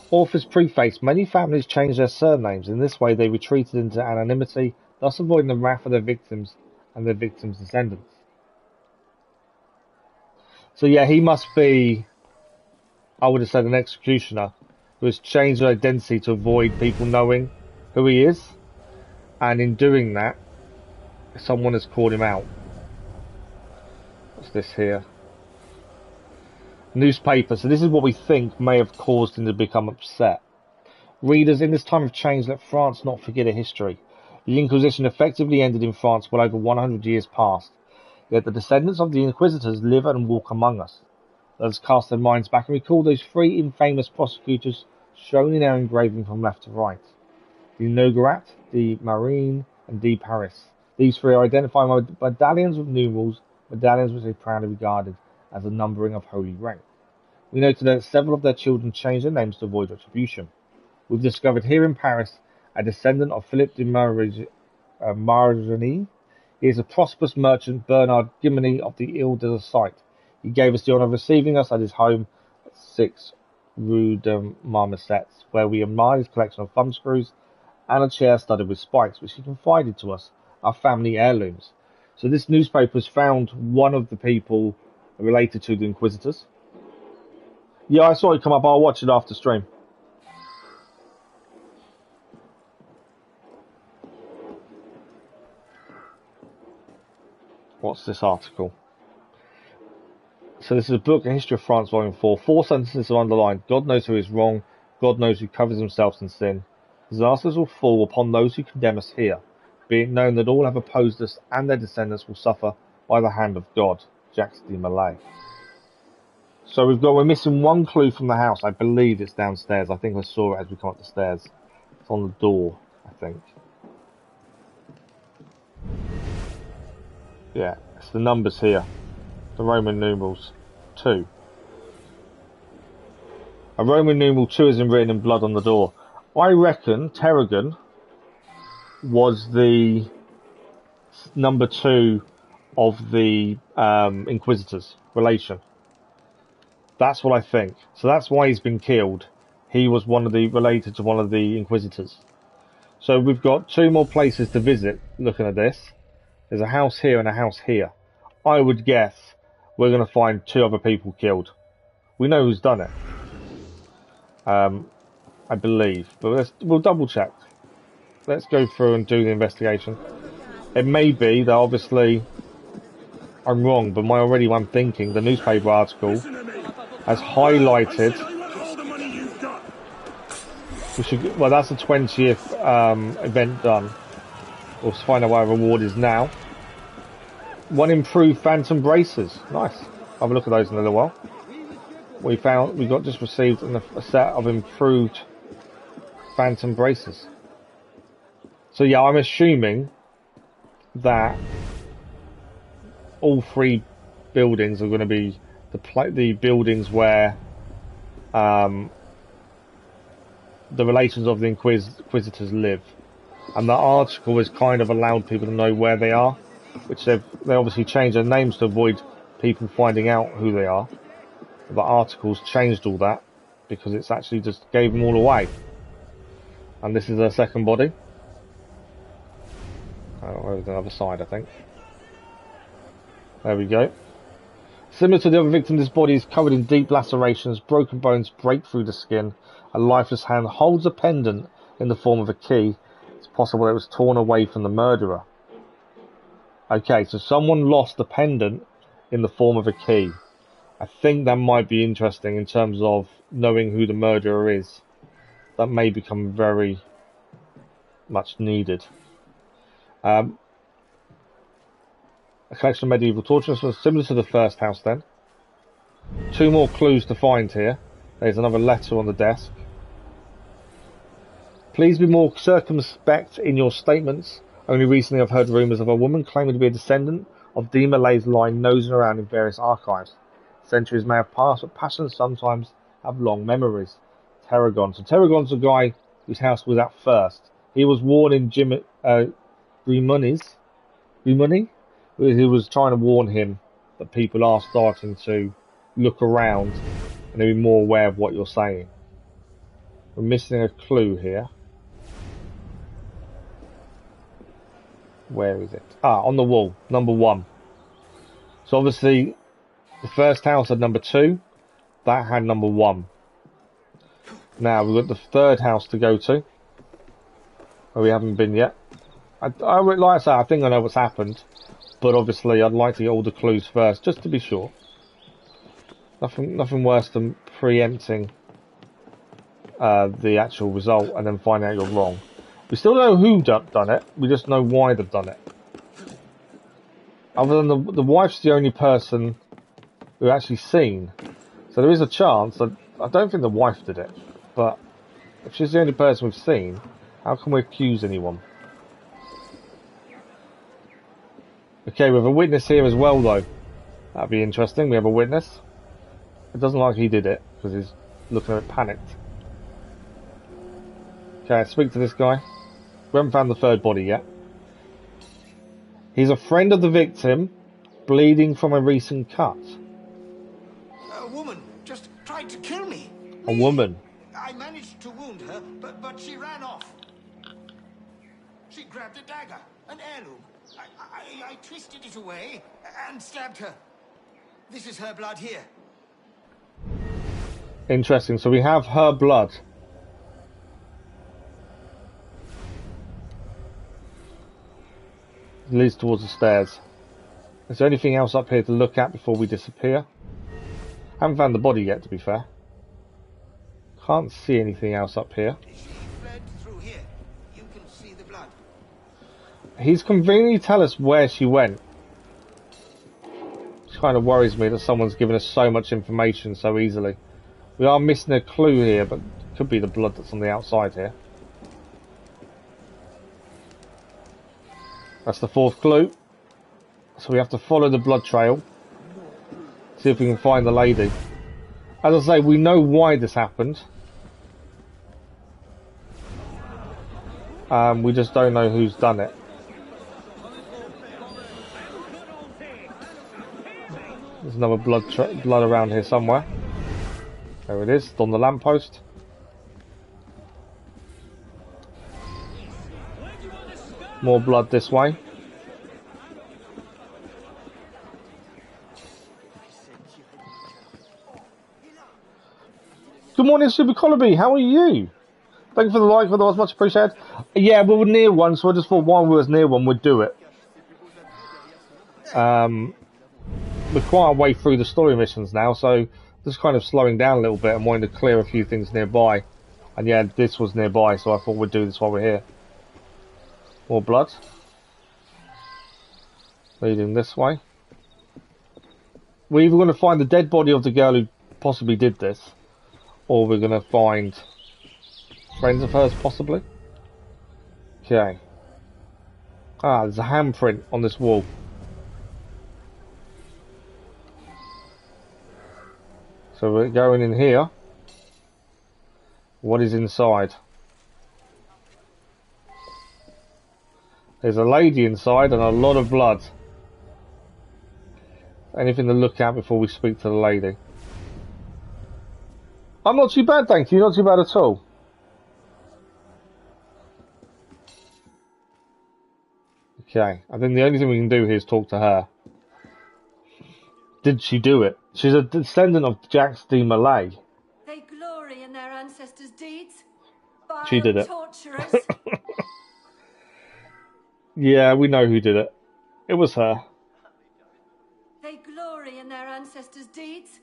Author's preface. Many families changed their surnames. In this way, they retreated into anonymity, thus avoiding the wrath of their victims and their victims' descendants. So yeah, he must be, I would have said, an executioner who has changed his identity to avoid people knowing who he is. And in doing that, someone has called him out. What's this here? Newspaper. So this is what we think may have caused him to become upset. Readers, in this time of change, let France not forget a history. The Inquisition effectively ended in France well over 100 years past. Yet the descendants of the Inquisitors live and walk among us. Let us cast their minds back and recall those three infamous prosecutors shown in our engraving from left to right. De Nogaret, de Marine, and de Paris. These three are identified by medallions with numerals, medallions which they proudly regarded as a numbering of holy rank. We know today that several of their children changed their names to avoid retribution. We've discovered here in Paris a descendant of Philippe de Marigny. He is a prosperous merchant, Bernard Gimini of the Ile de la Cite. He gave us the honour of receiving us at his home at 6 Rue de Marmoset, where we admired his collection of thumbscrews and a chair studded with spikes, which he confided to us are family heirlooms. So this newspaper has found one of the people related to the Inquisitors. Yeah, I saw it come up. I'll watch it after stream. What's this article? So this is a book, A History of France, Volume 4. 4 sentences are underlined. God knows who is wrong. God knows who covers themselves in sin. Disasters will fall upon those who condemn us here. Be it known that all have opposed us and their descendants will suffer by the hand of God. Jacques de Molay. So we're missing one clue from the house. I believe it's downstairs. I think I saw it as we come up the stairs. It's on the door, I think. Yeah, it's the numbers here. The Roman numerals 2. A Roman numeral 2 is written in blood on the door. I reckon Terragon was the number 2 of the Inquisitors relation. That's what I think. So that's why he's been killed. He was related to one of the Inquisitors. So we've got 2 more places to visit. Looking at this, there's a house here and a house here. I would guess we're going to find 2 other people killed. We know who's done it. I believe, but we'll double check. Let's go through and do the investigation. It may be that obviously I'm wrong, but I'm thinking the newspaper article has highlighted. Well, that's the 20th event done. We'll find out what our reward is now. 1 improved phantom braces. Nice. Have a look at those in a little while. We just received a set of improved phantom braces. So yeah, I'm assuming that all 3 buildings are going to be the buildings where the relations of the Inquisitors live. And the article has kind of allowed people to know where they are, which they obviously changed their names to avoid people finding out who they are. The article's changed all that because it's actually just gave them all away. And this is their second body. Over the other side, I think. There we go. Similar to the other victim, this body is covered in deep lacerations. Broken bones break through the skin. A lifeless hand holds a pendant in the form of a key. It's possible it was torn away from the murderer. Okay, so someone lost the pendant in the form of a key. I think that might be interesting in terms of knowing who the murderer is. That may become very much needed. A collection of medieval torture instruments, similar to the first house then. 2 more clues to find here. There's another letter on the desk. Please be more circumspect in your statements. Only recently I've heard rumours of a woman claiming to be a descendant of de Molay's line nosing around in various archives. Centuries may have passed, but passions sometimes have long memories. Terragon. So Terragon's the guy whose house was at first. He was warned in Rimuni, who was trying to warn him that people are starting to look around and they'll be more aware of what you're saying. We're missing a clue here. Where is it? On the wall, number 1. So obviously the first house had number 2, that had number 1. Now we've got the third house to go to, where we haven't been yet. Like I say, I think I know what's happened, but obviously I'd like to get all the clues first, just to be sure. Nothing worse than preempting the actual result and then finding out you're wrong. We still don't know who done it, we just know why they've done it. Other than the wife's the only person we've actually seen. So there is a chance, I don't think the wife did it, but if she's the only person we've seen, how can we accuse anyone? Okay, we have a witness here as well though. That'd be interesting, we have a witness. It doesn't look like he did it, because he's looking a bit panicked. Okay, speak to this guy. We haven't found the third body yet. He's a friend of the victim, bleeding from a recent cut. A woman just tried to kill me. A woman. I managed to wound her, but she ran off. grabbed a dagger, an heirloom. I twisted it away and stabbed her. This is her blood here. Interesting. So we have her blood. It leads towards the stairs. Is there anything else up here to look at before we disappear? Haven't found the body yet, to be fair. Can't see anything else up here. Bled through here. You can see the blood. He's conveniently tell us where she went. Which kind of worries me that someone's given us so much information so easily. We are missing a clue here, but it could be the blood that's on the outside here. That's the fourth clue. So we have to follow the blood trail. See if we can find the lady. As I say, we know why this happened. We just don't know who's done it. There's another blood around here somewhere. There it is, it's on the lamppost. More blood this way. Good morning, Super Colby. How are you? Thank you for the like, that was much appreciated. Yeah, we were near one, so I just thought while we was near one, we'd do it. We're quite a way through the story missions now, so just kind of slowing down a little bit and wanting to clear a few things nearby. And yeah, this was nearby, so I thought we'd do this while we're here. More blood. Leading this way. We're either going to find the dead body of the girl who possibly did this, or we're going to find friends of hers, possibly. Okay. Ah, there's a handprint on this wall. So we're going in here. What is inside? There's a lady inside and a lot of blood. Anything to look at before we speak to the lady? I'm not too bad, thank you. Not too bad at all. Okay, I think the only thing we can do here is talk to her. Did she do it? She's a descendant of Jacques de Malay. They glory in their ancestors' deeds. She did it. Torturers. Yeah, we know who did it. It was her. They glory in their ancestors' deeds.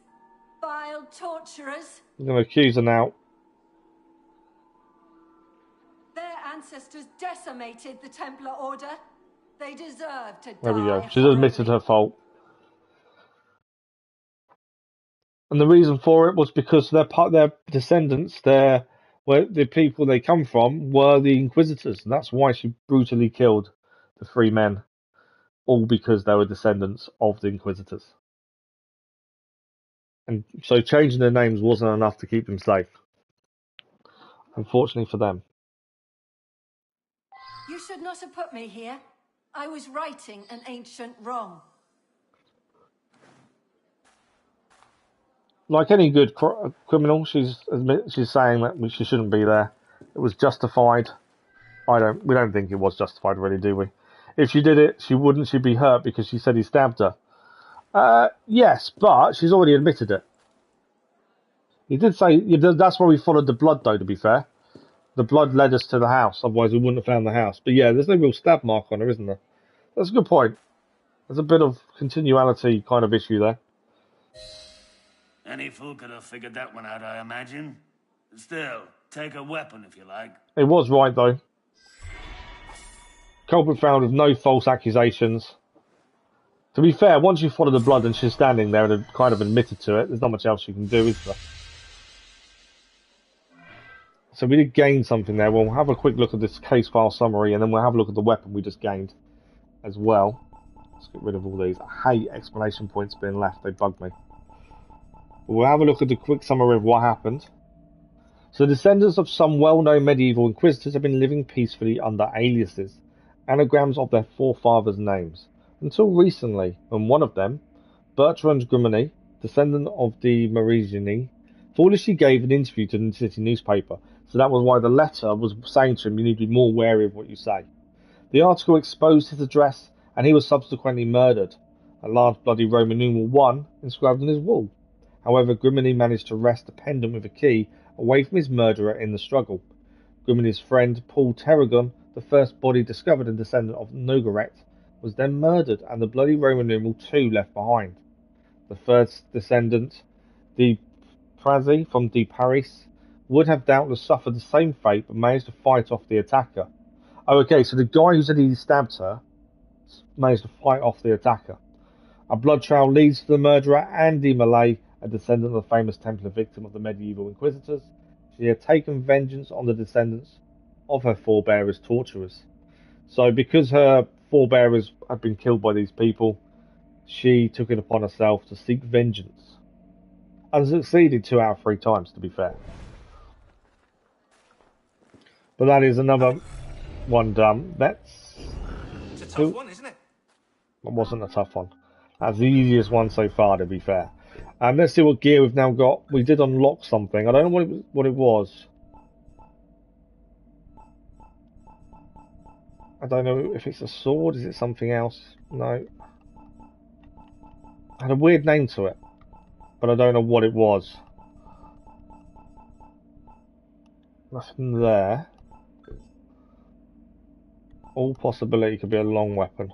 Vile torturers. I'm going to accuse her now. Their ancestors decimated the Templar Order. They deserve to die. There we go. She's admitted her fault. And the reason for it was because their descendants, the people they come from, were the Inquisitors. And that's why she brutally killed the 3 men. All because they were descendants of the Inquisitors. And so changing their names wasn't enough to keep them safe. Unfortunately for them. You should not have put me here. I was righting an ancient wrong. Like any good criminal, she's saying that she shouldn't be there. It was justified. We don't think it was justified, really, do we? If she did it, she'd be hurt because she said he stabbed her. Yes, but she's already admitted it. He did say that's why we followed the blood, though. To be fair, the blood led us to the house. Otherwise, we wouldn't have found the house. But yeah, there's no real stab mark on her, isn't there? That's a good point. There's a bit of continuality kind of issue there. Any fool could have figured that one out, I imagine. Still, take a weapon if you like. It was right, though. Culprit found with no false accusations. To be fair, once you follow the blood and she's standing there and kind of admitted to it, there's not much else you can do, is there? So we did gain something there. We'll have a quick look at this case file summary and then we'll have a look at the weapon we just gained as well. Let's get rid of all these. I hate explanation points being left. They bug me. We'll have a look at the quick summary of what happened. So the descendants of some well-known medieval inquisitors have been living peacefully under aliases, anagrams of their forefathers' names, until recently, when one of them, Bertrand Grimini, descendant of the Marizini, foolishly gave an interview to the city newspaper. So that was why the letter was saying to him, you need to be more wary of what you say. The article exposed his address, and he was subsequently murdered. A large bloody Roman numeral 1 inscribed on his wall. However, Grimini managed to wrest a pendant with a key away from his murderer in the struggle. Grimini's friend, Paul Terragon, the first body discovered and descendant of Nogaret, was then murdered, and the bloody Roman numeral 2 left behind. The first descendant, De Prazi from De Paris, would have doubtless suffered the same fate, but managed to fight off the attacker. Oh, okay, so the guy who said he stabbed her managed to fight off the attacker. A blood trail leads to the murderer, Andy Malay, a descendant of the famous Templar victim of the medieval Inquisitors. She had taken vengeance on the descendants of her forebears' torturers. So because her forebears had been killed by these people, she took it upon herself to seek vengeance. And succeeded 2 out of 3 times, to be fair. But that is another one done. It's a tough one, isn't it? That wasn't a tough one. That's the easiest one so far, to be fair. Let's see what gear we've now got. We did unlock something. I don't know what it was. I don't know if it's a sword. Is it something else? No. It had a weird name to it, but I don't know what it was. Nothing there. All possibility could be a long weapon.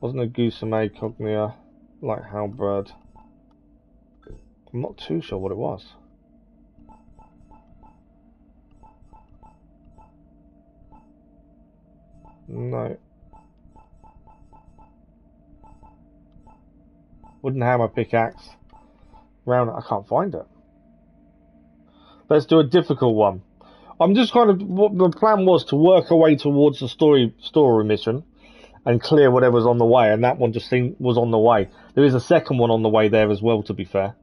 Wasn't a Gusame Cognia like halberd? I'm not too sure what it was. No. Wooden hammer, pickaxe. Round. I can't find it. Let's do a difficult one. I'm just kind of. What the plan was to work our way towards the story mission and clear whatever's on the way, and that one just was on the way. There is a second one on the way there as well, to be fair.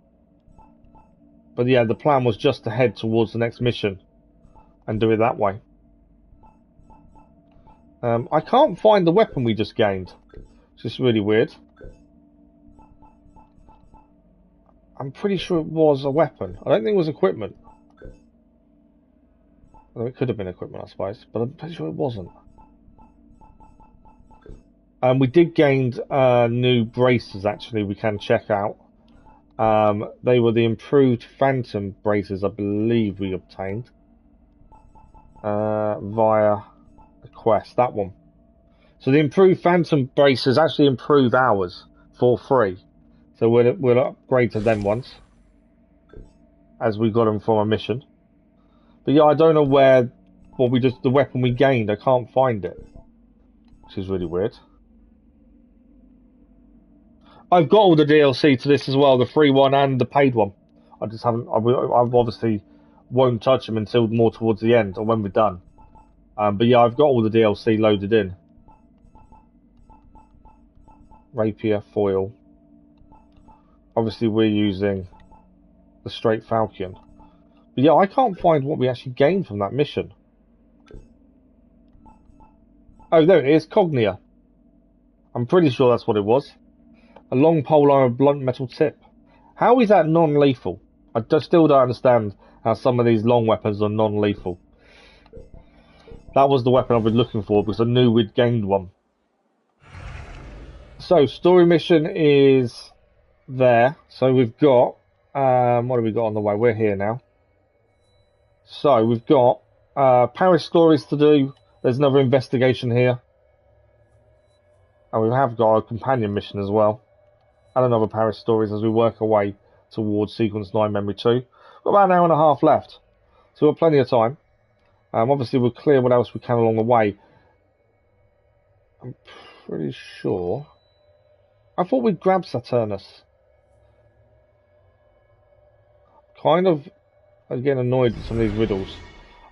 But yeah, the plan was just to head towards the next mission and do it that way. I can't find the weapon we just gained. It's just really weird. I'm pretty sure it was a weapon. I don't think it was equipment. Well, it could have been equipment, I suppose, but I'm pretty sure it wasn't. We did gain new braces, actually, we can check out. They were the improved Phantom braces, I believe we obtained. Via a quest, that one. So the improved Phantom braces actually improve ours for free. So we'll upgrade to them once, as we got them from a mission. But yeah, I don't know where, the weapon we gained, I can't find it. Which is really weird. I've got all the DLC to this as well, the free one and the paid one. I just haven't, I obviously won't touch them until more towards the end, or when we're done. But yeah, I've got all the DLC loaded in. Rapier, foil. Obviously we're using the straight falchion. But yeah, I can't find what we actually gained from that mission. Oh, there it is, Cognia. I'm pretty sure that's what it was. A long pole on a blunt metal tip. How is that non-lethal? I still don't understand how some of these long weapons are non-lethal. That was the weapon I was looking for because I knew we'd gained one. So, story mission is there. So we've got, what have we got on the way? We're here now. So we've got parish stories to do. There's another investigation here. And we have got a companion mission as well. And another parish stories as we work our way towards Sequence 9 Memory 2. We've got about an hour and a half left. So we've got plenty of time. Obviously we'll clear what else we can along the way. I'm pretty sure. I thought we'd grab Saturnus. Kind of getting annoyed with some of these riddles.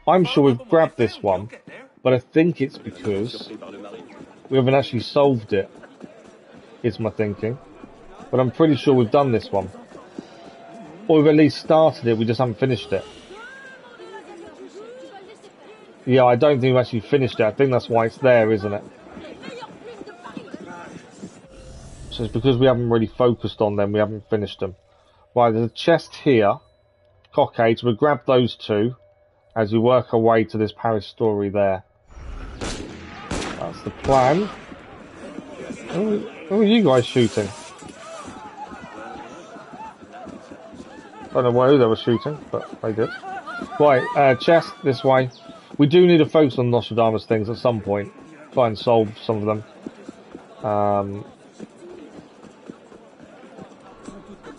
I'm sure we've grabbed this one, but I think it's because we haven't actually solved it, is my thinking. But I'm pretty sure we've done this one. Or we've at least started it, we just haven't finished it. Yeah, I don't think we've actually finished it. I think that's why it's there, isn't it? So it's because we haven't really focused on them, we haven't finished them. Right, there's a chest here. Cockades, we'll grab those two as we work our way to this parish story there. the plan. Who are you guys shooting? I don't know who they were shooting, but they did. Right, chest this way. We do need to focus on Nostradamus things at some point. Try and solve some of them.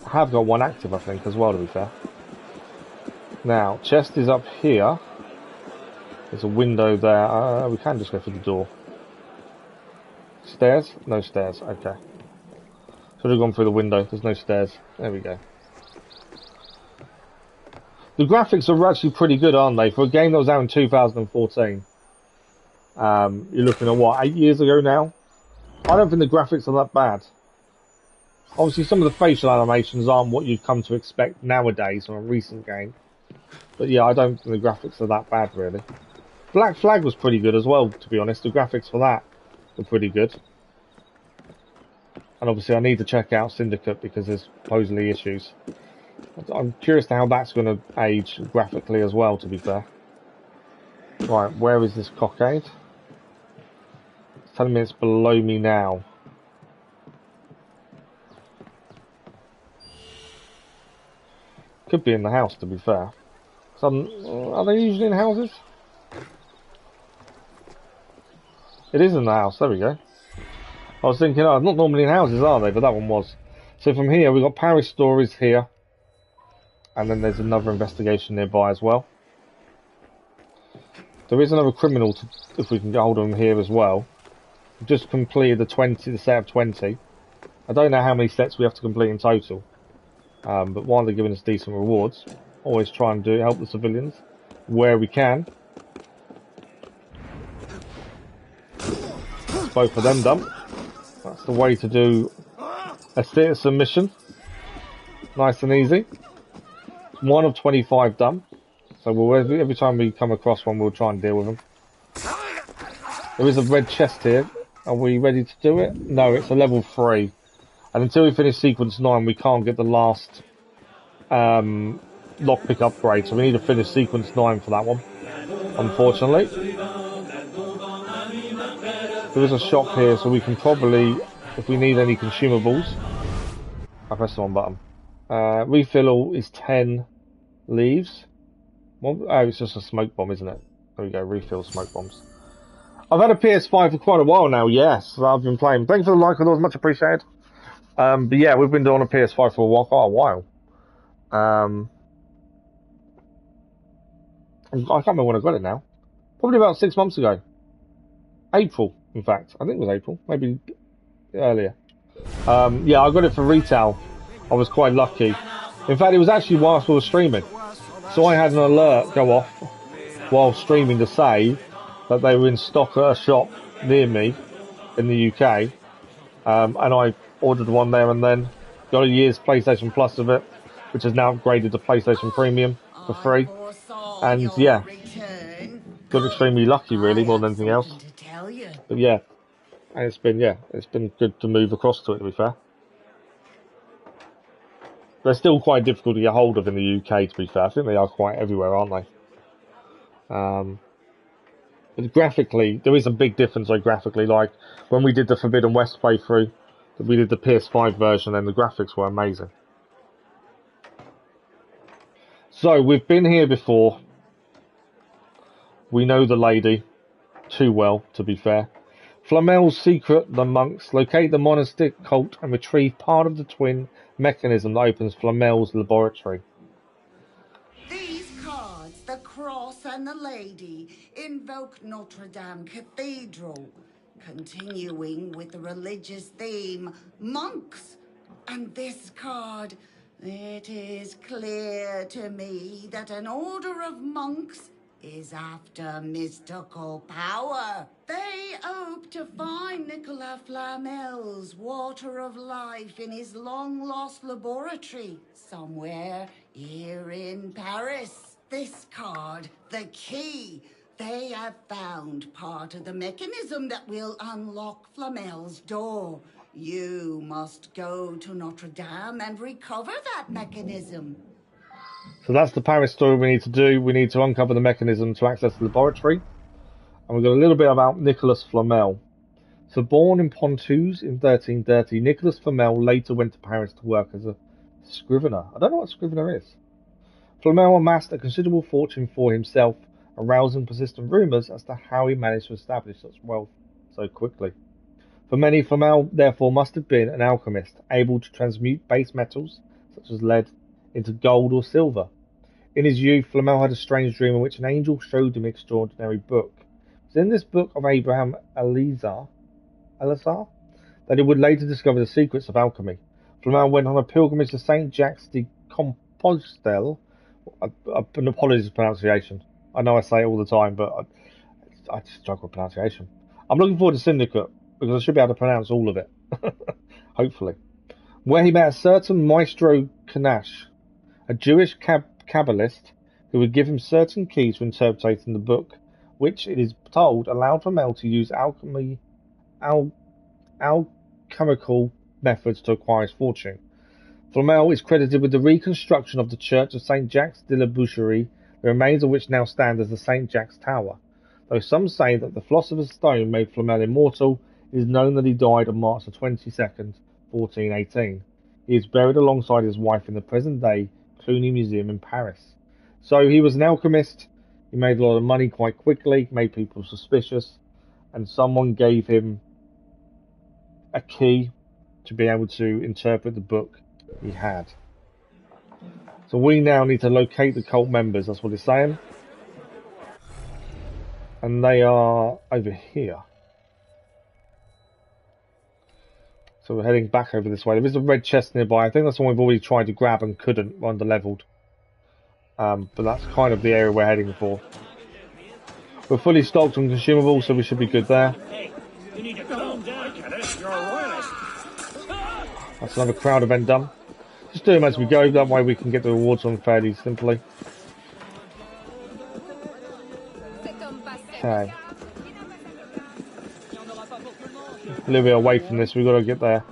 I have got one active, I think, as well, to be fair. Now, chest is up here. There's a window there. We can just go through the door. Stairs? No stairs. Okay. Should have gone through the window. There's no stairs. There we go. The graphics are actually pretty good, aren't they? For a game that was out in 2014. You're looking at what, 8 years ago now? I don't think the graphics are that bad. Obviously, some of the facial animations aren't what you'd come to expect nowadays from a recent game. But yeah, I don't think the graphics are that bad, really. Black Flag was pretty good as well, to be honest. The graphics for that were pretty good. And obviously, I need to check out Syndicate because there's supposedly issues. I'm curious to how that's going to age graphically as well, to be fair. Right, where is this cockade? It's telling me it's below me now. Could be in the house, to be fair. Are they usually in houses? It is in the house, there we go. I was thinking, oh, not normally in houses, are they? But that one was. So from here, we've got Paris Stories here. And then there's another investigation nearby as well. There is another criminal, if we can get hold of him here as well. We've just completed the set of 20. I don't know how many sets we have to complete in total. But while they're giving us decent rewards, always try and help the civilians where we can. That's both of them done. That's the way to do a citizen mission. Nice and easy. 1 of 25 done. So every time we come across one, we'll try and deal with them. There is a red chest here. Are we ready to do it? No, it's a level 3. And until we finish sequence 9, we can't get the last lockpick upgrade. So we need to finish sequence 9 for that one, unfortunately. There is a shop here, so we can probably, if we need any consumables... I pressed the wrong button. Refill is 10 leaves. Oh, it's just a smoke bomb, isn't it? There we go, refill smoke bombs. I've had a PS5 for quite a while now, yes. I've been playing. Thanks for the like, that was much appreciated. But yeah, we've been doing a PS5 for quite a while. I can't remember when I got it now. Probably about 6 months ago. April, in fact. I think it was April. Maybe earlier. Yeah, I got it for retail. I was quite lucky. In fact, it was actually whilst we were streaming. So I had an alert go off while streaming to say that they were in stock at a shop near me in the UK. And I ordered one there and then got a year's PlayStation Plus of it, which is now upgraded to PlayStation Premium for free. And yeah, got extremely lucky really, more than anything else. But yeah, and it's been good to move across to it, to be fair. They're still quite difficult to get hold of in the UK, to be fair. I think they are quite everywhere, aren't they? But graphically, there is a big difference, like graphically. Like, when we did the Forbidden West playthrough, we did the PS5 version, and the graphics were amazing. So, we've been here before. We know the lady too well, to be fair. Flamel's secret, the monks, locate the monastic cult and retrieve part of the twin mechanism that opens Flamel's laboratory. These cards, the cross and the lady, invoke Notre Dame Cathedral, continuing with the religious theme, monks. And this card, it is clear to me that an order of monks is after mystical power. They hope to find Nicolas Flamel's water of life in his long-lost laboratory somewhere here in Paris. This card, the key, they have found part of the mechanism that will unlock Flamel's door. You must go to Notre Dame and recover that mechanism. So that's the Paris story we need to do. We need to uncover the mechanism to access the laboratory. And we've got a little bit about Nicolas Flamel. So born in Pontoise in 1330, Nicholas Flamel later went to Paris to work as a scrivener. I don't know what a scrivener is. Flamel amassed a considerable fortune for himself, arousing persistent rumours as to how he managed to establish such wealth so quickly. For many, Flamel therefore must have been an alchemist, able to transmute base metals, such as lead, into gold or silver. In his youth, Flamel had a strange dream in which an angel showed him an extraordinary book. It was in this book of Abraham Elazar that he would later discover the secrets of alchemy. Flamel went on a pilgrimage to St. Jacques de Compostelle. An apologies for pronunciation. I know I say it all the time, but I just struggle with pronunciation. I'm looking forward to Syndicate, because I should be able to pronounce all of it. Hopefully. Where he met a certain Maestro Kanash, a Jewish Kabbalist, who would give him certain keys for interpreting the book, which, it is told, allowed Flamel to use alchemical methods to acquire his fortune. Flamel is credited with the reconstruction of the Church of St. Jacques de la Boucherie, the remains of which now stand as the St. Jacques Tower. Though some say that the Philosopher's Stone made Flamel immortal, it is known that he died on March the 22nd, 1418. He is buried alongside his wife in the present-day Cluny Museum in Paris. So he was an alchemist, he made a lot of money quite quickly, made people suspicious, and someone gave him a key to be able to interpret the book he had. So we now need to locate the cult members, that's what it's saying. And they are over here. So we're heading back over this way. There is a red chest nearby. I think that's the one we've already tried to grab and couldn't. We're under-leveled. But that's kind of the area we're heading for. We're fully stocked on consumables, so we should be good there. Hey, you need to calm down. You're a royalist. That's another crowd event done. Just do them as we go. That way we can get the rewards on fairly simply. Okay. A little bit away from this, we've got to get there.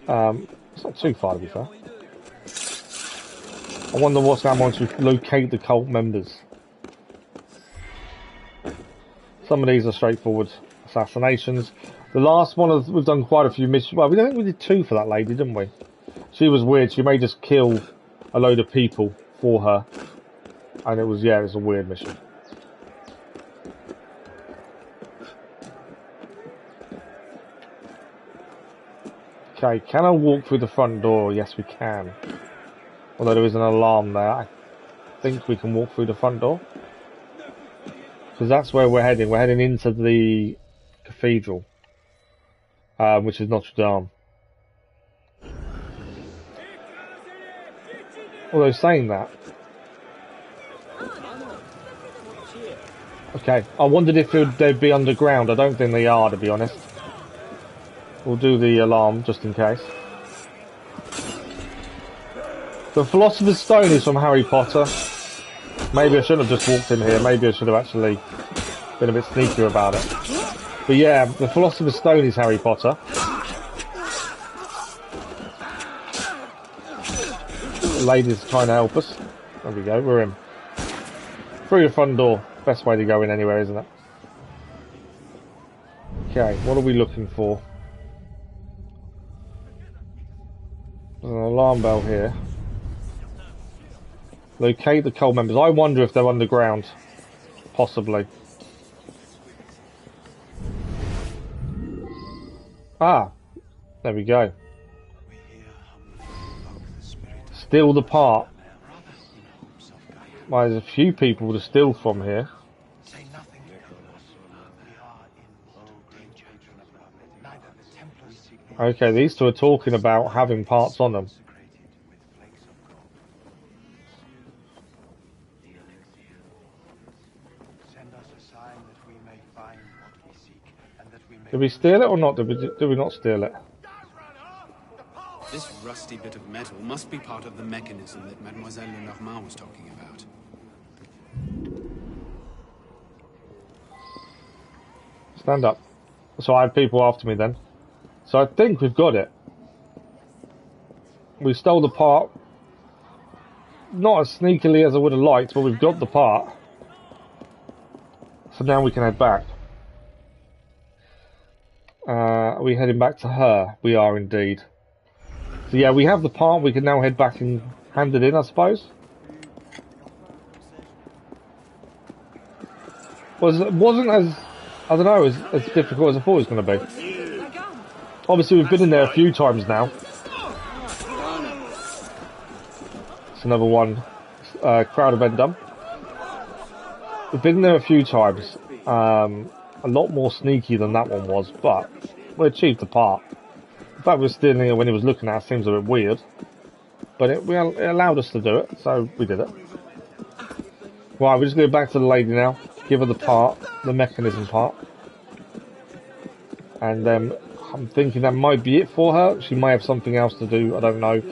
It's not too far to be fair. I wonder what's going on once we locate the cult members. Some of these are straightforward assassinations. The last one, we've done quite a few missions. Well, I think we did 2 for that lady, didn't we? She was weird. She made us kill a load of people for her. And it was a weird mission. Okay, can I walk through the front door? Yes, we can. Although there is an alarm there, I think we can walk through the front door. Because that's where we're heading. We're heading into the cathedral, which is Notre Dame. Although saying that... Okay, I wondered if they'd be underground. I don't think they are, to be honest. We'll do the alarm, just in case. The Philosopher's Stone is from Harry Potter. Maybe I shouldn't have just walked in here. Maybe I should have actually been a bit sneakier about it. But yeah, the Philosopher's Stone is Harry Potter. The lady's trying to help us. There we go, we're in. Through the front door. Best way to go in anywhere, isn't it? Okay, what are we looking for? There's an alarm bell here. Locate the cult members. I wonder if they're underground. Possibly. Ah, there we go. Steal the part. Well, there's a few people to steal from here. Okay, these two are talking about having parts on them. Did we steal it or not? Did we not steal it? This rusty bit of metal must be part of the mechanism that Mademoiselle Lenormand was talking about. Stand up. So I have people after me then. So I think we've got it. We stole the part. Not as sneakily as I would have liked, but we've got the part. So now we can head back. Are we heading back to her? We are indeed. So yeah, we have the part. We can now head back and hand it in, I suppose. Wasn't as, I don't know, as difficult as I thought it was going to be. Obviously, we've been in there a few times now. It's another one. Crowd event done. We've been there a few times. A lot more sneaky than that one was, but we achieved the part. The fact we're stealing it when he was looking at us seems a bit weird, but it allowed us to do it, so we did it. Right, we're just going back to the lady now, give her the part, the mechanism part, and I'm thinking that might be it for her. She may have something else to do, I don't know.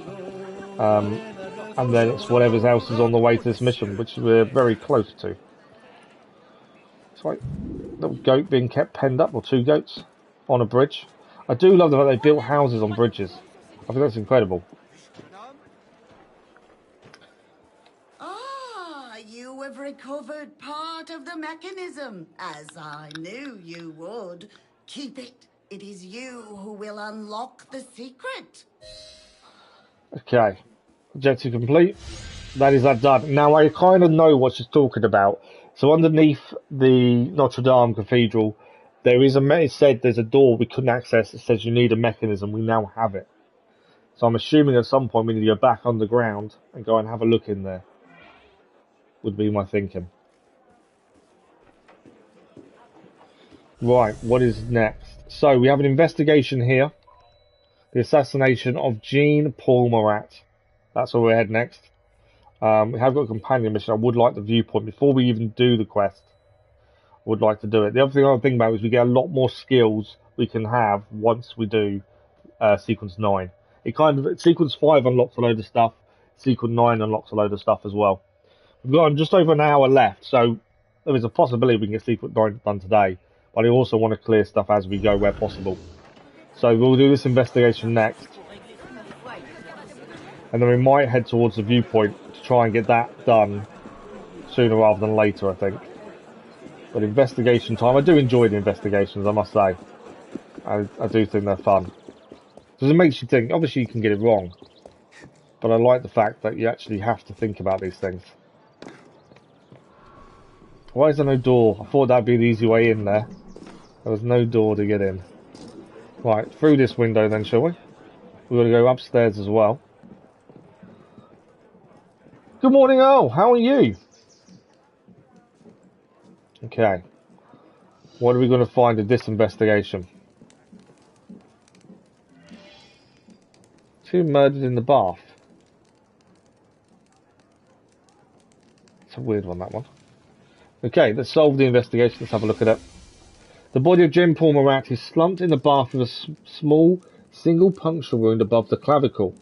And then it's whatever else is on the way to this mission, which we're very close to. It's like little goat being kept penned up, or two goats, on a bridge. I do love the fact they built houses on bridges. I think that's incredible. Ah, you have recovered part of the mechanism, as I knew you would. Keep it. It is you who will unlock the secret. Okay. Objective complete. That is that done. Now I kind of know what she's talking about. So underneath the Notre Dame Cathedral, there is it said there's a door we couldn't access. It says you need a mechanism. We now have it. So I'm assuming at some point we need to go back underground and go and have a look in there. Would be my thinking. Right, what is next? So we have an investigation here. The assassination of Jean-Paul Marat. That's where we're heading next. We have got a companion mission. I would like the viewpoint. Before we even do the quest, I would like to do it. The other thing I'm thinking about is we get a lot more skills we can have once we do Sequence 9. Sequence 5 unlocks a load of stuff. Sequence 9 unlocks a load of stuff as well. We've got just over an hour left, so there is a possibility we can get Sequence 9 done today. But I also want to clear stuff as we go where possible. So we'll do this investigation next. And then we might head towards the viewpoint to try and get that done sooner rather than later, I think. But investigation time, I do enjoy the investigations, I must say. I do think they're fun. Because it makes you think, obviously you can get it wrong. But I like the fact that you actually have to think about these things. Why is there no door? I thought that'd be the easy way in there. There was no door to get in. Right, through this window then, shall we? We're going to go upstairs as well. Good morning, Earl. How are you? Okay. What are we going to find in this investigation? 2 murdered in the bath. It's a weird one, that one. Okay, let's solve the investigation. Let's have a look at it. The body of Jean-Paul Marat is slumped in the bath with a small, single puncture wound above the clavicle.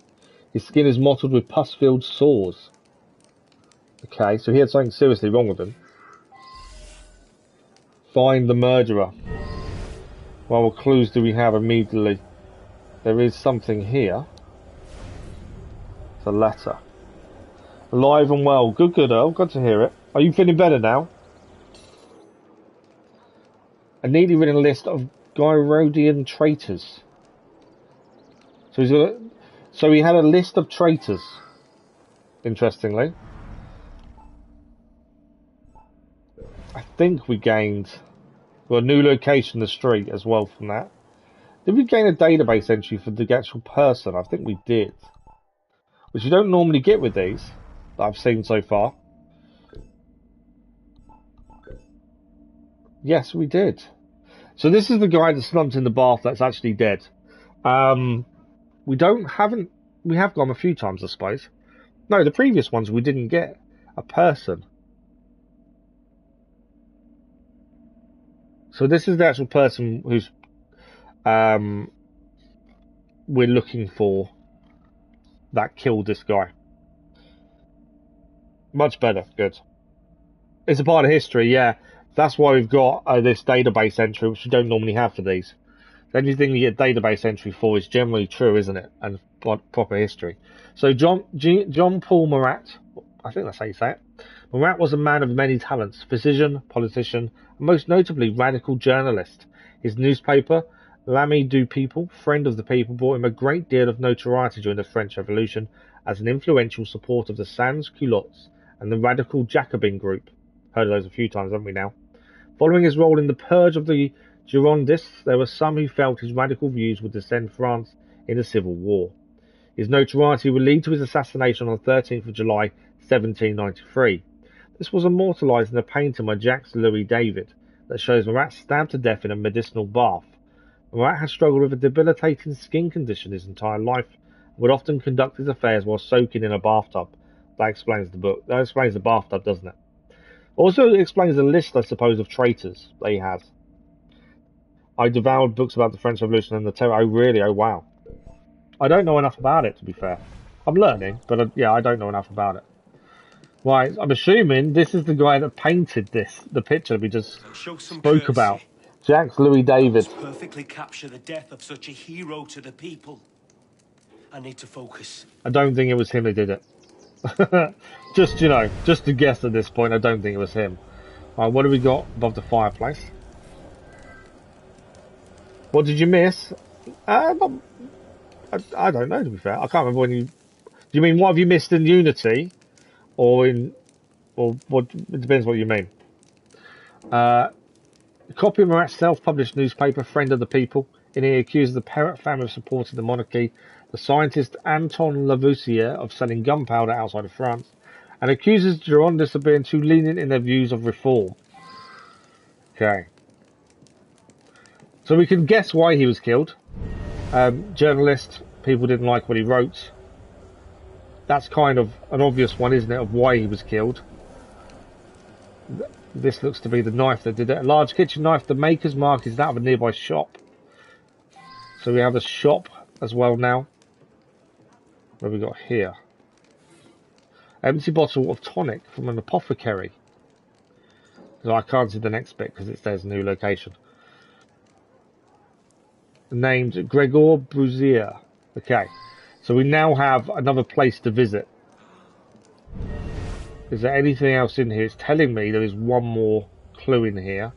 His skin is mottled with pus-filled sores. Okay, so he had something seriously wrong with him. Find the murderer. Well, what clues do we have immediately? There is something here. It's a letter. Alive and well. Good, Earl. Good to hear it. Are you feeling better now? A neatly written list of Gyrodian traitors. So he had a list of traitors. Interestingly. I think we gained a new location in the street as well from that. Did we gain a database entry for the actual person? I think we did. Which you don't normally get with these that I've seen so far. Yes, we did. So this is the guy that slumped in the bath that's actually dead. We have gone a few times, I suppose. No, the previous ones we didn't get a person. So this is the actual person who's we're looking for that killed this guy. Much better, good. It's a part of history, yeah. That's why we've got this database entry, which we don't normally have for these. The only thing you get database entry for is generally true, isn't it? And proper history. So Jean-Paul Marat, I think that's how you say it. Marat was a man of many talents, physician, politician, and most notably radical journalist. His newspaper, L'ami du people, friend of the people, brought him a great deal of notoriety during the French Revolution as an influential supporter of the sans-culottes and the radical Jacobin group. Heard of those a few times, haven't we now? Following his role in the purge of the Girondists, there were some who felt his radical views would descend France in a civil war. His notoriety would lead to his assassination on the 13th of July, 1793. This was immortalised in a painting by Jacques Louis David that shows Marat stabbed to death in a medicinal bath. Marat has struggled with a debilitating skin condition his entire life and would often conduct his affairs while soaking in a bathtub. That explains the book. That explains the bathtub, doesn't it? Also explains the list, I suppose, of traitors that he has. I devoured books about the French Revolution and the terror. Oh, really? Oh, wow. I don't know enough about it, to be fair. I'm learning, but yeah, I don't know enough about it. Right, I'm assuming this is the guy that painted this, the picture we just spoke about. Jacques Louis David. Perfectly capture the death of such a hero to the people. I need to focus. I don't think it was him who did it. Just, you know, just to guess at this point, I don't think it was him. Alright, what do we got above the fireplace? What did you miss? I don't know, to be fair. I can't remember when you... Do you mean what have you missed in Unity? Or what? It depends what you mean. A copy of Marat's self-published newspaper, Friend of the People. In it, he accuses the Perrot family of supporting the monarchy, the scientist Anton Lavoisier of selling gunpowder outside of France, and accuses Girondists of being too lenient in their views of reform. Okay. So we can guess why he was killed. Journalist, people didn't like what he wrote. That's kind of an obvious one, isn't it, of why he was killed. This looks to be the knife that did it. A large kitchen knife. The maker's mark is that of a nearby shop. So we have a shop as well now. What have we got here? Empty bottle of tonic from an apothecary. So I can't see the next bit because it says new location. Named Gregor Bruzier. Okay. So we now have another place to visit. Is there anything else in here? It's telling me there is one more clue in here.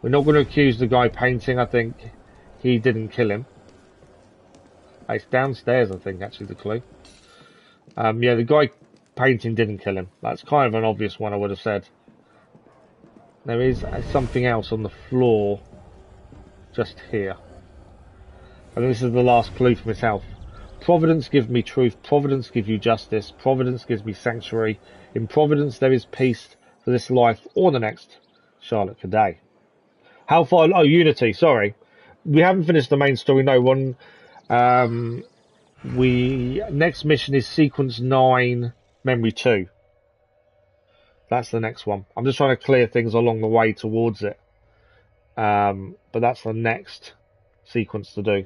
We're not going to accuse the guy painting. I think he didn't kill him. It's downstairs, I think, actually, the clue. Yeah, the guy painting didn't kill him. That's kind of an obvious one, I would have said. There is something else on the floor just here. And this is the last clue from his health. Providence gives me truth. Providence gives you justice. Providence gives me sanctuary. In Providence there is peace for this life or the next. Charlotte Cadet. How far? Oh, Unity. Sorry, we haven't finished the main story. No one. Next mission is Sequence 9, Memory 2. That's the next one. I'm just trying to clear things along the way towards it. But that's the next sequence to do.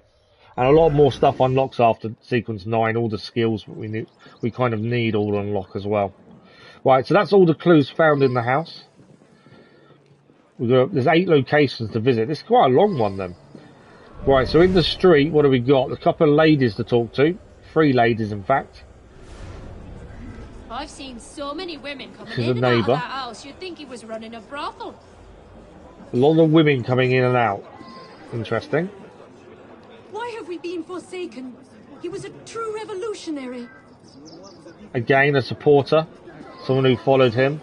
And a lot more stuff unlocks after Sequence 9. All the skills we kind of need all unlock as well. Right, so that's all the clues found in the house. There's 8 locations to visit. This is quite a long one then. Right, so in the street, what do we got? A couple of ladies to talk to. 3 ladies, in fact. I've seen so many women coming She's in a and out of neighbour. that house. You'd think he was running a brothel. A lot of women coming in and out. Interesting. Why have we been forsaken? He was a true revolutionary. Again, a supporter. Someone who followed him.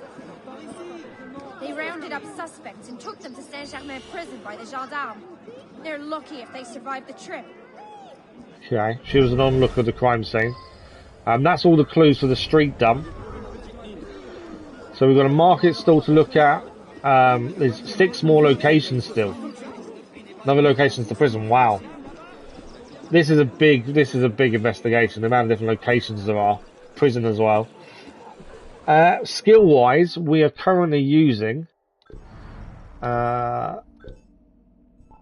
They rounded up suspects and took them to Saint-Germain prison by the gendarmes. They're lucky if they survive the trip. Okay, she was an onlooker of the crime scene. That's all the clues for the street dump. So we've got a market stall to look at. There's 6 more locations still. Another location's the prison. Wow. This is a big investigation. The amount of different locations there are. Prison as well. Skill-wise, we are currently using...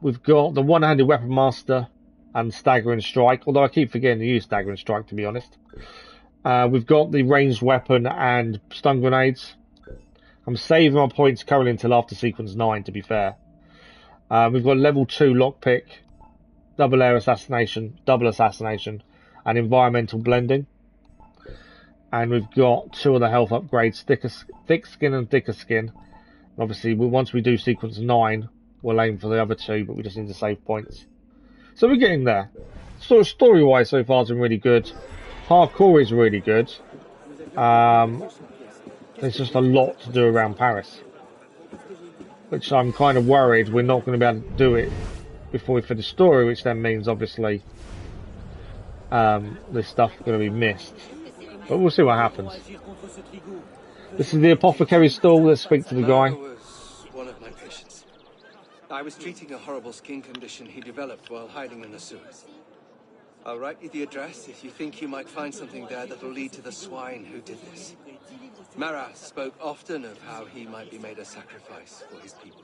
we've got the one-handed weapon master and stagger and strike. Although I keep forgetting to use stagger and strike, to be honest. We've got the ranged weapon and stun grenades. I'm saving my points currently until after Sequence 9, to be fair. We've got level 2 lockpick, double air assassination, double assassination, and environmental blending. And we've got 2 of the health upgrades, thick skin and thicker skin. And obviously, once we do Sequence 9, we'll aim for the other 2, but we just need to save points. So we're getting there. Sort of story-wise so far has been really good. Hardcore is really good. There's just a lot to do around Paris. Which I'm kind of worried we're not going to be able to do it before we finish the story, which then means obviously this stuff is going to be missed. But we'll see what happens. This is the apothecary stall. Let's speak to the guy. Was one of my patients. I was treating a horrible skin condition he developed while hiding in the sewers. I'll write you the address if you think you might find something there that'll lead to the swine who did this. Marat spoke often of how he might be made a sacrifice for his people.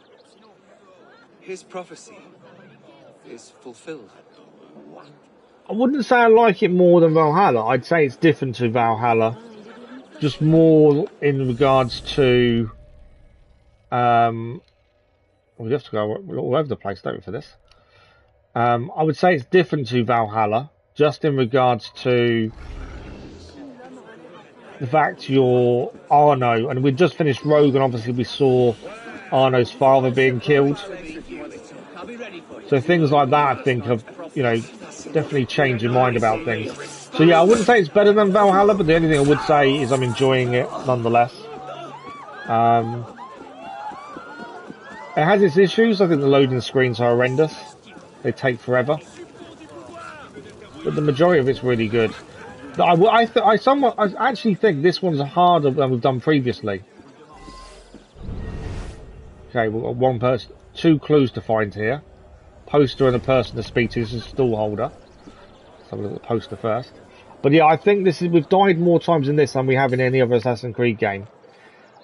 His prophecy is fulfilled. I wouldn't say I like it more than Valhalla. I'd say it's different to Valhalla. Just more in regards to... we have to go all over the place, don't we, for this? I would say it's different to Valhalla, just in regards to the fact you're Arno, and we just finished Rogue, and obviously we saw Arno's father being killed. So things like that, I think, have, you know, definitely changed your mind about things. So yeah, I wouldn't say it's better than Valhalla, but the only thing I would say is I'm enjoying it nonetheless. It has its issues. I think the loading screens are horrendous. They take forever. But the majority of it's really good. I actually think this one's harder than we've done previously. Okay, we've got one person, 2 clues to find here. Poster and a person to speak to. This is a stall holder. Let's have a look at the poster first. But yeah, I think we've died more times in this than we have in any other Assassin's Creed game.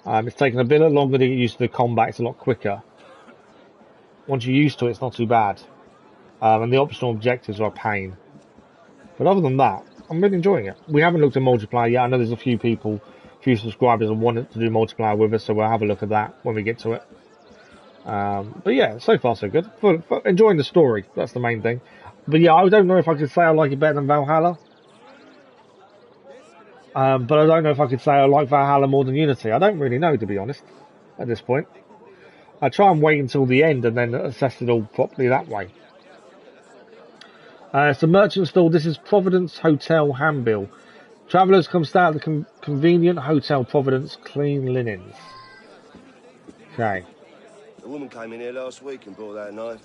It's taken a bit longer to get used to the combat. It's a lot quicker. Once you're used to it, it's not too bad. And the optional objectives are a pain. But other than that, I'm really enjoying it. We haven't looked at multiplayer yet. I know there's a few subscribers that wanted to do multiplayer with us, so we'll have a look at that when we get to it. But yeah, so far so good. For enjoying the story, that's the main thing. But yeah, I don't know if I could say I like it better than Valhalla. But I don't know if I could say I like Valhalla more than Unity. I don't really know, to be honest, at this point. I try and wait until the end and then assess it all properly that way. It's a merchant stall. This is Providence Hotel Handbill. Travellers come stay at the convenient Hotel Providence. Clean linens. Okay. A woman came in here last week and brought that knife.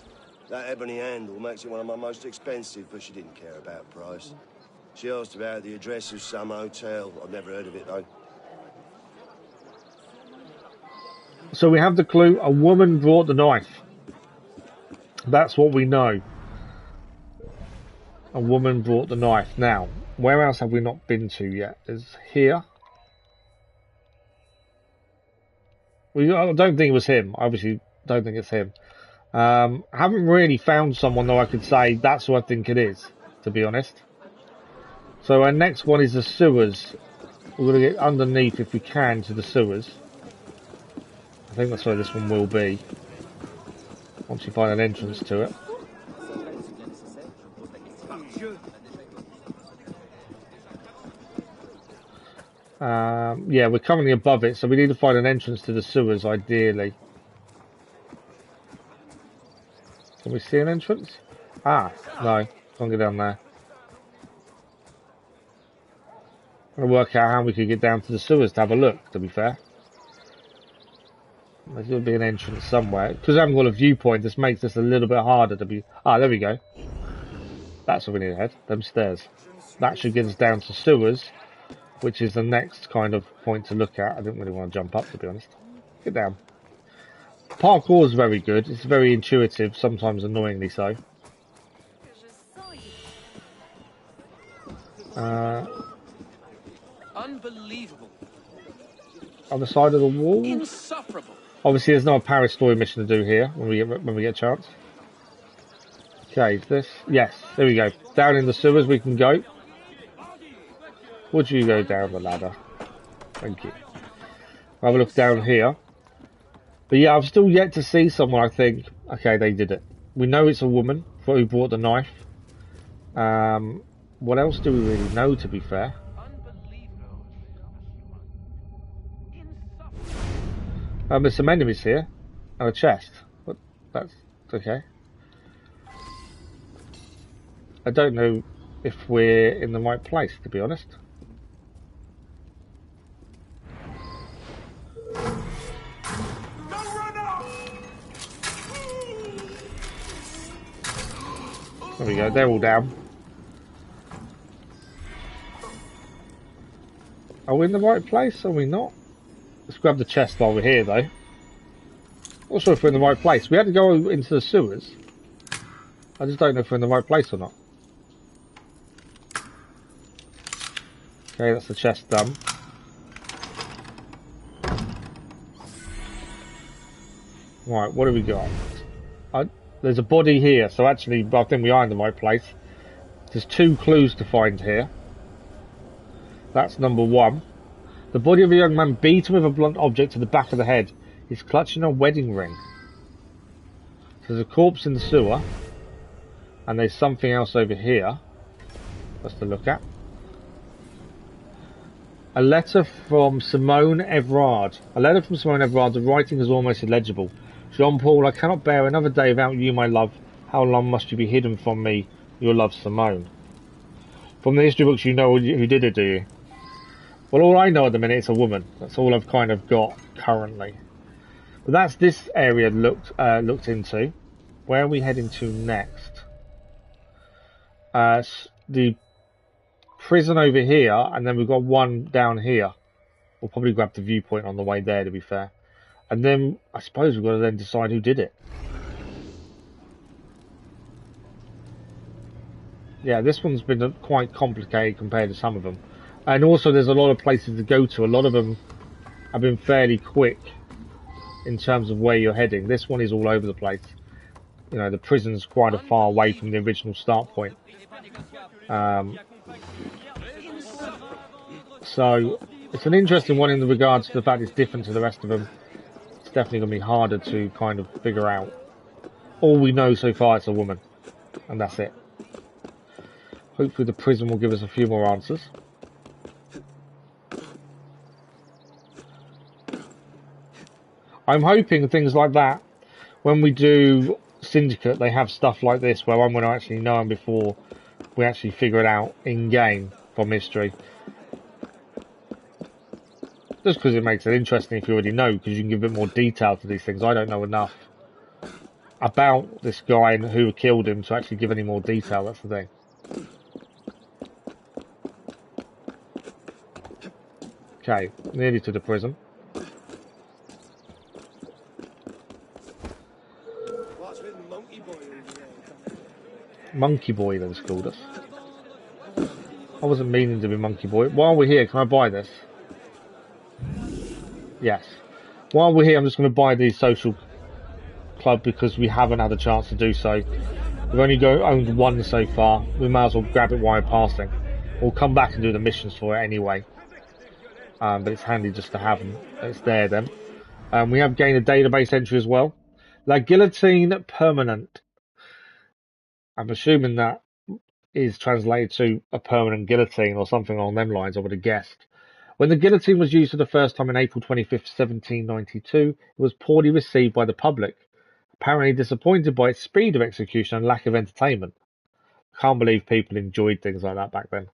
That ebony handle makes it one of my most expensive, but she didn't care about price. She asked about the address of some hotel. I've never heard of it, though. So we have the clue. A woman brought the knife. That's what we know. A woman brought the knife. Now, where else have we not been to yet? Is here. I don't think it was him. I obviously don't think it's him. I haven't really found someone though I could say that's who I think it is, to be honest. So our next one is the sewers. We're going to get underneath if we can to the sewers. I think that's where this one will be. Once you find an entrance to it. Yeah, we're currently above it, so we need to find an entrance to the sewers, ideally. Can we see an entrance? Ah, no, can't get down there. I'm going to work out how we could get down to the sewers to have a look, to be fair. There's going to be an entrance somewhere. Because I haven't got a viewpoint, this makes this a little bit harder to be... Ah, there we go. That's where we need to head, them stairs. That should get us down to sewers, which is the next kind of point to look at. I didn't really want to jump up, to be honest. Get down. Parkour is very good. It's very intuitive, sometimes annoyingly so. Unbelievable. Other side of the wall. Insufferable. Obviously, there's no Paris story mission to do here when we get a chance. Okay, this. Yes, there we go. Down in the sewers we can go. Would you go down the ladder? Thank you. I'll have a look down here. But yeah, I've still yet to see someone I think, okay, they did it. We know it's a woman who brought the knife. What else do we really know, to be fair? There's some enemies here. And a chest. But that's okay. I don't know if we're in the right place, to be honest. There we go, they're all down. Are we in the right place? Are we not? Let's grab the chest while we're here, though. Not sure if we're in the right place. We had to go into the sewers. I just don't know if we're in the right place or not. Okay, that's the chest done. Right, what do we got? There's a body here, so actually I think we are in the right place. There's 2 clues to find here. That's number 1. The body of a young man beaten with a blunt object to the back of the head. He's clutching a wedding ring. There's a corpse in the sewer. And there's something else over here for us to look at. A letter from Simone Everard. A letter from Simone Everard. The writing is almost illegible. Jean-Paul, I cannot bear another day without you, my love. How long must you be hidden from me? Your love, Simone. From the history books, you know who did it, do you? Well, all I know at the minute is a woman. That's all I've kind of got currently. But that's this area looked into. Where are we heading to next? The prison over here, and then we've got one down here. We'll probably grab the viewpoint on the way there, to be fair. And then, I suppose we've got to then decide who did it. Yeah, this one's been quite complicated compared to some of them. And also there's a lot of places to go to. A lot of them have been fairly quick in terms of where you're heading. This one is all over the place. You know, the prison's quite a far away from the original start point. So, it's an interesting one in regards to the fact it's different to the rest of them. It's definitely going to be harder to kind of figure out. All we know so far is a woman. And that's it. Hopefully the prison will give us a few more answers. I'm hoping things like that, when we do Syndicate, they have stuff like this where I'm going to actually know them before we actually figure it out in-game from history. Just because it makes it interesting if you already know, because you can give a bit more detail to these things. I don't know enough about this guy and who killed him to actually give any more detail, that's the thing. Okay, nearly to the prison. Monkey Boy, they've called us. I wasn't meaning to be Monkey Boy. While we're here, can I buy this? Yes. While we're here, I'm just going to buy the social club because we haven't had a chance to do so. We've only owned one so far. We might as well grab it while we're passing. We'll come back and do the missions for it anyway. But it's handy just to have them. It's there then. We have gained a database entry as well. La Guillotine Permanent. I'm assuming that is translated to a permanent guillotine or something along them lines, I would have guessed. When the guillotine was used for the first time in April 25th, 1792, it was poorly received by the public, apparently disappointed by its speed of execution and lack of entertainment. Can't believe people enjoyed things like that back then.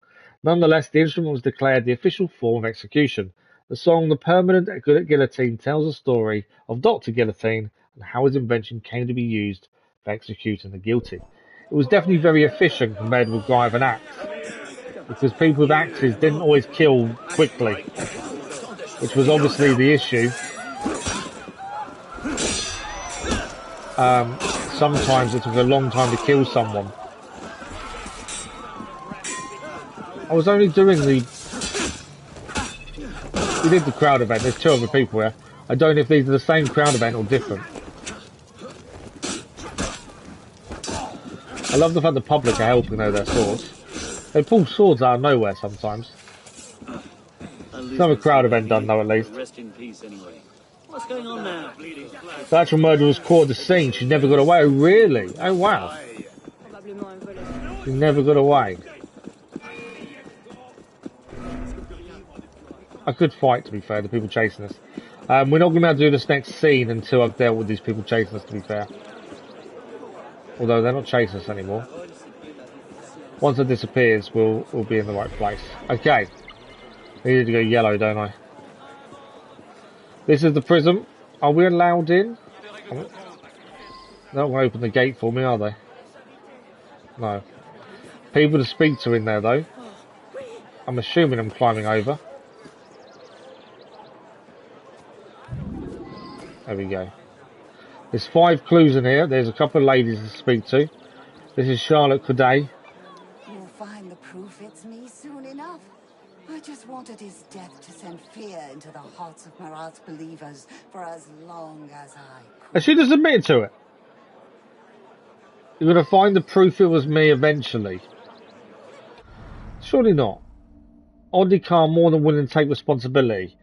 Nonetheless, the instrument was declared the official form of execution. The song The Permanent Guillotine tells the story of Dr. Guillotine and how his invention came to be used for executing the guilty. It was definitely very efficient compared with a guy with an axe, because people with axes didn't always kill quickly, which was obviously the issue. Sometimes it took a long time to kill someone. I was only doing we did the crowd event, there's 2 other people here. I don't know if these are the same crowd event or different. I love the fact the public are helping though their swords. They pull swords out of nowhere sometimes. Another crowd event done though at least. Rest in peace anyway. What's going on now? The actual murderer was caught at the scene. She never got away. Oh really? Oh wow. She never got away. A good fight to be fair, the people chasing us. We're not going to be able to do this next scene until I've dealt with these people chasing us, to be fair. Although they're not chasing us anymore. Once it disappears, we'll be in the right place. Okay. I need to go yellow, don't I? This is the prison. Are we allowed in? They're not going to open the gate for me, are they? No. People to speak to in there, though. I'm assuming I'm climbing over. There we go. There's 5 clues in here. There's a couple of ladies to speak to. This is Charlotte Corday. You'll find the proof it's me soon enough. I just wanted his death to send fear into the hearts of Marat's believers for as long as I could. And she just admitted to it. You're going to find the proof it was me eventually. Surely not. Oddly calm, more than willing to take responsibility.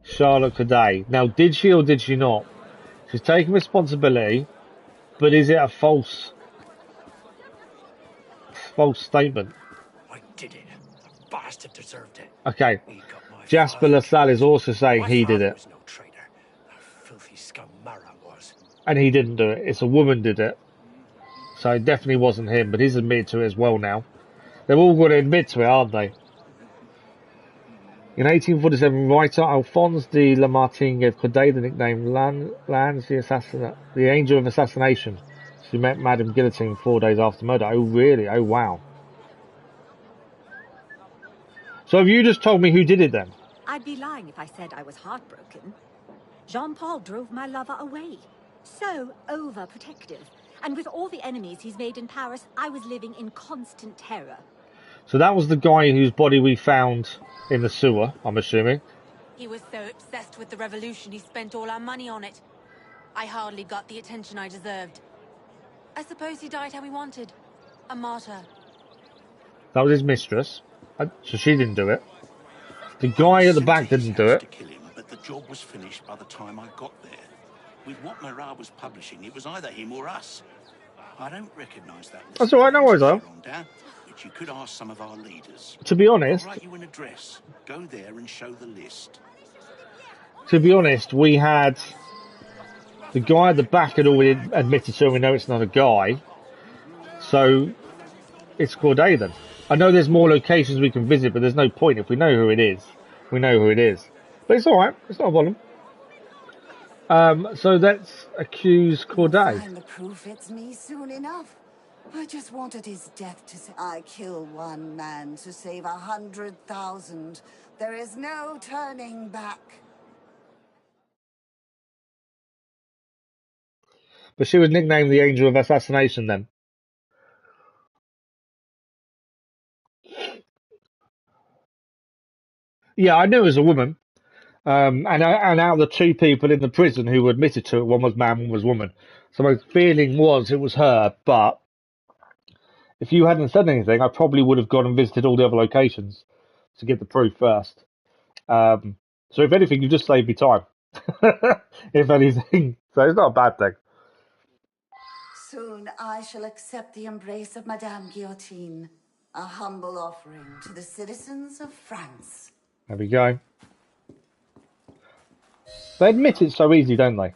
Charlotte Corday. Now, did she or did she not? She's taking responsibility, but is it a false statement? I did it. The bastard deserved it. Okay. Jasper LaSalle is also saying he did it. Was no traitor. A filthy scum Marat was. And he didn't do it. It's a woman did it. So it definitely wasn't him, but he's admitted to it as well now. They're all going to admit to it, aren't they? In 1847, writer Alphonse de Lamartine gave Corday the nickname Lannes the Angel of Assassination. She met Madame Guillotine 4 days after murder. Oh, really? Oh, wow. So have you just told me who did it then? I'd be lying if I said I was heartbroken. Jean-Paul drove my lover away. So overprotective. And with all the enemies he's made in Paris, I was living in constant terror. So that was the guy whose body we found in the sewer, I'm assuming. He was so obsessed with the revolution, he spent all our money on it. I hardly got the attention I deserved. I suppose he died how he wanted. A martyr. That was his mistress. So she didn't do it. The guy at the back didn't do it. To kill him, but the job was finished by the time I got there. With what Marat was publishing, it was either him or us. I don't recognise that. That's all right, no worries, though. But you could ask some of our leaders. To be honest, I'll write you an address. Go there and show the list. To be honest, we had the guy at the back had already admitted to him. We know it's not a guy, so it's Corday then. I know there's more locations we can visit, but there's no point. If we know who it is, we know who it is. But it's all right. It's not a problem. So let's accuse Corday. Find the proof it's me soon enough. I just wanted his death to say I kill one man to save 100,000. There is no turning back. But she was nicknamed the Angel of Assassination then. Yeah, I knew it was a woman. And out of the 2 people in the prison who admitted to it, one was man, one was woman. So my feeling was it was her, but if you hadn't said anything, I probably would have gone and visited all the other locations to get the proof first. So if anything, you just saved me time. If anything. So it's not a bad thing. Soon I shall accept the embrace of Madame Guillotine, a humble offering to the citizens of France. There we go. They admit it so easy, don't they?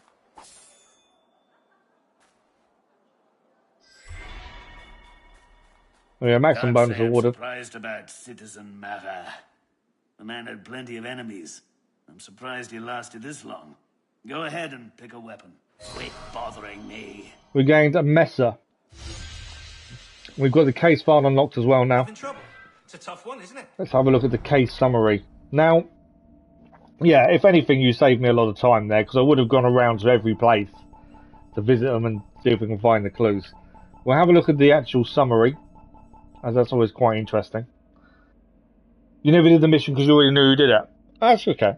Oh, yeah, maximum bonus awarded. Surprised about Citizen Marat. The man had plenty of enemies. I'm surprised he lasted this long. Go ahead and pick a weapon. Quit bothering me. We gained a Messer. We've got the case file unlocked as well now. In trouble. It's a tough one, isn't it? Let's have a look at the case summary. Now, yeah, if anything, you saved me a lot of time there, because I would have gone around to every place to visit them and see if we can find the clues. We'll have a look at the actual summary, as that's always quite interesting. You never did the mission because you already knew who did it. That's okay.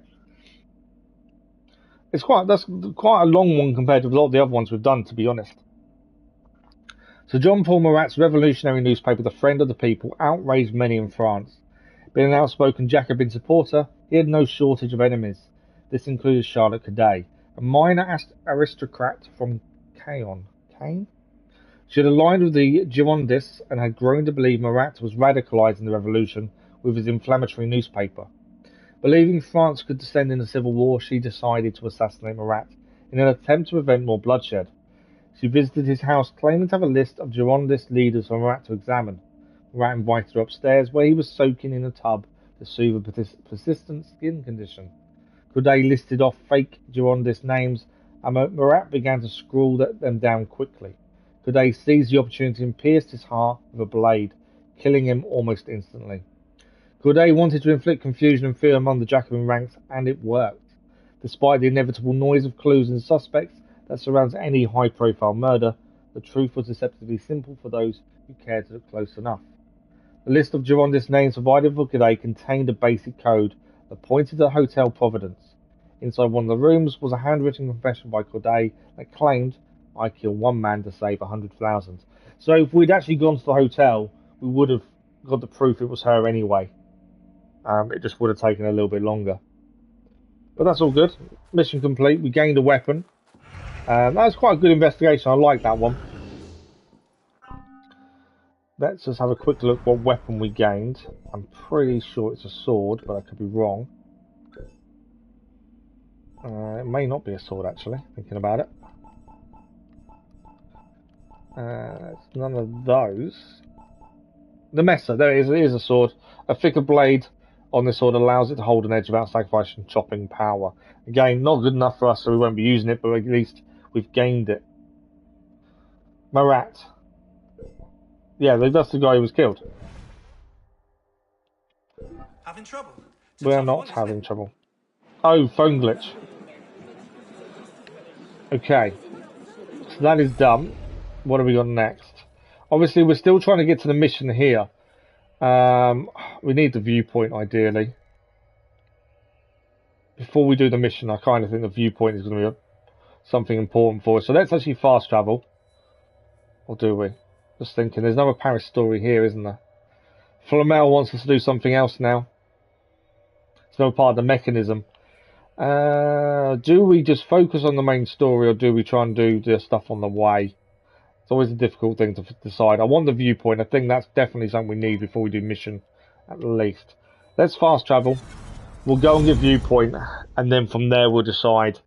That's quite a long one compared to a lot of the other ones we've done, to be honest. So John Paul Marat's revolutionary newspaper, The Friend of the People, outraged many in France. Being an outspoken Jacobin supporter, he had no shortage of enemies. This included Charlotte Corday, a minor aristocrat from Caen. She had aligned with the Girondists and had grown to believe Marat was radicalising the revolution with his inflammatory newspaper. Believing France could descend into civil war, she decided to assassinate Marat in an attempt to prevent more bloodshed. She visited his house, claiming to have a list of Girondist leaders for Marat to examine. Rat invited her upstairs, where he was soaking in a tub to soothe a persistent skin condition. Corday listed off fake Girondist names, and Marat began to scrawl them down quickly. Corday seized the opportunity and pierced his heart with a blade, killing him almost instantly. Corday wanted to inflict confusion and fear among the Jacobin ranks, and it worked. Despite the inevitable noise of clues and suspects that surrounds any high-profile murder, the truth was deceptively simple for those who cared to look close enough. The list of Girondist names provided for Corday contained a basic code that pointed to Hotel Providence. Inside one of the rooms was a handwritten confession by Corday that claimed, "I killed one man to save 100,000. So if we'd actually gone to the hotel, we would have got the proof it was her anyway. It just would have taken a little bit longer. But that's all good. Mission complete. We gained a weapon. That was quite a good investigation. I like that one. Let's just have a quick look what weapon we gained. I'm pretty sure it's a sword, but I could be wrong. It may not be a sword, actually, thinking about it. It's none of those. The Messer, there it is. It is a sword. A thicker blade on this sword allows it to hold an edge without sacrificing chopping power. Again, not good enough for us, so we won't be using it, but at least we've gained it. Marat. Yeah, that's the guy who was killed. Having trouble? We're not having trouble. Oh, phone glitch. Okay. So that is done. What have we got next? Obviously, we're still trying to get to the mission here. We need the viewpoint, ideally. Before we do the mission, I kind of think the viewpoint is going to be something important for us. So let's actually fast travel. Or do we? Just thinking, there's another Paris story here, isn't there? Flamel wants us to do something else now. It's another part of the mechanism. Do we just focus on the main story, or do we try and do the stuff on the way? It's always a difficult thing to decide. I want the viewpoint. I think that's definitely something we need before we do mission, at least. Let's fast travel. We'll go and get viewpoint, and then from there we'll decide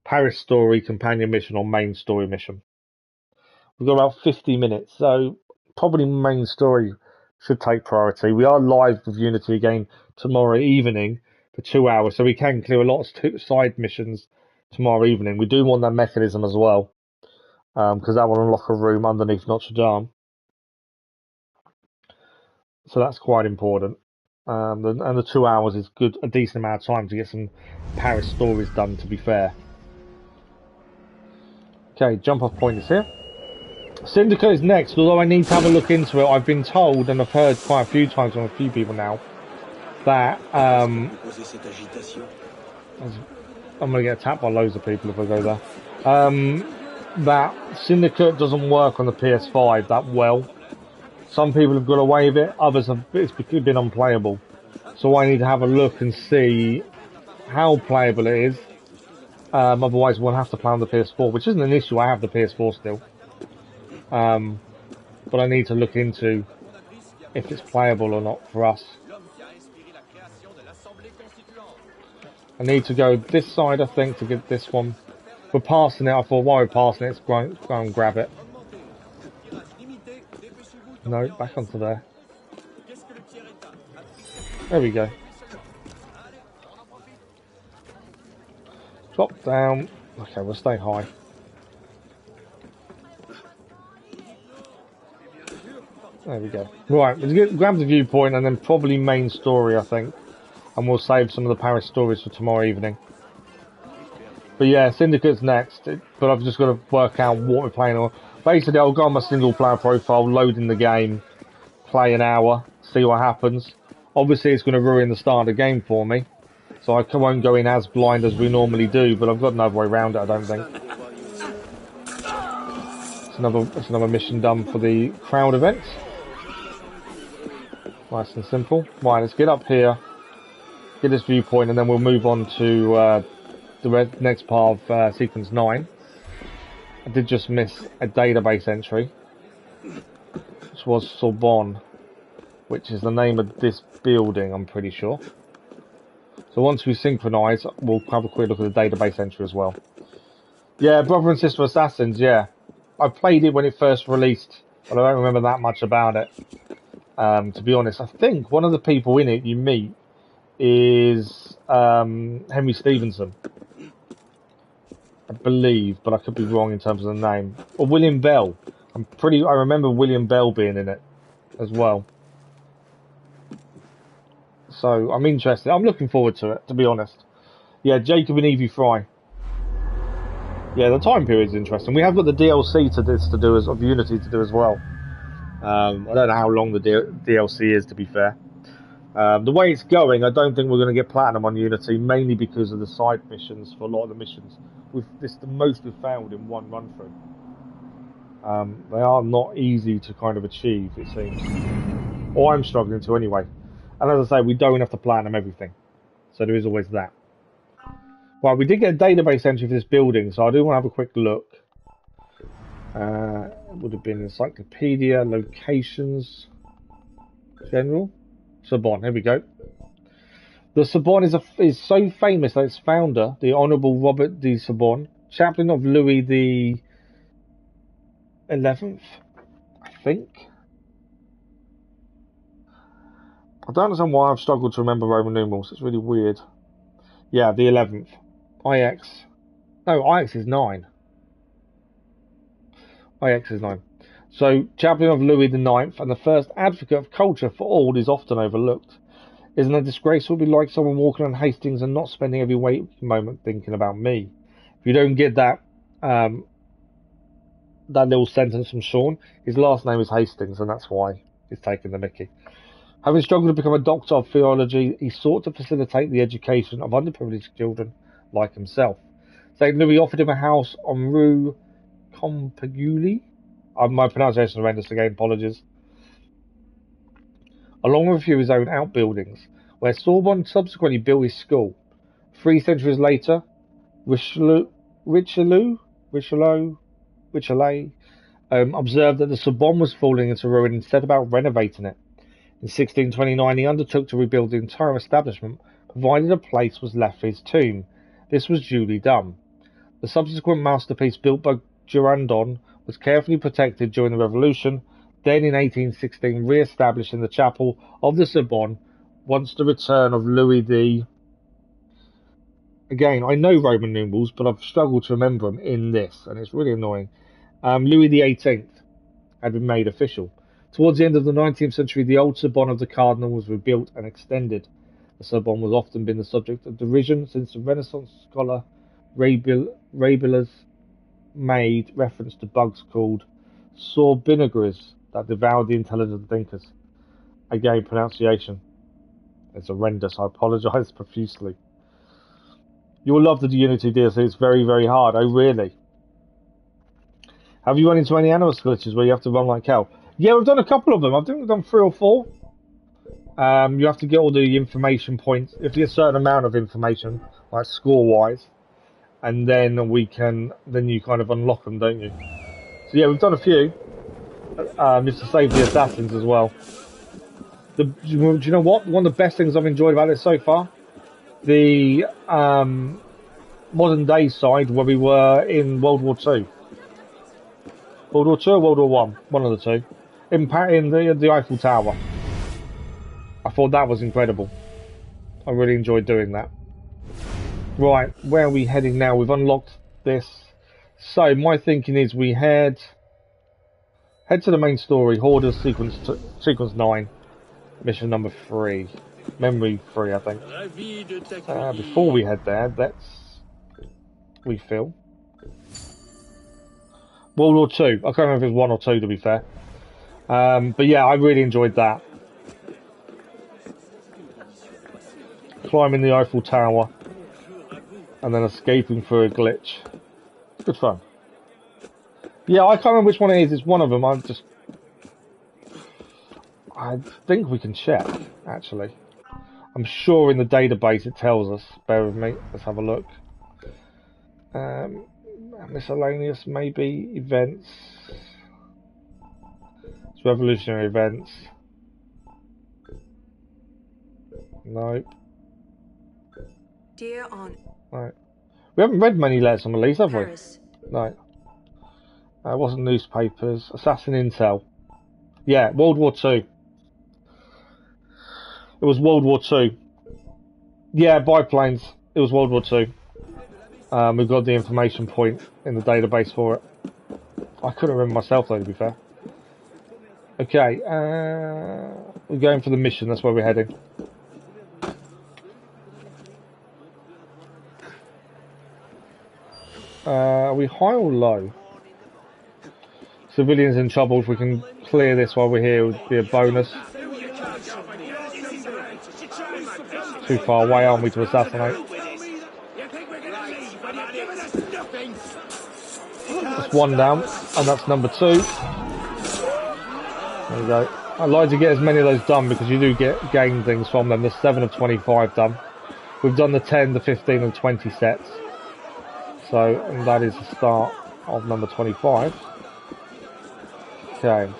Paris story, companion mission, or main story mission. We've got about 50 minutes, so probably main story should take priority. We are live with Unity again tomorrow evening for 2 hours, so we can clear a lot of side missions tomorrow evening. We do want that mechanism as well, because that will unlock a room underneath Notre Dame. So that's quite important. And the 2 hours is good, a decent amount of time to get some Paris stories done, to be fair. Okay, jump off point is here. Syndicate is next, although I need to have a look into it. I've been told, and I've heard quite a few times from a few people now, that I'm going to get attacked by loads of people if I go there. That Syndicate doesn't work on the PS5 that well. Some people have got away with it, others have it's been unplayable. So I need to have a look and see how playable it is. Otherwise we'll have to play on the PS4, which isn't an issue. I have the PS4 still. But I need to look into if it's playable or not for us. I need to go this side, I think, to get this one. We're passing it. I thought while we're passing it, let's go and grab it. No, back onto there. There we go. Drop down. Okay, we'll stay high. There we go. Right, let's grab the viewpoint and then probably main story, I think. And we'll save some of the Paris stories for tomorrow evening. But yeah, Syndicate's next. But I've just got to work out what we're playing on. Basically, I'll go on my single player profile, load in the game, play an hour, see what happens. Obviously, it's going to ruin the start of the game for me. So I won't go in as blind as we normally do, but I've got no way around it, I don't think. It's another mission done for the crowd event. Nice and simple. Right, let's get up here, get this viewpoint, and then we'll move on to the next part of sequence 9. I did just miss a database entry, which was Sorbonne, which is the name of this building, I'm pretty sure. So once we synchronise, we'll have a quick look at the database entry as well. Yeah, Brother and Sister Assassins, yeah. I played it when it first released, but I don't remember that much about it. To be honest, I think one of the people in it you meet is Henry Stevenson, I believe, but I could be wrong in terms of the name. Or William Bell. I remember William Bell being in it as well. So I'm interested. I'm looking forward to it, to be honest. Yeah, Jacob and Evie Fry. Yeah, the time period is interesting. We have got the DLC to do of Unity to do as well. I don't know how long the DLC is, to be fair. The way it's going, I don't think we're going to get platinum on Unity, mainly because of the side missions. For a lot of the missions, this is the most we've found in one run through. They are not easy to kind of achieve, it seems, or I'm struggling to anyway. And as I say, we don't have to platinum everything, so there is always that. Right, we did get a database entry for this building, so I do want to have a quick look. It would have been encyclopedia, locations, general. Sorbonne, here we go. The Sorbonne is so famous that its founder, the Honourable Robert de Sorbonne, chaplain of Louis the 11th, I think. I don't understand why I've struggled to remember Roman numerals. It's really weird. Yeah, the 11th. IX. No, IX is 9. IX is 9. So, chaplain of Louis the 9th and the first advocate of culture for all is often overlooked. Isn't it disgraceful to be like someone walking on Hastings and not spending every waking moment thinking about me? If you don't get that that little sentence from Sean, his last name is Hastings, and that's why he's taking the mickey. Having struggled to become a doctor of theology, he sought to facilitate the education of underprivileged children like himself. St. Louis offered him a house on Rue Compaguli. My pronunciation is horrendous again, apologies. Along with a few of his own outbuildings, where Sorbonne subsequently built his school. 3 centuries later, Richelieu observed that the Sorbonne was falling into ruin and set about renovating it. In 1629, he undertook to rebuild the entire establishment, provided a place was left for his tomb. This was duly done. The subsequent masterpiece built by Girardon was carefully protected during the Revolution, then in 1816 re-established in the chapel of the Sorbonne, once the return of Louis the... Again, I know Roman numerals, but I've struggled to remember them in this, and it's really annoying. Louis the 18th had been made official. Towards the end of the 19th century, the old Sorbonne of the Cardinal was rebuilt and extended. The Sorbonne has often been the subject of derision since the Renaissance scholar Rabelais made reference to bugs called sorbinegres that devoured the intelligent thinkers. Again, pronunciation. It's horrendous. I apologise profusely. You'll love the Unity DLC. It's very, very hard. Oh, really? Have you run into any animus glitches where you have to run like hell? Yeah, we've done a couple of them. I think we've done 3 or 4. You have to get all the information points. If you get a certain amount of information, like score-wise, and then you kind of unlock them, don't you? So yeah, we've done a few. Just to save the assassins as well. Do you know what? One of the best things I've enjoyed about it so far? The modern day side where we were in World War II. World War II or World War One? One of the two. In the Eiffel Tower. I thought that was incredible. I really enjoyed doing that. Right, where are we heading now? We've unlocked this. So my thinking is we head to the main story, Hoarders sequence 9, mission number 3, memory 3, I think. Before we head there, let's refill. World War II. I can't remember if it was 1 or 2, to be fair. But yeah, I really enjoyed that. Climbing the Eiffel Tower and then escaping through a glitch. Good fun. Yeah, I can't remember which one it is. It's one of them. I think we can check, actually. I'm sure in the database it tells us. Bear with me. Let's have a look. Miscellaneous, maybe. Events. It's revolutionary events. Nope. Dear Aunt. Right. We haven't read many letters from Elise, have we? Paris. No. It wasn't newspapers. Assassin Intel. Yeah, World War II. It was World War II. Yeah, biplanes. It was World War II. We've got the information point in the database for it. I couldn't remember myself though, to be fair. Okay, we're going for the mission. That's where we're heading. Are we high or low? Civilians in trouble. If we can clear this while we're here, it would be a bonus. Too far away, aren't we, to assassinate? That's one down, and that's number 2. There we go. I'd like to get as many of those done because you do gain things from them. There's 7 of 25 done. We've done the 10, the 15, and 20 sets. So, and that is the start of number 25. Okay.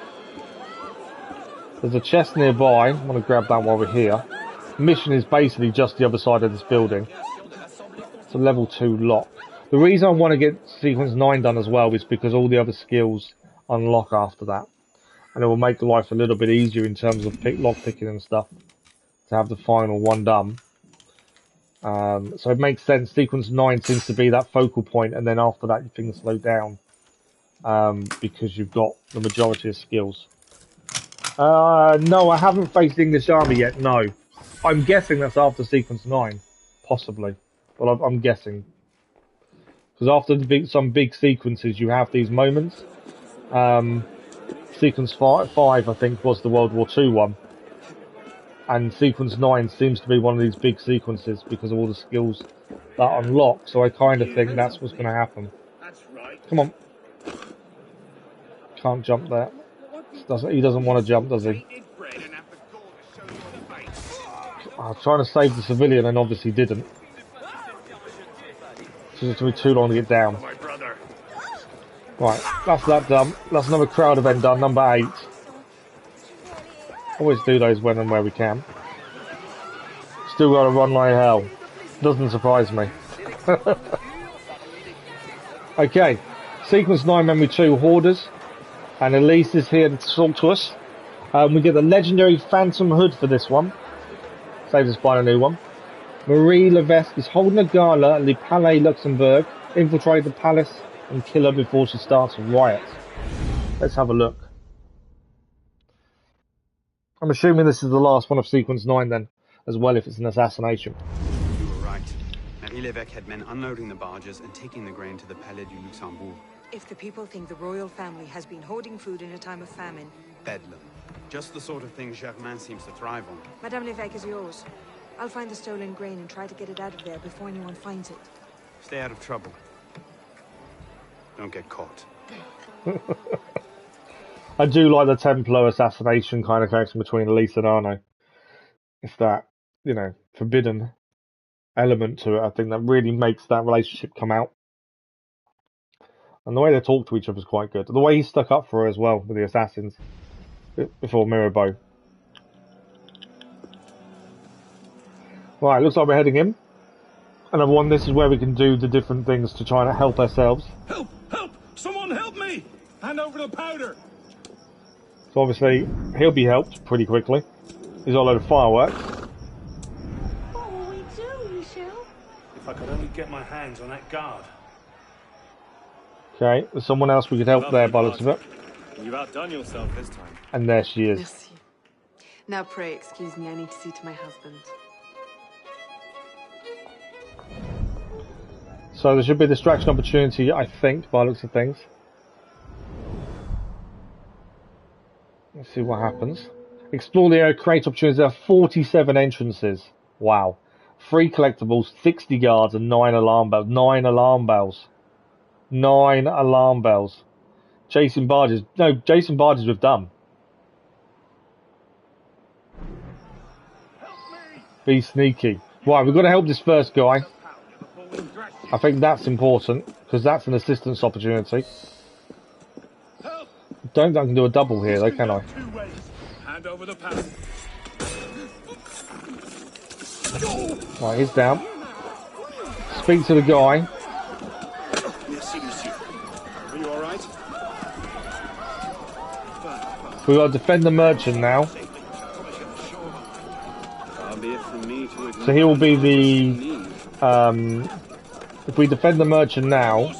There's a chest nearby. I'm going to grab that while we're here. Mission is basically just the other side of this building. It's a level 2 lock. The reason I want to get sequence 9 done as well is because all the other skills unlock after that. And it will make life a little bit easier in terms of lock picking and stuff to have the final one done. So it makes sense. Sequence 9 seems to be that focal point, and then after that things slow down because you've got the majority of skills. No, I haven't faced English Army yet. No, I'm guessing that's after sequence 9, possibly. Well, I'm guessing because after some big sequences, you have these moments. Sequence 5, I think, was the World War II one. And sequence 9 seems to be one of these big sequences because of all the skills that unlock. So I kind of think that's what's going to happen. Come on. Can't jump there. He doesn't want to jump, does he? I was trying to save the civilian and obviously didn't. It's going to be too long to get down. Right, that's that done. That's another crowd event done, number 8. Always do those when and where we can. Still got to run like hell. Doesn't surprise me. Okay, sequence 9, memory 2, Hoarders. And Elise is here to talk to us. We get the legendary Phantom Hood for this one. Saves us buying a new one. Marie Levesque is holding a gala at Le Palais Luxembourg. Infiltrate the palace and kill her before she starts a riot. Let's have a look. I'm assuming this is the last one of sequence 9 then, as well, if it's an assassination. You were right. Marie Levesque had men unloading the barges and taking the grain to the Palais du Luxembourg. If the people think the royal family has been hoarding food in a time of famine... Bedlam. Just the sort of thing Germain seems to thrive on. Madame Levesque is yours. I'll find the stolen grain and try to get it out of there before anyone finds it. Stay out of trouble. Don't get caught. I do like the Templar assassination kind of connection between Elise and Arno. It's that, you know, forbidden element to it. I think that really makes that relationship come out. And the way they talk to each other is quite good. The way he stuck up for her as well with the assassins before Mirabeau. Right, looks like we're heading in. Another one, this is where we can do the different things to try and help ourselves. Help! Help! Someone help me! Hand over the powder! So obviously, he'll be helped pretty quickly. He's got a load of fireworks. What will we do, Michel? If I could only get my hands on that guard. Okay, there's someone else we could help there by the looks of it. You've outdone yourself this time. And there she is. Merci. Now pray excuse me, I need to see to my husband. So there should be a distraction opportunity, I think, by the looks of things. Let's see what happens. Explore the area, create opportunities. There are 47 entrances. Wow. 3 collectibles, 60 guards, and 9 alarm bells. 9 alarm bells. 9 alarm bells. Chasing barges. No, chasing barges we've done. Be sneaky. Right, we've got to help this first guy. I think that's important, because that's an assistance opportunity. Don't think I can do a double here, though, can I? Hand over the powder. Right, he's down. Speak to the guy. Are you alright? We've got to defend the merchant now. So he will be the... if we defend the merchant now,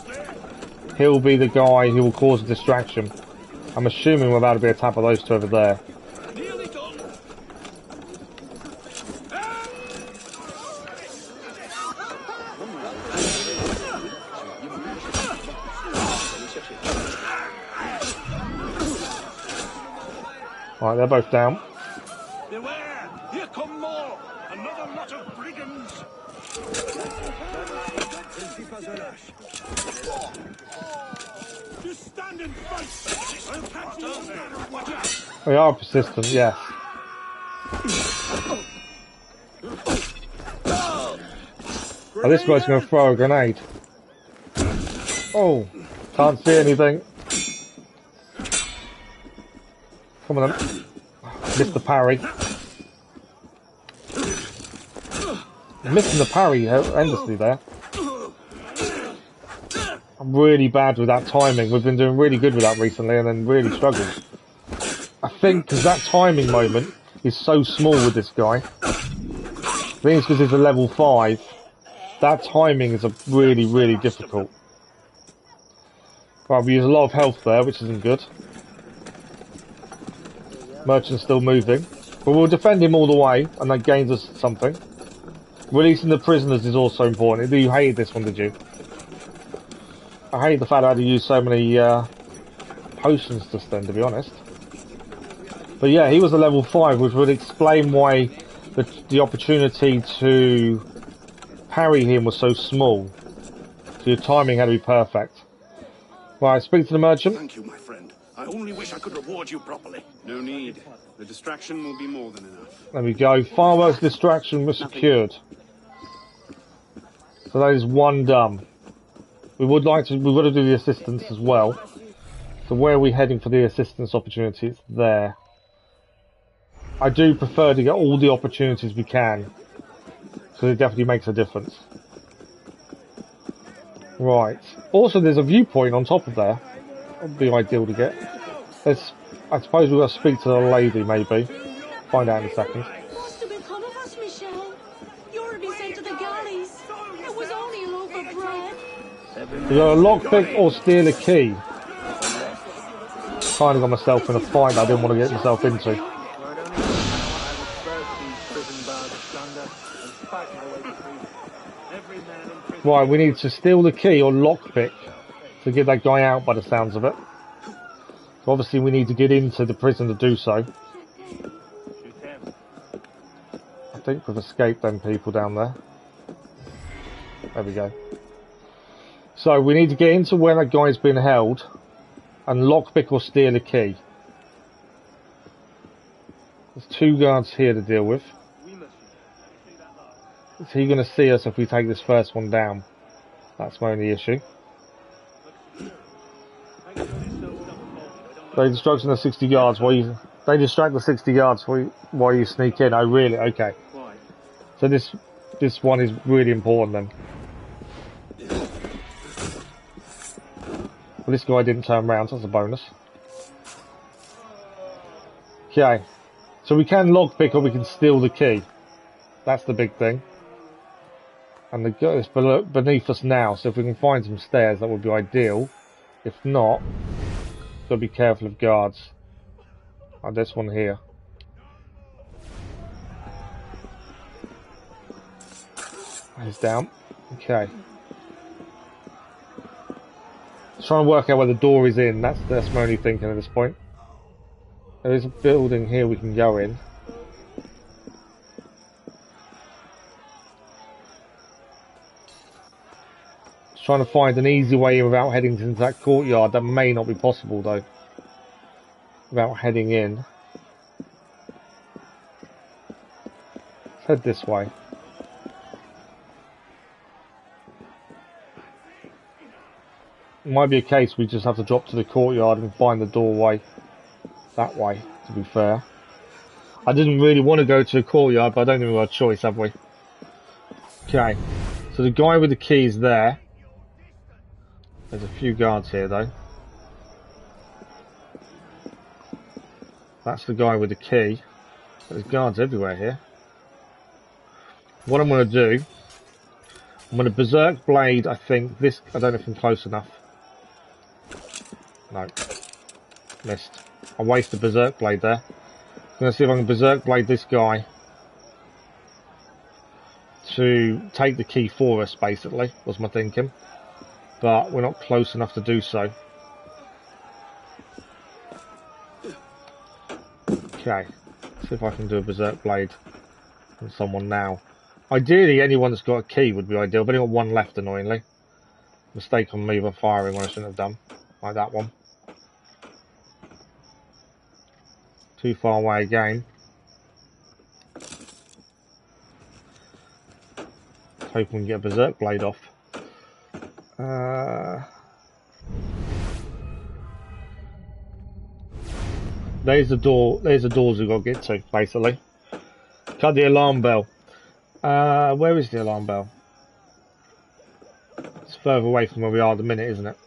he'll be the guy who will cause a distraction. I'm assuming we're about to be attacked by those two over there. Alright, they're both down. Beware! Here come more! Another lot of brigands! Just stand and fight! I'll catch you no matter what! They are persistent, yes. Oh, this guy's going to throw a grenade. Oh, can't see anything. Come on then. Missed the parry. Missing the parry endlessly there. I'm really bad with that timing. We've been doing really good with that recently and then really struggled. I think because that timing moment is so small with this guy. I think it's because it's a level 5. That timing is really, really difficult. Right, we use a lot of health there, which isn't good. Merchant's still moving. But we'll defend him all the way, and that gains us something. Releasing the prisoners is also important. You hated this one, did you? I hate the fact I had to use so many potions just then, to be honest. But yeah, he was a level 5, which would explain why the opportunity to parry him was so small. So your timing had to be perfect. Right, speak to the merchant. Thank you, my friend. I only wish I could reward you properly. No need. The distraction will be more than enough. There we go. Fireworks distraction was secured. So that is one done. We've got to do the assistance as well. So where are we heading for the assistance opportunities? There. I do prefer to get all the opportunities we can, because it definitely makes a difference. Right. Also, there's a viewpoint on top of there. That would be ideal to get. I suppose we've got to speak to the lady, maybe. Find out in a second. What's to become of us, Michelle? You're to be sent to the galleys. It was only a loaf of bread. We got a lockpick or steal a key. Kind of got myself in a fight that I didn't want to get myself into. Right, we need to steal the key or lockpick to get that guy out by the sounds of it. So obviously we need to get into the prison to do so. I think we've escaped them people down there. There we go. So we need to get into where that guy's been held and lockpick or steal a key. There's 2 guards here to deal with. Is he going to see us if we take this first one down? That's my only issue. They distract the 60 yards while you... They distract the 60 yards while you sneak in. Oh, really? Okay. So this one is really important then. Well, this guy didn't turn around, so that's a bonus. Okay. So we can lockpick or we can steal the key. That's the big thing. And the guy is beneath us now, so if we can find some stairs, that would be ideal. If not, gotta be careful of guards. Oh, this one here. He's down. Okay. Trying to work out where the door is in. That's my only thinking at this point. There is a building here we can go in. Trying to find an easy way in without heading into that courtyard. That may not be possible though. Without heading in. Let's head this way. It might be a case we just have to drop to the courtyard and find the doorway that way, to be fair. I didn't really want to go to the courtyard, but I don't think we've got a choice, have we? Okay. So the guy with the key is there. There's a few guards here though. That's the guy with the key. There's guards everywhere here. what I'm going to do, I'm going to Berserk Blade, I think, this, I don't know if I'm close enough. No. Missed. I wasted Berserk Blade there. I'm going to see if I can Berserk Blade this guy to take the key for us, basically, was my thinking. But we're not close enough to do so. Okay. See if I can do a Berserk Blade on someone now. Ideally, anyone that's got a key would be ideal. I've only got one left, annoyingly. Mistake on me by firing when I shouldn't have done. Like that one. Too far away again. Hope we can get a Berserk Blade off. There's the door. There's the doors we've got to get to, basically. Cut the alarm bell. Where is the alarm bell? It's further away from where we are at the minute, isn't it?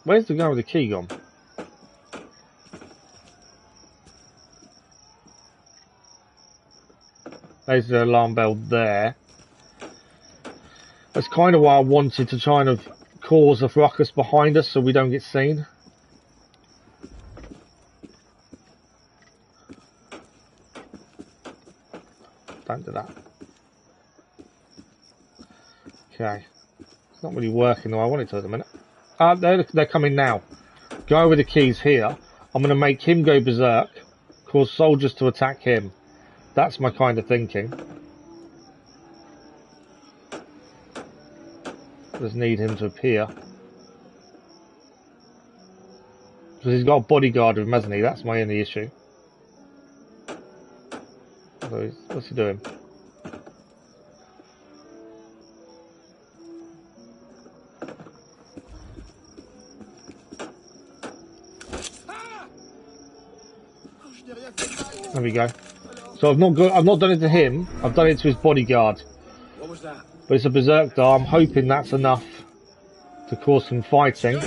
Where's the guy with the key gone? There's the alarm bell there. That's kind of why I wanted to try and cause a ruckus behind us so we don't get seen. Don't do that. Okay. It's not really working the way I want it to at the minute. They're coming now. Guy with the keys here. I'm going to make him go berserk. Cause soldiers to attack him. That's my kind of thinking. Just need him to appear. Because he's got a bodyguard with him, hasn't he? That's my only issue. So what's he doing? There we go. So I've not done it to him. I've done it to his bodyguard. What was that? But it's a berserk door. I'm hoping that's enough to cause some fighting.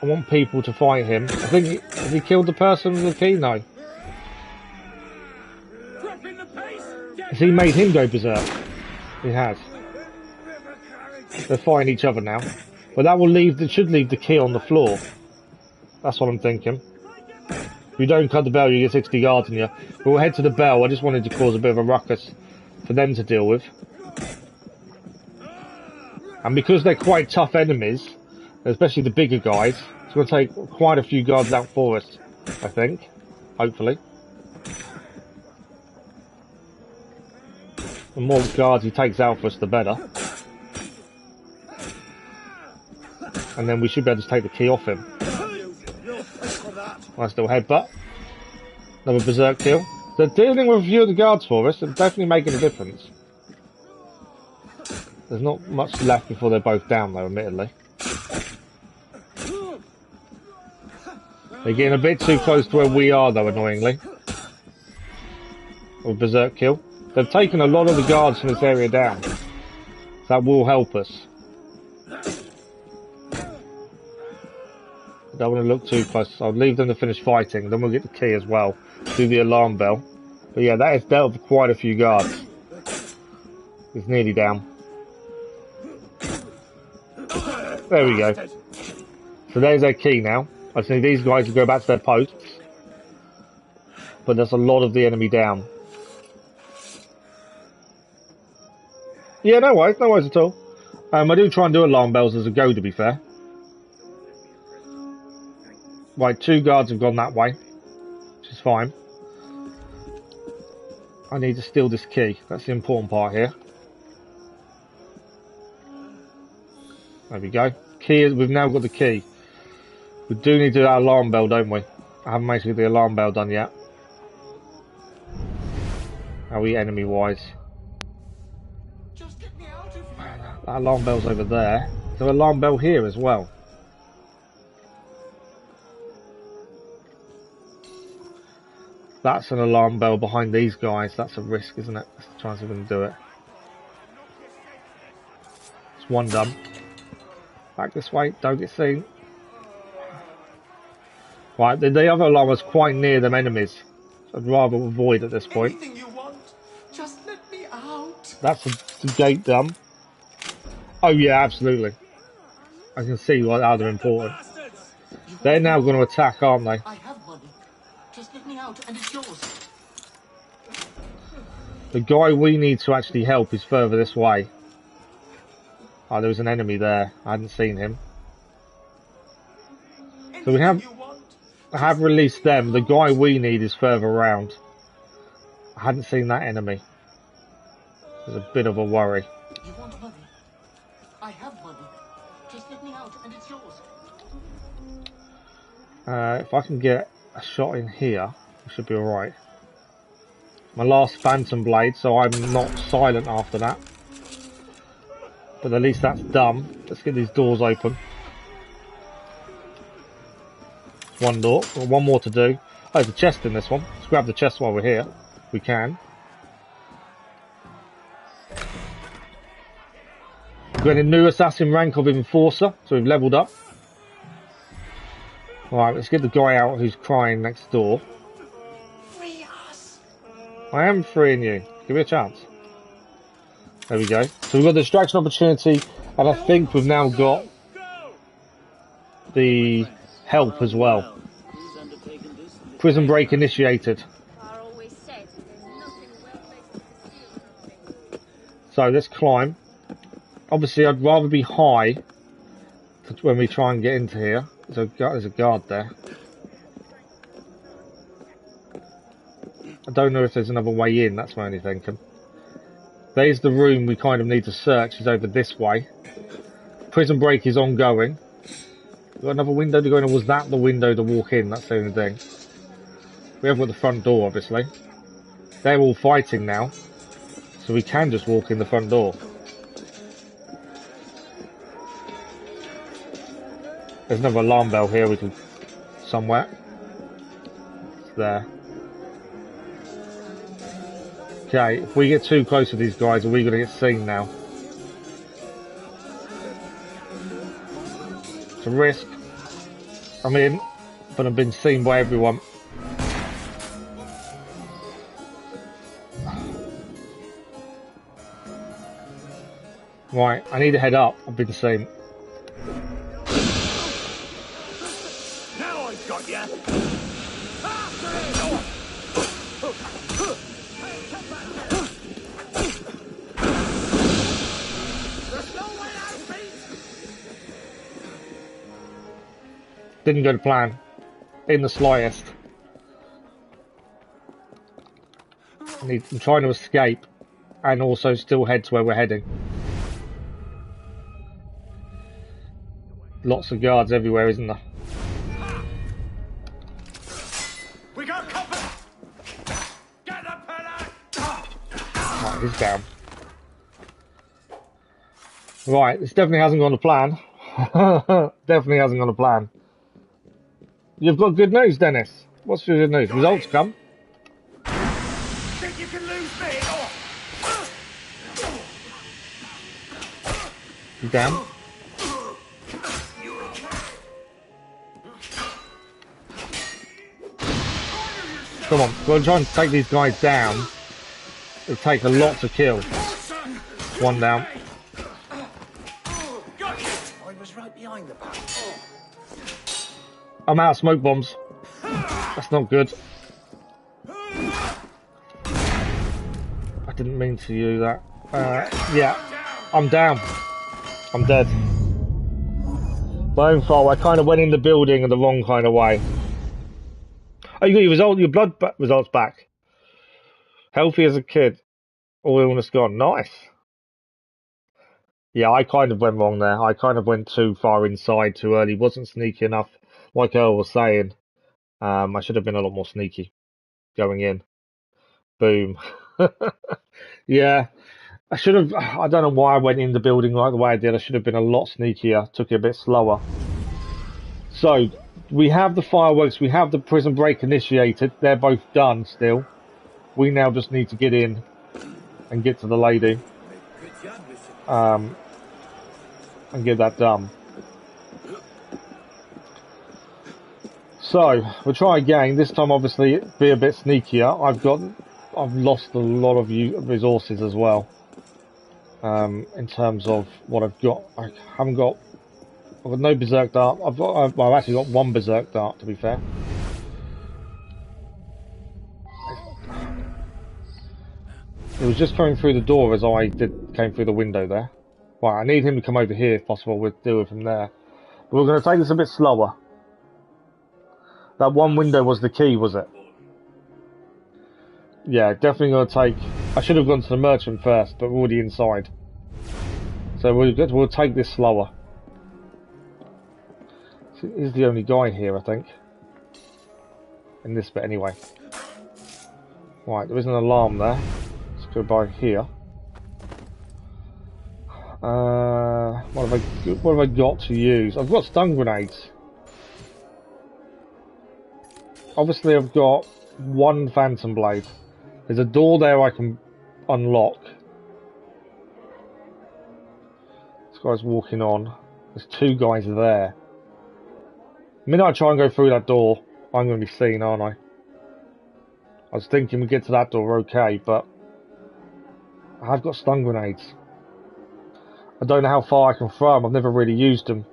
I want people to fight him. I think has he killed the person with the key? No. Has he made him go berserk? He has. They're fighting each other now. But that will leave. It should leave the key on the floor. That's what I'm thinking. If you don't cut the bell, you get 60 guards in you. But we'll head to the bell. I just wanted to cause a bit of a ruckus for them to deal with. And because they're quite tough enemies, especially the bigger guys, it's going to take quite a few guards out for us, I think. Hopefully. The more guards he takes out for us, the better. And then we should be able to take the key off him. Nice little headbutt. Another berserk kill. They're dealing with a few of the guards for us and definitely making a difference. There's not much left before they're both down though, admittedly. They're getting a bit too close to where we are though, annoyingly. With berserk kill. They've taken a lot of the guards from this area down. That will help us. Don't want to look too close. I'll leave them to finish fighting. Then we'll get the key as well. Do the alarm bell. But yeah, that has dealt with quite a few guards. He's nearly down. There we go. So there's our key now. I just need these guys to go back to their posts. But there's a lot of the enemy down. Yeah, no worries at all. I do try and do alarm bells as a go, to be fair. Right, 2 guards have gone that way, which is fine. I need to steal this key. That's the important part here. There we go. Key. We've now got the key. We do need to do that alarm bell, don't we? I haven't managed to get the alarm bell done yet. How are we enemy-wise? That alarm bell's over there. There's an alarm bell here as well. That's an alarm bell behind these guys. That's a risk, isn't it? Let's try and see if we can do it. It's one done. Back this way. Don't get seen. Right, the other alarm was quite near them enemies. So I'd rather avoid at this point. That's the gate done. Oh yeah, absolutely. I can see how they're important. They're now going to attack, aren't they? I have money. Just let me out and it's yours. The guy we need to actually help is further this way. Oh, there was an enemy there. I hadn't seen him. So we have released them. The guy we need is further around. I hadn't seen that enemy. There's a bit of a worry. You want money? I have money. Just let me out and it's yours. If I can get a shot in here, I should be alright. My last Phantom Blade, so I'm not silent after that. But at least that's done. Let's get these doors open. One door. Got one more to do. Oh, there's a chest in this one. Let's grab the chest while we're here. We can. We've got a new assassin rank of Enforcer, so we've leveled up. Alright, let's get the guy out who's crying next door. Free us. I am freeing you. Give me a chance. There we go. So we've got the distraction opportunity, and I think we've now got the help as well. Prison break initiated. So let's climb. Obviously, I'd rather be high when we try and get into here. So there's a guard there. I don't know if there's another way in. That's my only thinking. There's the room we kind of need to search. Is over this way. Prison break is ongoing. We've got another window to go in, or was that the window to walk in? That's the only thing. We have got the front door, obviously. They're all fighting now. So we can just walk in the front door. There's another alarm bell here we can... somewhere. It's there. Okay, if we get too close to these guys, are we going to get seen now? It's a risk. I'm in, but I've been seen by everyone. Right, I need to head up. I've been seen. Now I've got ya. Didn't go to plan. In the slightest. I'm trying to escape and also still head to where we're heading. Lots of guards everywhere, isn't there? We got company. Get the pillar. Right, he's down. Right, this definitely hasn't gone to plan. Definitely hasn't gone to plan. You've got good news, Dennis. What's your good news? Results come. Think you can lose me? You down? Come on, we'll try and take these guys down. It'll take a lot to kill. One down. I was right behind the back. I'm out of smoke bombs. That's not good. I didn't mean to do that. Yeah, I'm down. I'm dead. My own fault. I kind of went in the building in the wrong kind of way. Oh, you got your blood results back. Healthy as a kid. All illness gone. Nice. Yeah, I kind of went wrong there. I kind of went too far inside too early. Wasn't sneaky enough. Like Earl was saying, I should have been a lot more sneaky going in. Boom. Yeah, I should have. I don't know why I went in the building like the way I did. I should have been a lot sneakier. Took it a bit slower. So we have the fireworks. We have the prison break initiated. They're both done still. We now just need to get in and get to the lady. And get that done. So we'll try again. This time, obviously, be a bit sneakier. I've lost a lot of resources as well. In terms of what I've got. I've got no Berserk Dart. I've actually got one Berserk Dart, to be fair. It was just coming through the door as I came through the window there. Right, I need him to come over here if possible. We'll deal with him there. But we're going to take this a bit slower. That one window was the key, was it? Yeah, definitely going to take... I should have gone to the merchant first, but we're already inside. So we'll take this slower. He's the only guy here, I think. In this bit, anyway. Right, there is an alarm there. Let's go by here. What have I got to use? I've got stun grenades. Obviously, I've got one phantom blade. There's a door there I can unlock. This guy's walking on. There's two guys there. The minute I try and go through that door, I'm going to be seen, aren't I? I was thinking we get to that door okay, but I've got stun grenades. I don't know how far I can throw them. I've never really used them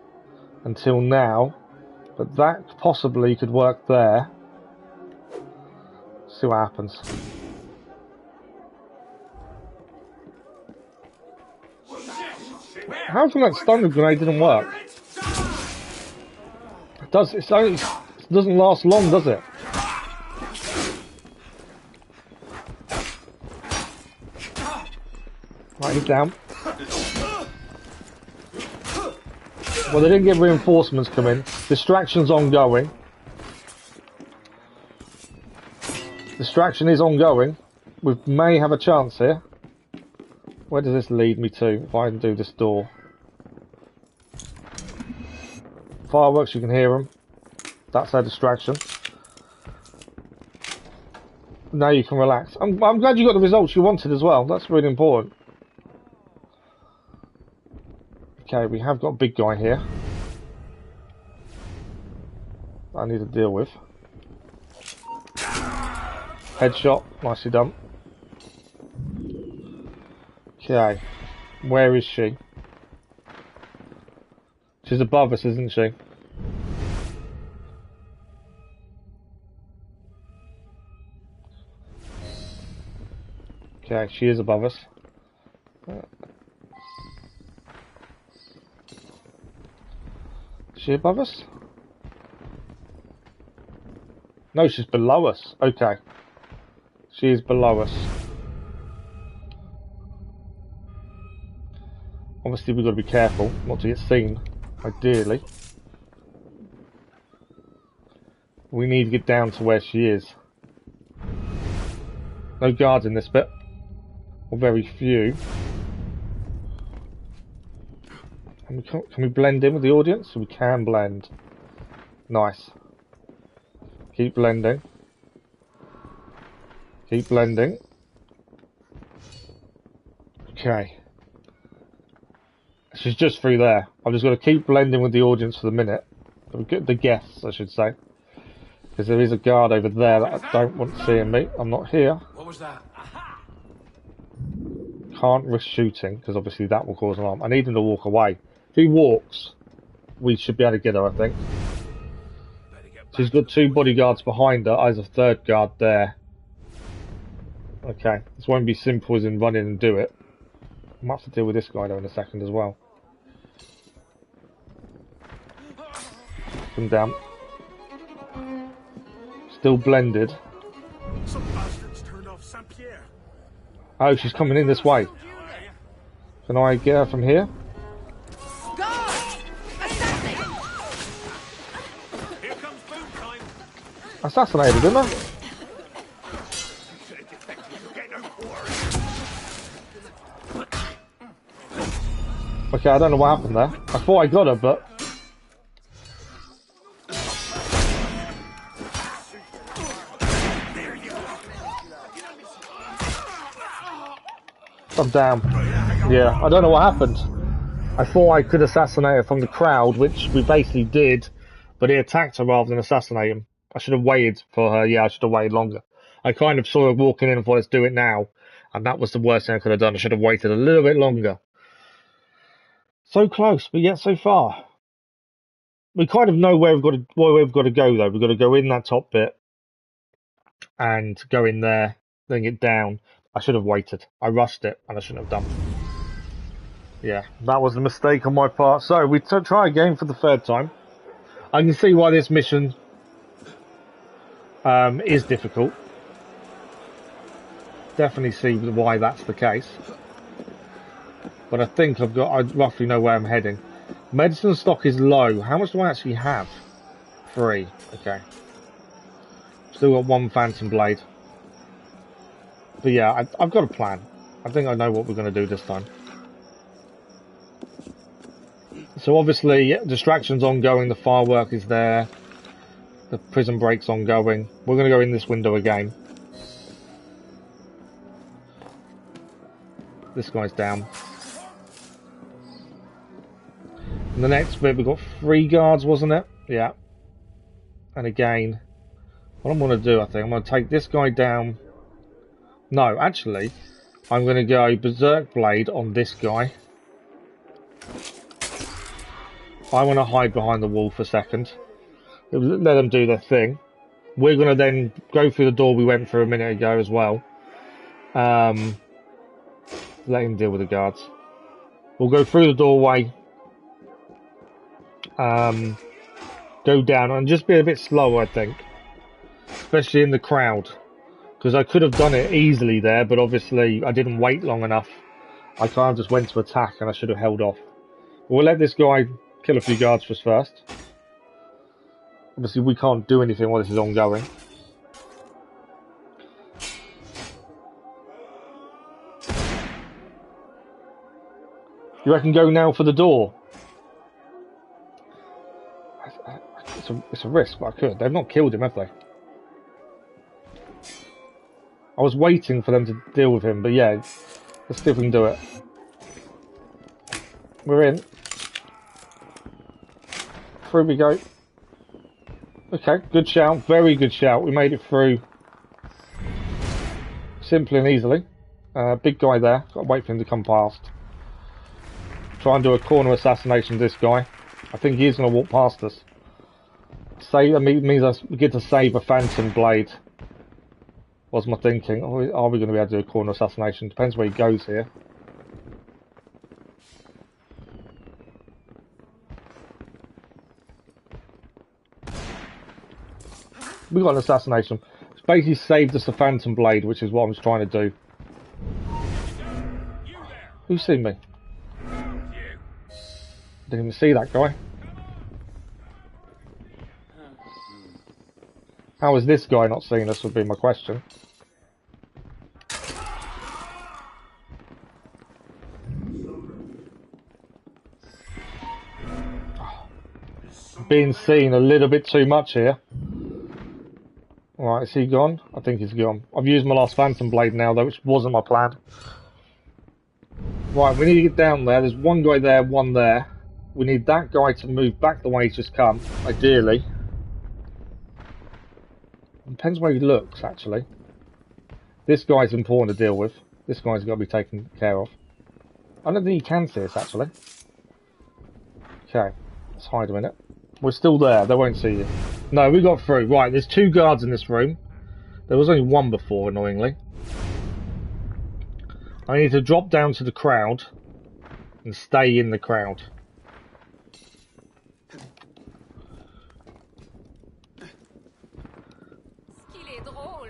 until now, but that possibly could work there. See what happens. How come that stun grenade didn't work? It doesn't last long, does it? Right, he's down. Well, they didn't get reinforcements come in. Distraction's ongoing. Distraction is ongoing. We may have a chance here. Where does this lead me to if I can do this door? Fireworks, you can hear them. That's our distraction. Now you can relax. I'm glad you got the results you wanted as well. That's really important. Okay, we have got a big guy here I need to deal with. Headshot, nicely done. Okay, where is she? She's above us, isn't she? Okay, she is above us. Is she above us? No, she's below us. Okay. She is below us. Obviously we've got to be careful not to get seen, ideally. We need to get down to where she is. No guards in this bit. Or very few. Can we blend in with the audience? We can blend. Nice. Keep blending. Keep blending. Okay. She's just through there. I've just got to keep blending with the audience for the minute. The guests, I should say. Because there is a guard over there that I don't want seeing me. I'm not here. What was that? Can't risk shooting, because obviously that will cause alarm. I need him to walk away. If he walks, we should be able to get her, I think. She's got two bodyguards behind her. There's a third guard there. Okay, this won't be simple as in run in and do it. I might have to deal with this guy though in a second as well. Come down. Still blended. Some bastards turned off Saint-Pierre. Oh, she's coming in this way. Can I get her from here? Assassinated, didn't I? Okay, I don't know what happened there. I thought I got her, but... I'm down. Yeah, I don't know what happened. I thought I could assassinate her from the crowd, which we basically did, but he attacked her rather than assassinate him. I should have waited for her. Yeah, I should have waited longer. I kind of saw her walking in and thought, let's do it now. And that was the worst thing I could have done. I should have waited a little bit longer. So close, but yet so far. We kind of know where we've got to go, though. We've got to go in that top bit and go in there, then get down. I should have waited. I rushed it, and I shouldn't have done. Yeah, that was a mistake on my part. So we try again for the third time. I can see why this mission is difficult. Definitely see why that's the case. But I think I roughly know where I'm heading. Medicine stock is low. How much do I actually have? 3. Okay. Still got 1 phantom blade. But yeah, I've got a plan. I think I know what we're going to do this time. So obviously, distraction's ongoing. The firework is there. The prison break's ongoing. We're going to go in this window again. This guy's down. In the next bit, we've got 3 guards, wasn't it? Yeah. And again, what I'm going to do, I think, I'm going to take this guy down. No, actually, I'm going to go Berserk Blade on this guy. I want to hide behind the wall for a second. Let them do their thing. We're going to then go through the door we went through a minute ago as well. Let him deal with the guards. We'll go through the doorway. Go down and just be a bit slow, I think. Especially in the crowd. Because I could have done it easily there, but obviously I didn't wait long enough. I kind of just went to attack and I should have held off. We'll let this guy kill a few guards for us first. Obviously we can't do anything while this is ongoing. You reckon go now for the door? It's a risk, but I could. They've not killed him, have they? I was waiting for them to deal with him, but yeah, let's see if we can do it. We're in. Through we go. Okay, good shout. Very good shout. We made it through. Simply and easily. Big guy there. Got to wait for him to come past. Try and do a corner assassination to this guy. I think he's going to walk past us. That means we get to save a phantom blade. Was my thinking. Are we going to be able to do a corner assassination? Depends where he goes here. We got an assassination. It's basically saved us a phantom blade, which is what I was trying to do. Who's seen me? Didn't even see that guy. How is this guy not seeing us would be my question. Being seen a little bit too much here. Alright, is he gone? I think he's gone. I've used my last phantom blade now though, which wasn't my plan. Right, we need to get down there. There's one guy there, one there. We need that guy to move back the way he's just come, ideally. Depends where he looks, actually. This guy's important to deal with. This guy's got to be taken care of. I don't think he can see us, actually. Okay, let's hide a minute. We're still there, they won't see you. No, we got through. Right, there's 2 guards in this room. There was only 1 before, annoyingly. I need to drop down to the crowd and stay in the crowd.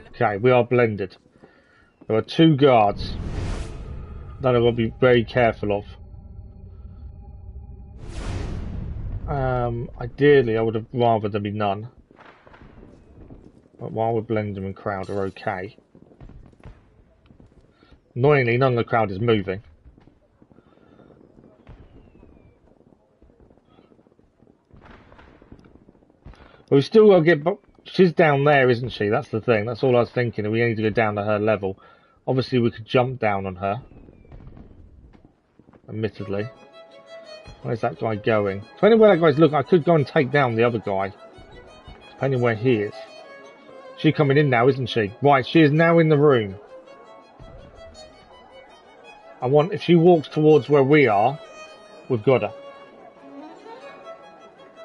Okay, we are blended. There are 2 guards that I've got to be very careful of. Ideally, I would have rather there be none. But while we're blending and crowd are okay. Annoyingly, none of the crowd is moving. But we still got to get... She's down there, isn't she? That's the thing. That's all I was thinking. We need to go down to her level. Obviously, we could jump down on her. Admittedly. Where's that guy going? Depending where that guy's looking, I could go and take down the other guy. Depending where he is. She's coming in now, isn't she? Right, she is now in the room. if she walks towards where we are, we've got her.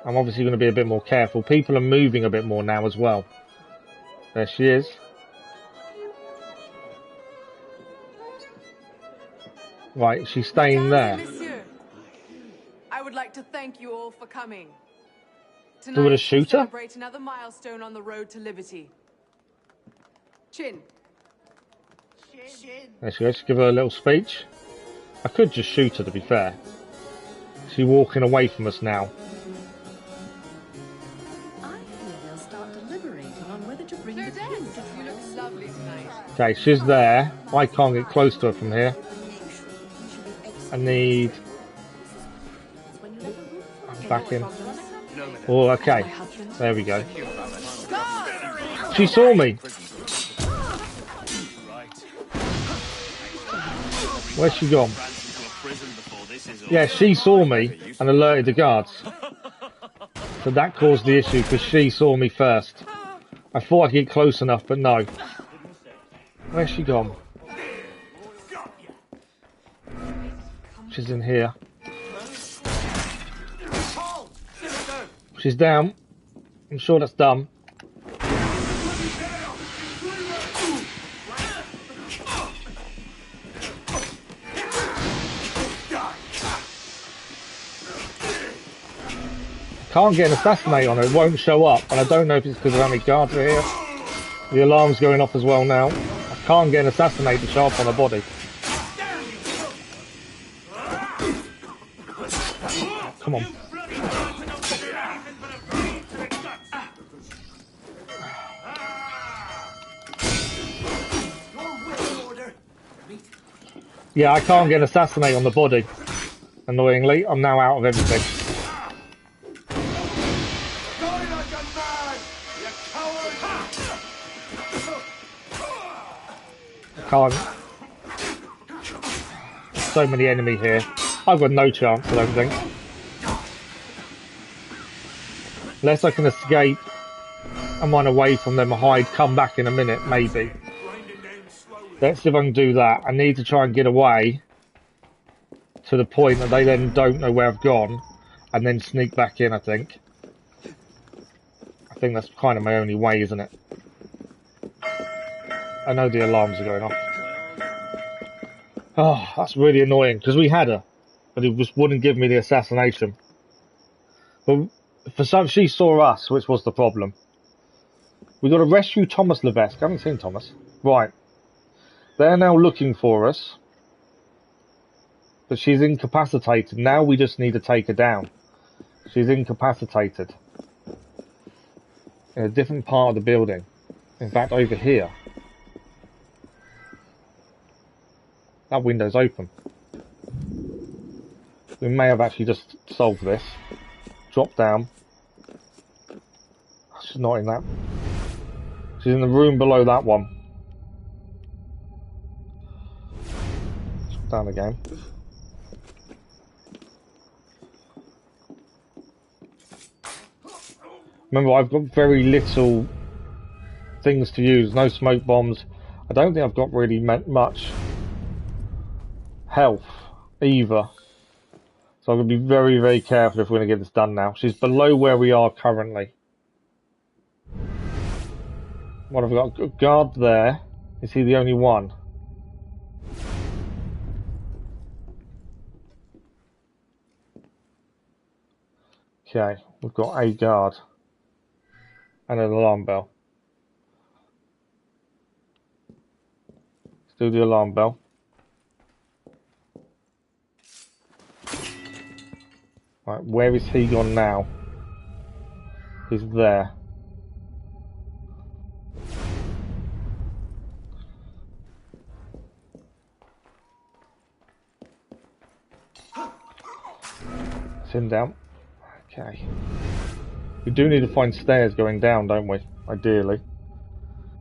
I'm obviously going to be a bit more careful. People are moving a bit more now as well. There she is. Right, she's staying there. Monsieur, I would like to thank you all for coming. Do we want to shoot her? Celebrate another milestone on the road to liberty. Chin. There she goes. Give her a little speech. I could just shoot her, to be fair. She's walking away from us now. I hear they'll start deliberating on whether to bring the king to You look lovely tonight. Okay, she's there. I can't get close to her from here. I need... I'm back in. Oh, okay. There we go. She saw me. Where's she gone? Yeah, she saw me and alerted the guards. So that caused the issue because she saw me first. I thought I'd get close enough, but no. Where's she gone? She's in here. She's down. I'm sure that's done. Can't get an assassinate on her, it won't show up, and I don't know if it's because of how many guards are here. The alarm's going off as well now. I can't get an assassinate to show up on her body. Come on. Yeah, I can't get an assassinate on the body. Annoyingly, I'm now out of everything. Can't. So many enemy here. I've got no chance, I don't think. Unless I can escape and run away from them, hide, come back in a minute, maybe. Let's see if I can do that. I need to try and get away to the point that they then don't know where I've gone and then sneak back in, I think. I think that's kind of my only way, isn't it? I know the alarms are going off. Oh, that's really annoying, because we had her, but it just wouldn't give me the assassination. But for some, she saw us, which was the problem. We got to rescue Thomas Levesque. I haven't seen Thomas. Right. They're now looking for us. But she's incapacitated. Now we just need to take her down. She's incapacitated. In a different part of the building. In fact, over here. That window's open. We may have actually just solved this. Drop down. She's not in that. She's in the room below that one. Drop down again. Remember, I've got very little things to use. No smoke bombs. I don't think I've got really much health either. So I'm going to be very, very careful if we're going to get this done now. She's below where we are currently. What have we got? A guard there. Is he the only one? Okay, we've got a guard. And an alarm bell. Let's do the alarm bell. Right, where is he gone now? He's there. It's him down. Okay. We do need to find stairs going down, don't we? Ideally.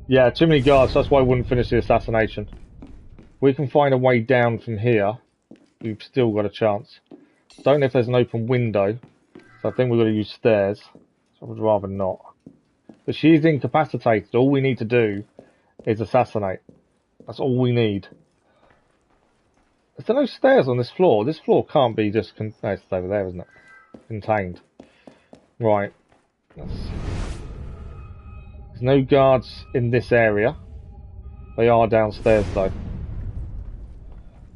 Yeah, too many guards, that's why I wouldn't finish the assassination. We can find a way down from here. We've still got a chance. Don't know if there's an open window, so I think we've got to use stairs. So I would rather not. But she's incapacitated. All we need to do is assassinate. That's all we need. Is there no stairs on this floor? This floor can't be just... No, it's over there, isn't it? Contained. Right. There's no guards in this area. They are downstairs, though.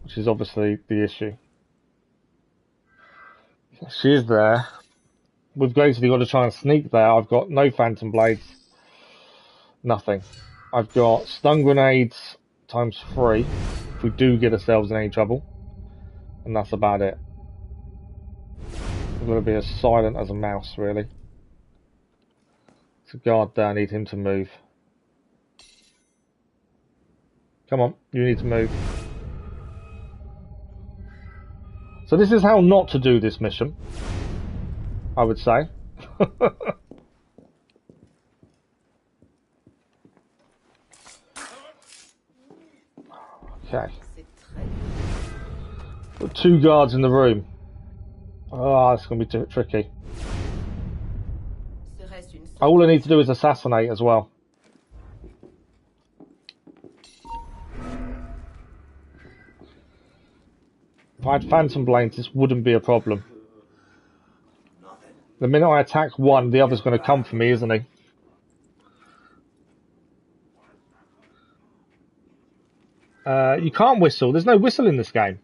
Which is obviously the issue. She is there. We've basically got to try and sneak there. I've got no phantom blades. Nothing. I've got stun grenades times 3. If we do get ourselves in any trouble. And that's about it. We're going to be as silent as a mouse, really. There's a guard there. I need him to move. Come on, you need to move. So this is how not to do this mission, I would say. Okay. Got 2 guards in the room. Oh, it's going to be tricky. All I need to do is assassinate as well. If I had phantom blades, this wouldn't be a problem. The minute I attack one, the other's going to come for me, isn't he? You can't whistle. There's no whistle in this game.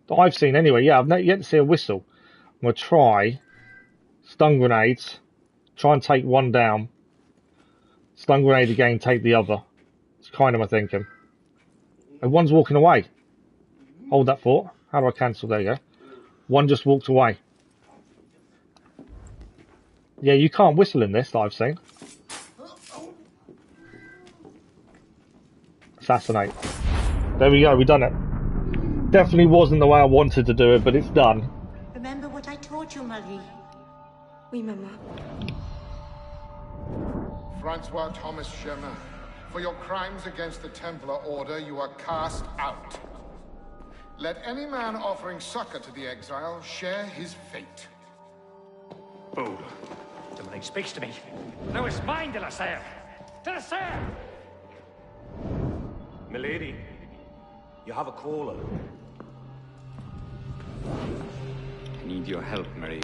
That I've seen anyway. Yeah, I've not yet to see a whistle. I'm going to try stun grenades. Try and take one down. Stun grenade again, take the other. It's kind of my thinking. And one's walking away. Hold that thought. How do I cancel? There you go. One just walked away. Yeah, you can't whistle in this that I've seen. Assassinate. There we go, we've done it. Definitely wasn't the way I wanted to do it, but it's done. Remember what I taught you, Marie? Oui, Mama. Francois Thomas Chemin, for your crimes against the Templar Order, you are cast out. Let any man offering succor to the exile share his fate. Fool. Somebody speaks to me. No, it's mine, de la Serre. De la Serre! Milady, you have a caller. I need your help, Marie.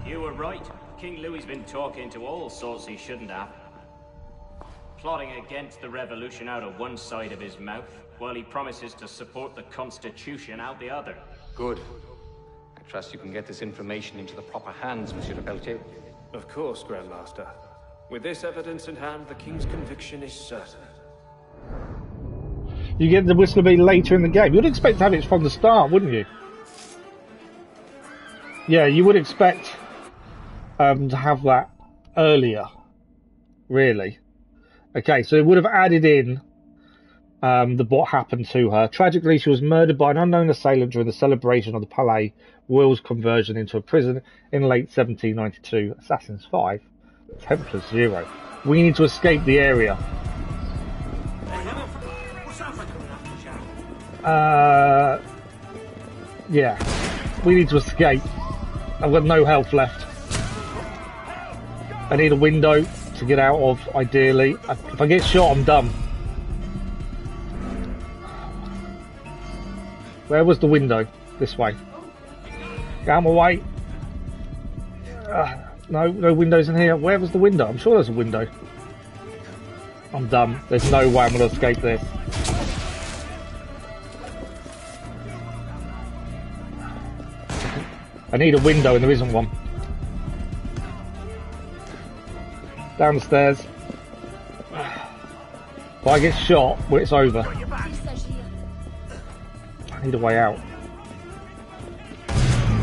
You were right. King Louis's been talking to all sorts he shouldn't have. Plotting against the revolution out of one side of his mouth, while he promises to support the Constitution out the other. Good. I trust you can get this information into the proper hands, Monsieur de Pelletier. Of course, Grandmaster. With this evidence in hand, the King's conviction is certain. You get the whistle be later in the game. You'd expect to have it from the start, wouldn't you? Yeah, you would expect to have that earlier. Really. Okay, so it would have added in what happened to her. Tragically, she was murdered by an unknown assailant during the celebration of the Palais Royal's conversion into a prison in late 1792. Assassins 5, Templars 0. We need to escape the area. Yeah, we need to escape. I've got no health left. I need a window to get out of, ideally. If I get shot, I'm done. Where was the window? This way. Get out of my way. No windows in here. Where was the window? I'm sure there's a window. I'm done. There's no way I'm going to escape this. I need a window and there isn't one. Down the stairs. If I get shot, well, it's over. I need a way out.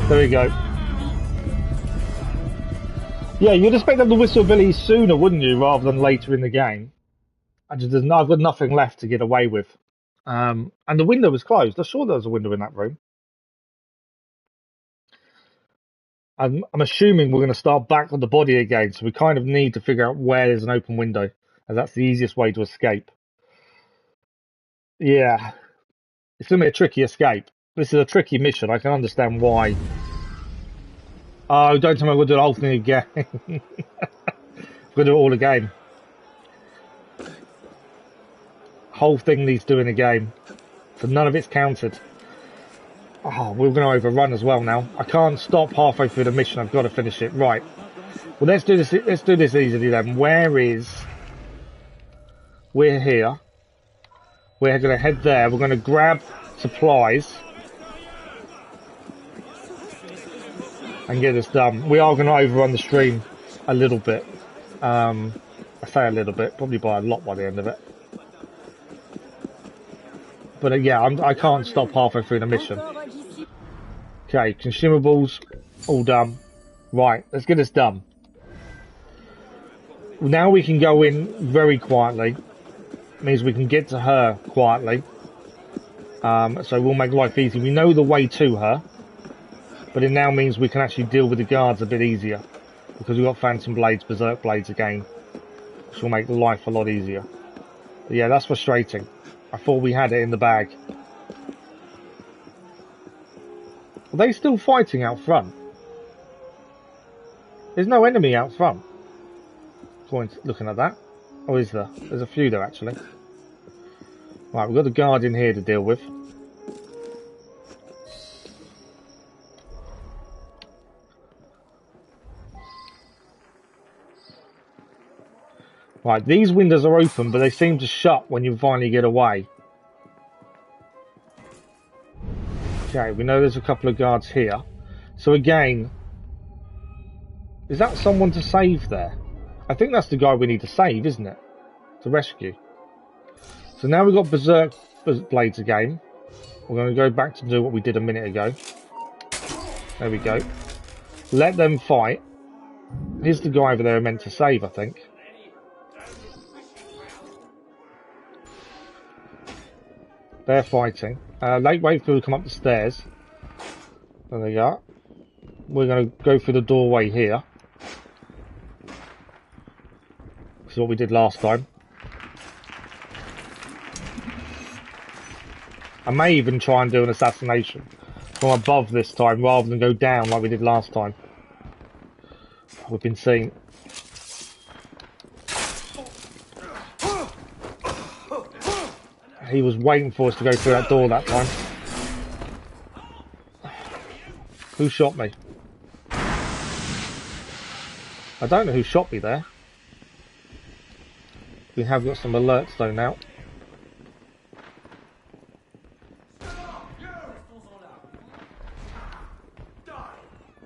There we go. Yeah, you'd expect them to whistle Billy sooner, wouldn't you, rather than later in the game. I've got nothing left to get away with. And the window was closed. I'm sure there was a window in that room. I'm assuming we're going to start back on the body again, so we kind of need to figure out where there's an open window, and that's the easiest way to escape. Yeah, it's going to be a tricky escape. This is a tricky mission. I can understand why. Oh, don't tell me we'll do the whole thing again. We're going to do it all again. whole thing needs doing again. So none of it's counted. Oh, we're going to overrun as well now. I can't stop halfway through the mission. I've got to finish it. Right. Well, let's do this. Let's do this easily then. We're here. We're going to head there. We're going to grab supplies and get this done. We are going to overrun the stream a little bit. I say a little bit, probably by a lot by the end of it. But yeah, I can't stop halfway through the mission. Okay, consumables, all done. Right, let's get this done. Now we can go in very quietly. Means we can get to her quietly. So we'll make life easy. We know the way to her. But it now means we can actually deal with the guards a bit easier. Because we've got Phantom Blades, Berserk Blades again. Which will make life a lot easier. But yeah, that's frustrating. I thought we had it in the bag. Are they still fighting out front? There's no enemy out front. Looking at that. Or is there? There's a few there actually. Right, we've got the guard in here to deal with. Right, these windows are open, but they seem to shut when you finally get away. Okay, we know there's a couple of guards here. So again, is that someone to save there? I think that's the guy we need to save, isn't it? To rescue. So now we've got Berserk Blades again. We're going to go back to do what we did a minute ago. There we go. Let them fight. Here's the guy over there we're meant to save, I think. They're fighting. Wait for them to come up the stairs. There they are. We're going to go through the doorway here. This is what we did last time. I may even try and do an assassination from above this time rather than go down like we did last time. We've been seen. He was waiting for us to go through that door that time. Who shot me? I don't know who shot me there. We have got some alerts though now.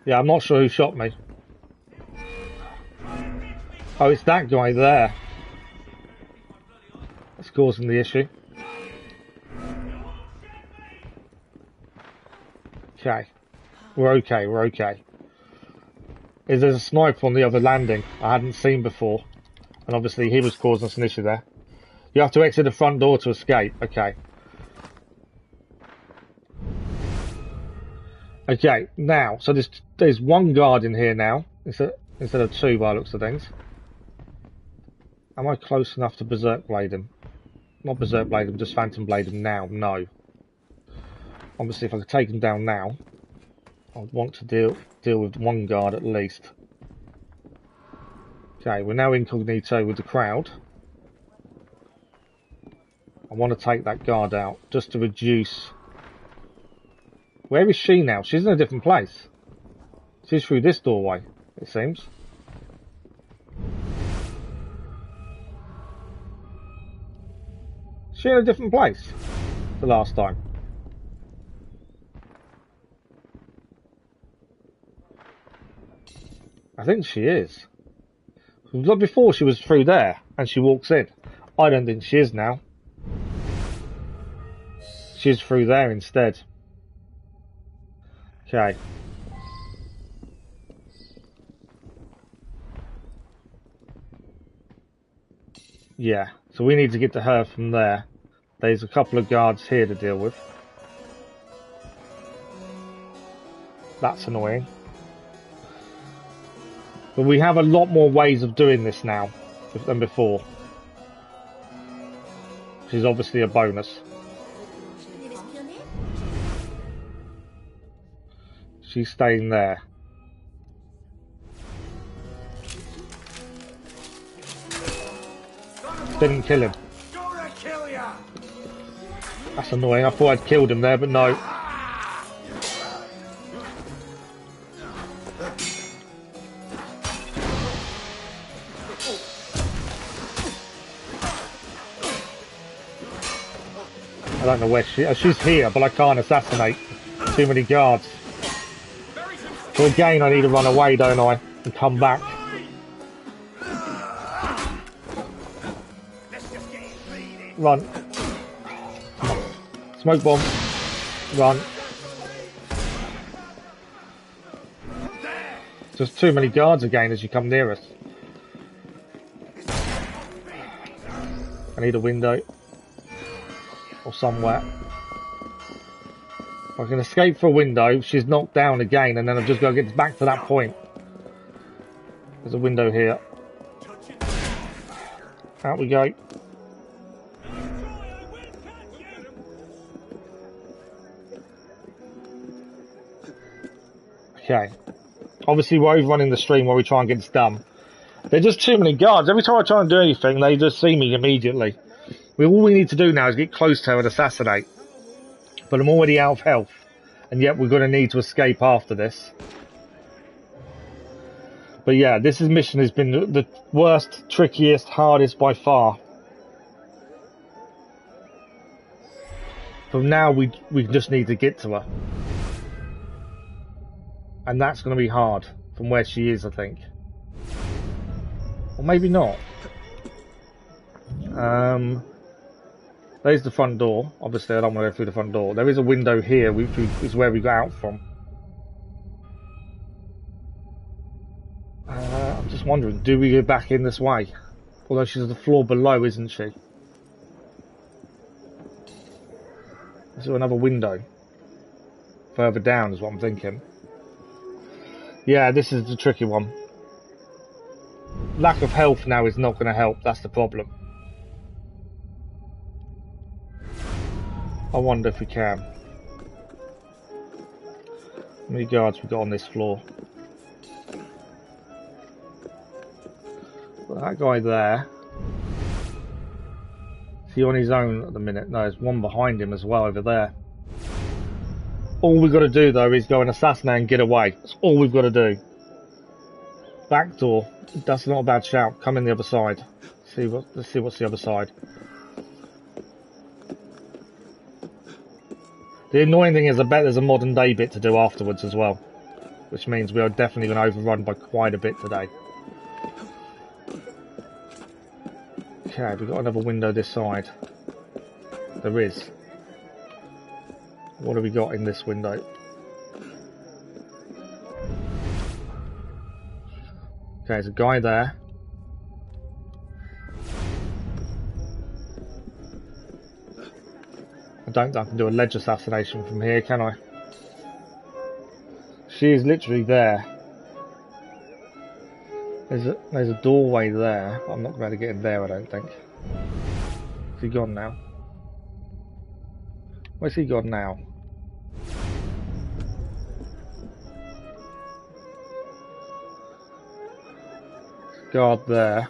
Yeah, I'm not sure who shot me. Oh, it's that guy there. That's causing the issue. Okay. We're okay. There's a sniper on the other landing I hadn't seen before. And obviously he was causing us an issue there. You have to exit the front door to escape. Okay. Okay, now, so there's one guard in here now, instead of two by the looks of things. Am I close enough to Berserk Blade him? Not Berserk Blade him, just Phantom Blade him now. No. Obviously, if I could take him down now, I'd want to deal with one guard at least. Okay, we're now incognito with the crowd. I want to take that guard out, just to reduce... Where is she now? She's in a different place. She's through this doorway, it seems. She in a different place the last time. I think she is. Before she was through there and she walks in. I don't think she is now. She's through there instead. Okay. Yeah, so we need to get to her from there. There's a couple of guards here to deal with. That's annoying. But we have a lot more ways of doing this now than before. Which is obviously a bonus. She's staying there. Didn't kill him. Gonna kill ya! That's annoying. I thought I'd killed him there, but no. I don't know where she's here, but I can't assassinate. Too many guards. So again, I need to run away, don't I? And come back. Run. Smoke bomb. Run. Just too many guards again as you come near us. I need a window. Or somewhere. If I can escape for a window, she's knocked down again, and then I've just got to get back to that point. There's a window here. Out we go. Okay. Obviously, we're overrunning the stream while we try and get this done. There's just too many guards. Every time I try and do anything, they just see me immediately. All we need to do now is get close to her and assassinate. But I'm already out of health. And yet we're going to need to escape after this. But yeah, this mission has been the worst, trickiest, hardest by far. From now, we just need to get to her. And that's going to be hard. From where she is, I think. Or maybe not. There's the front door. Obviously, I don't want to go through the front door. There is a window here, which is where we got out from. I'm just wondering, do we go back in this way? Although she's on the floor below, isn't she? Is there another window? Further down is what I'm thinking. Yeah, this is the tricky one. Lack of health now is not going to help. That's the problem. I wonder if we can. How many guards we got on this floor? Well, that guy there. Is he on his own at the minute? No, there's one behind him as well over there. All we've got to do though is go and assassinate and get away. That's all we've got to do. Back door. That's not a bad shout. Come in the other side. Let's see what's the other side. The annoying thing is I bet there's a modern day bit to do afterwards as well. Which means we are definitely going to overrun by quite a bit today. Okay, we've got another window this side. There is. What have we got in this window? Okay, there's a guy there. I don't think I can do a ledge assassination from here, can I? She is literally there. There's a doorway there. I'm not going to get in there, I don't think. Is he gone now? Where's he gone now? Guard there.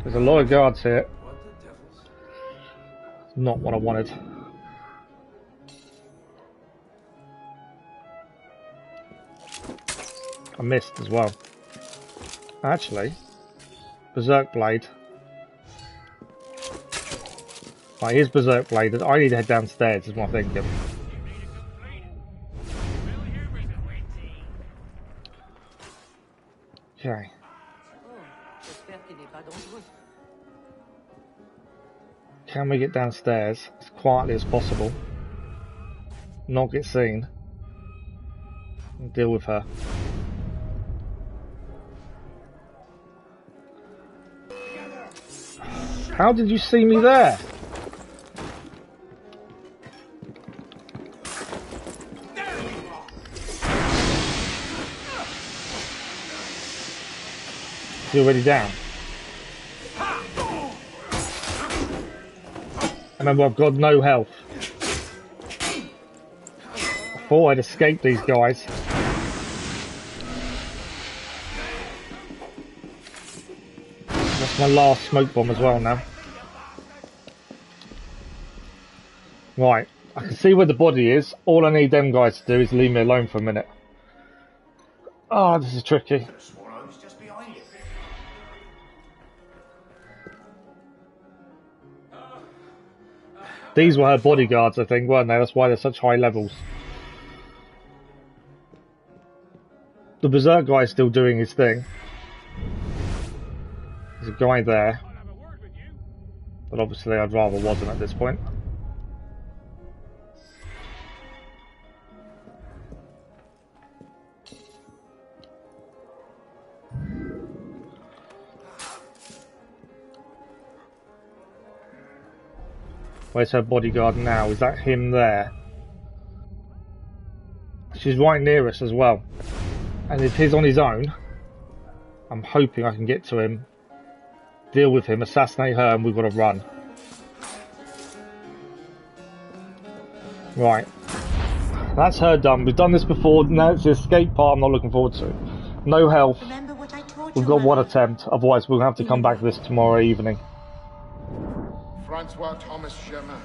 There's a lot of guards here. Not what I wanted. I missed as well. Actually, Berserk Blade. Right, here's Berserk Blade. I need to head downstairs, is what I'm thinking. Okay. Can we get downstairs as quietly as possible? Not get seen. And deal with her. How did you see me there? Is he already down? Remember, I've got no health. I thought I'd escape these guys. That's my last smoke bomb as well now. Right, I can see where the body is. All I need them guys to do is leave me alone for a minute. Oh, this is tricky. These were her bodyguards, I think, weren't they? That's why they're such high levels. The Berserk guy is still doing his thing. There's a guy there. But obviously I'd rather wasn't at this point. Where's her bodyguard now? Is that him there? She's right near us as well. And if he's on his own, I'm hoping I can get to him, deal with him, assassinate her, and we've got to run. Right. That's her done. We've done this before. Now it's the escape part I'm not looking forward to. No health. We've got one attempt. Otherwise we'll have to come back to this tomorrow evening. Francois Thomas Germain,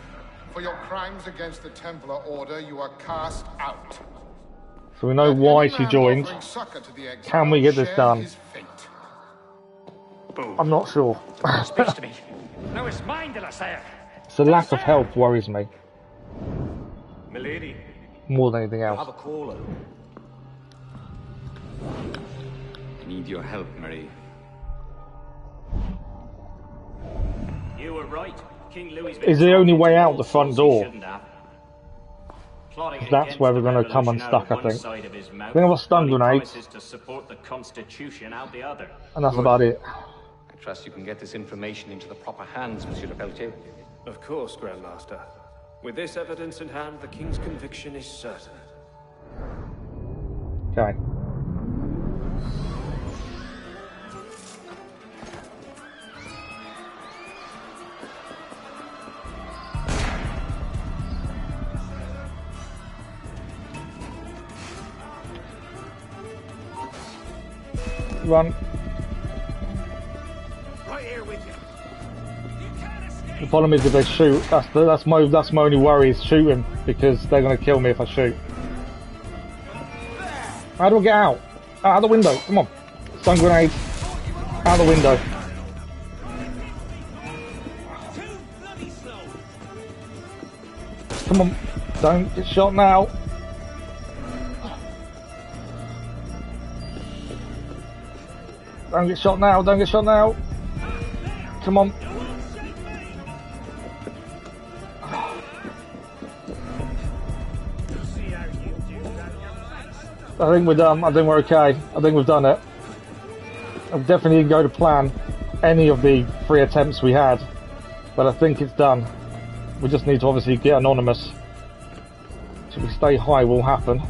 for your crimes against the Templar Order, you are cast out. So we know why she joined. Can we get this done? I'm not sure. Speaks to me. No, it's mine, de la Serre. It's the lack of help worries me. Milady. More than anything else. I have a caller. I need your help, Marie. You were right. King Louis is the only way out the front door. That's where we're going to come unstuck, I think. I think I've got stun grenades. And that's about it. I trust you can get this information into the proper hands, Monsieur le Pelletier. Of course, Grandmaster. With this evidence in hand, the King's conviction is certain. Okay. Run. Right here with you. The problem is if they shoot, that's my only worry is shooting, because they're gonna kill me if I shoot. How do I get out? Out the window, come on. Stun grenades. Out the window. Come on, don't get shot now. Don't get shot now, don't get shot now. Come on. I think we're done. I think we're okay. I think we've done it. I definitely didn't go to plan any of the 3 attempts we had, but I think it's done. We just need to obviously get anonymous. So we stay high will happen.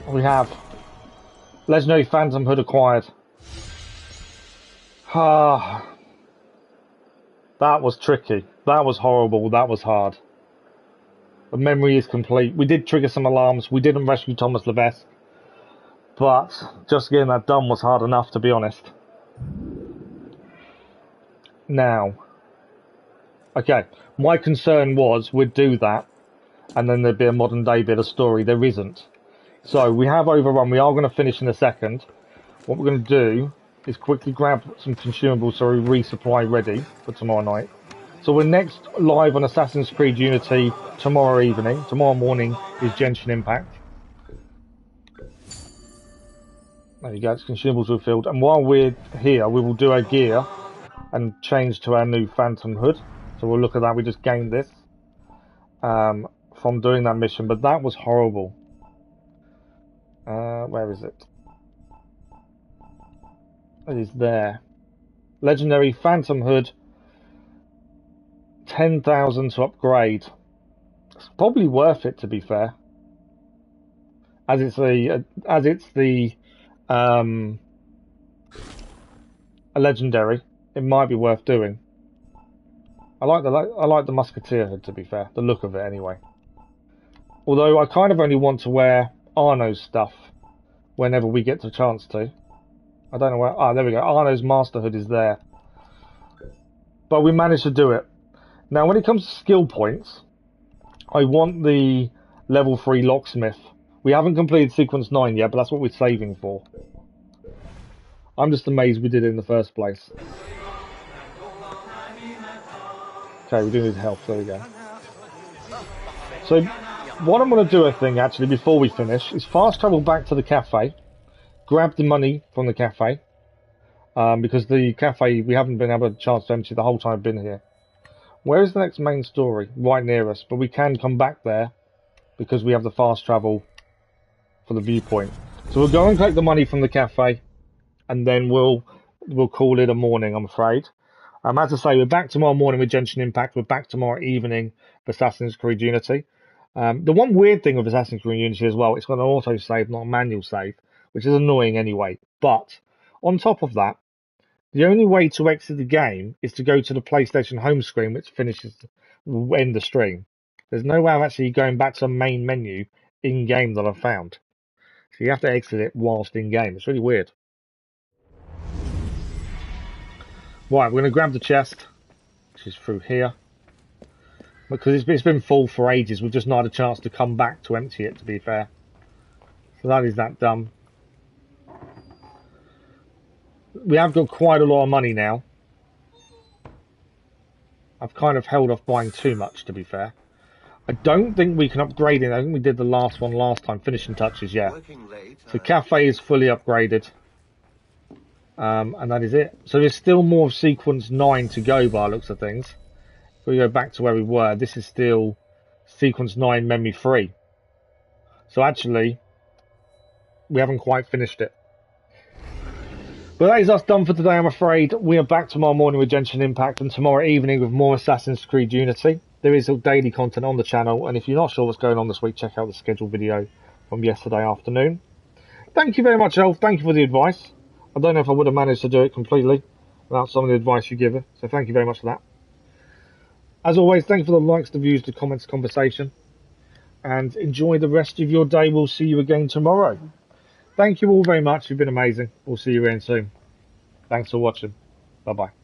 We have. Legendary Phantom Hood acquired. Ah. That was tricky. That was horrible. That was hard. The memory is complete. We did trigger some alarms. We didn't rescue Thomas Levesque. But just getting that done was hard enough, to be honest. Now. Okay. My concern was we'd do that. And then there'd be a modern day bit of story. There isn't. So we have overrun. We are going to finish in a second. What we're going to do is quickly grab some consumables so we resupply ready for tomorrow night. So we're next live on Assassin's Creed Unity tomorrow evening. Tomorrow morning is Genshin Impact. There you go, it's consumables refilled. And while we're here, we will do our gear and change to our new Phantom Hood. So we'll look at that. We just gained this from doing that mission, but that was horrible. Where is it? It is there. Legendary Phantom Hood. 10,000 to upgrade. It's probably worth it, to be fair. As it's a legendary, it might be worth doing. I like the Musketeer hood, to be fair. The look of it, anyway. Although I kind of only want to wear Arno's stuff whenever we get the chance to. I don't know where. Ah, there we go. Arno's masterhood is there. But we managed to do it. Now, when it comes to skill points, I want the level 3 locksmith. We haven't completed sequence 9 yet, but that's what we're saving for. I'm just amazed we did it in the first place. Okay, we do need help. There we go. So, what I'm going to do, I think, actually, before we finish, is fast travel back to the cafe, grab the money from the cafe, because the cafe, we haven't been able to chance to empty the whole time I've been here. Where is the next main story? Right near us, but we can come back there because we have the fast travel for the viewpoint. So we'll go and collect the money from the cafe, and then we'll call it a morning, I'm afraid. As I say, we're back tomorrow morning with Genshin Impact. We're back tomorrow evening for Assassin's Creed Unity. The one weird thing with Assassin's Creed Unity as well, it's got an auto-save, not a manual save, which is annoying anyway. But on top of that, the only way to exit the game is to go to the PlayStation home screen, which will end the stream. There's no way of actually going back to the main menu in-game that I've found. So you have to exit it whilst in-game. It's really weird. Right, we're going to grab the chest, which is through here. Because it's been full for ages, we've just not had a chance to come back to empty it, to be fair. So that is that done. We have got quite a lot of money now. I've kind of held off buying too much, to be fair. I don't think we can upgrade it. I think we did the last one last time. Finishing touches, yeah. So cafe is fully upgraded. And that is it. So there's still more of sequence 9 to go by looks of things. If we go back to where we were, this is still sequence 9 memory free. So actually, we haven't quite finished it. But that is us done for today, I'm afraid. We are back tomorrow morning with Genshin Impact and tomorrow evening with more Assassin's Creed Unity. There is daily content on the channel, and if you're not sure what's going on this week, check out the scheduled video from yesterday afternoon. Thank you very much, Elf. Thank you for the advice. I don't know if I would have managed to do it completely without some of the advice you give it, so thank you very much for that. As always, thank you for the likes, the views, the comments, conversation, and enjoy the rest of your day. We'll see you again tomorrow. Thank you all very much. You've been amazing. We'll see you again soon. Thanks for watching. Bye-bye.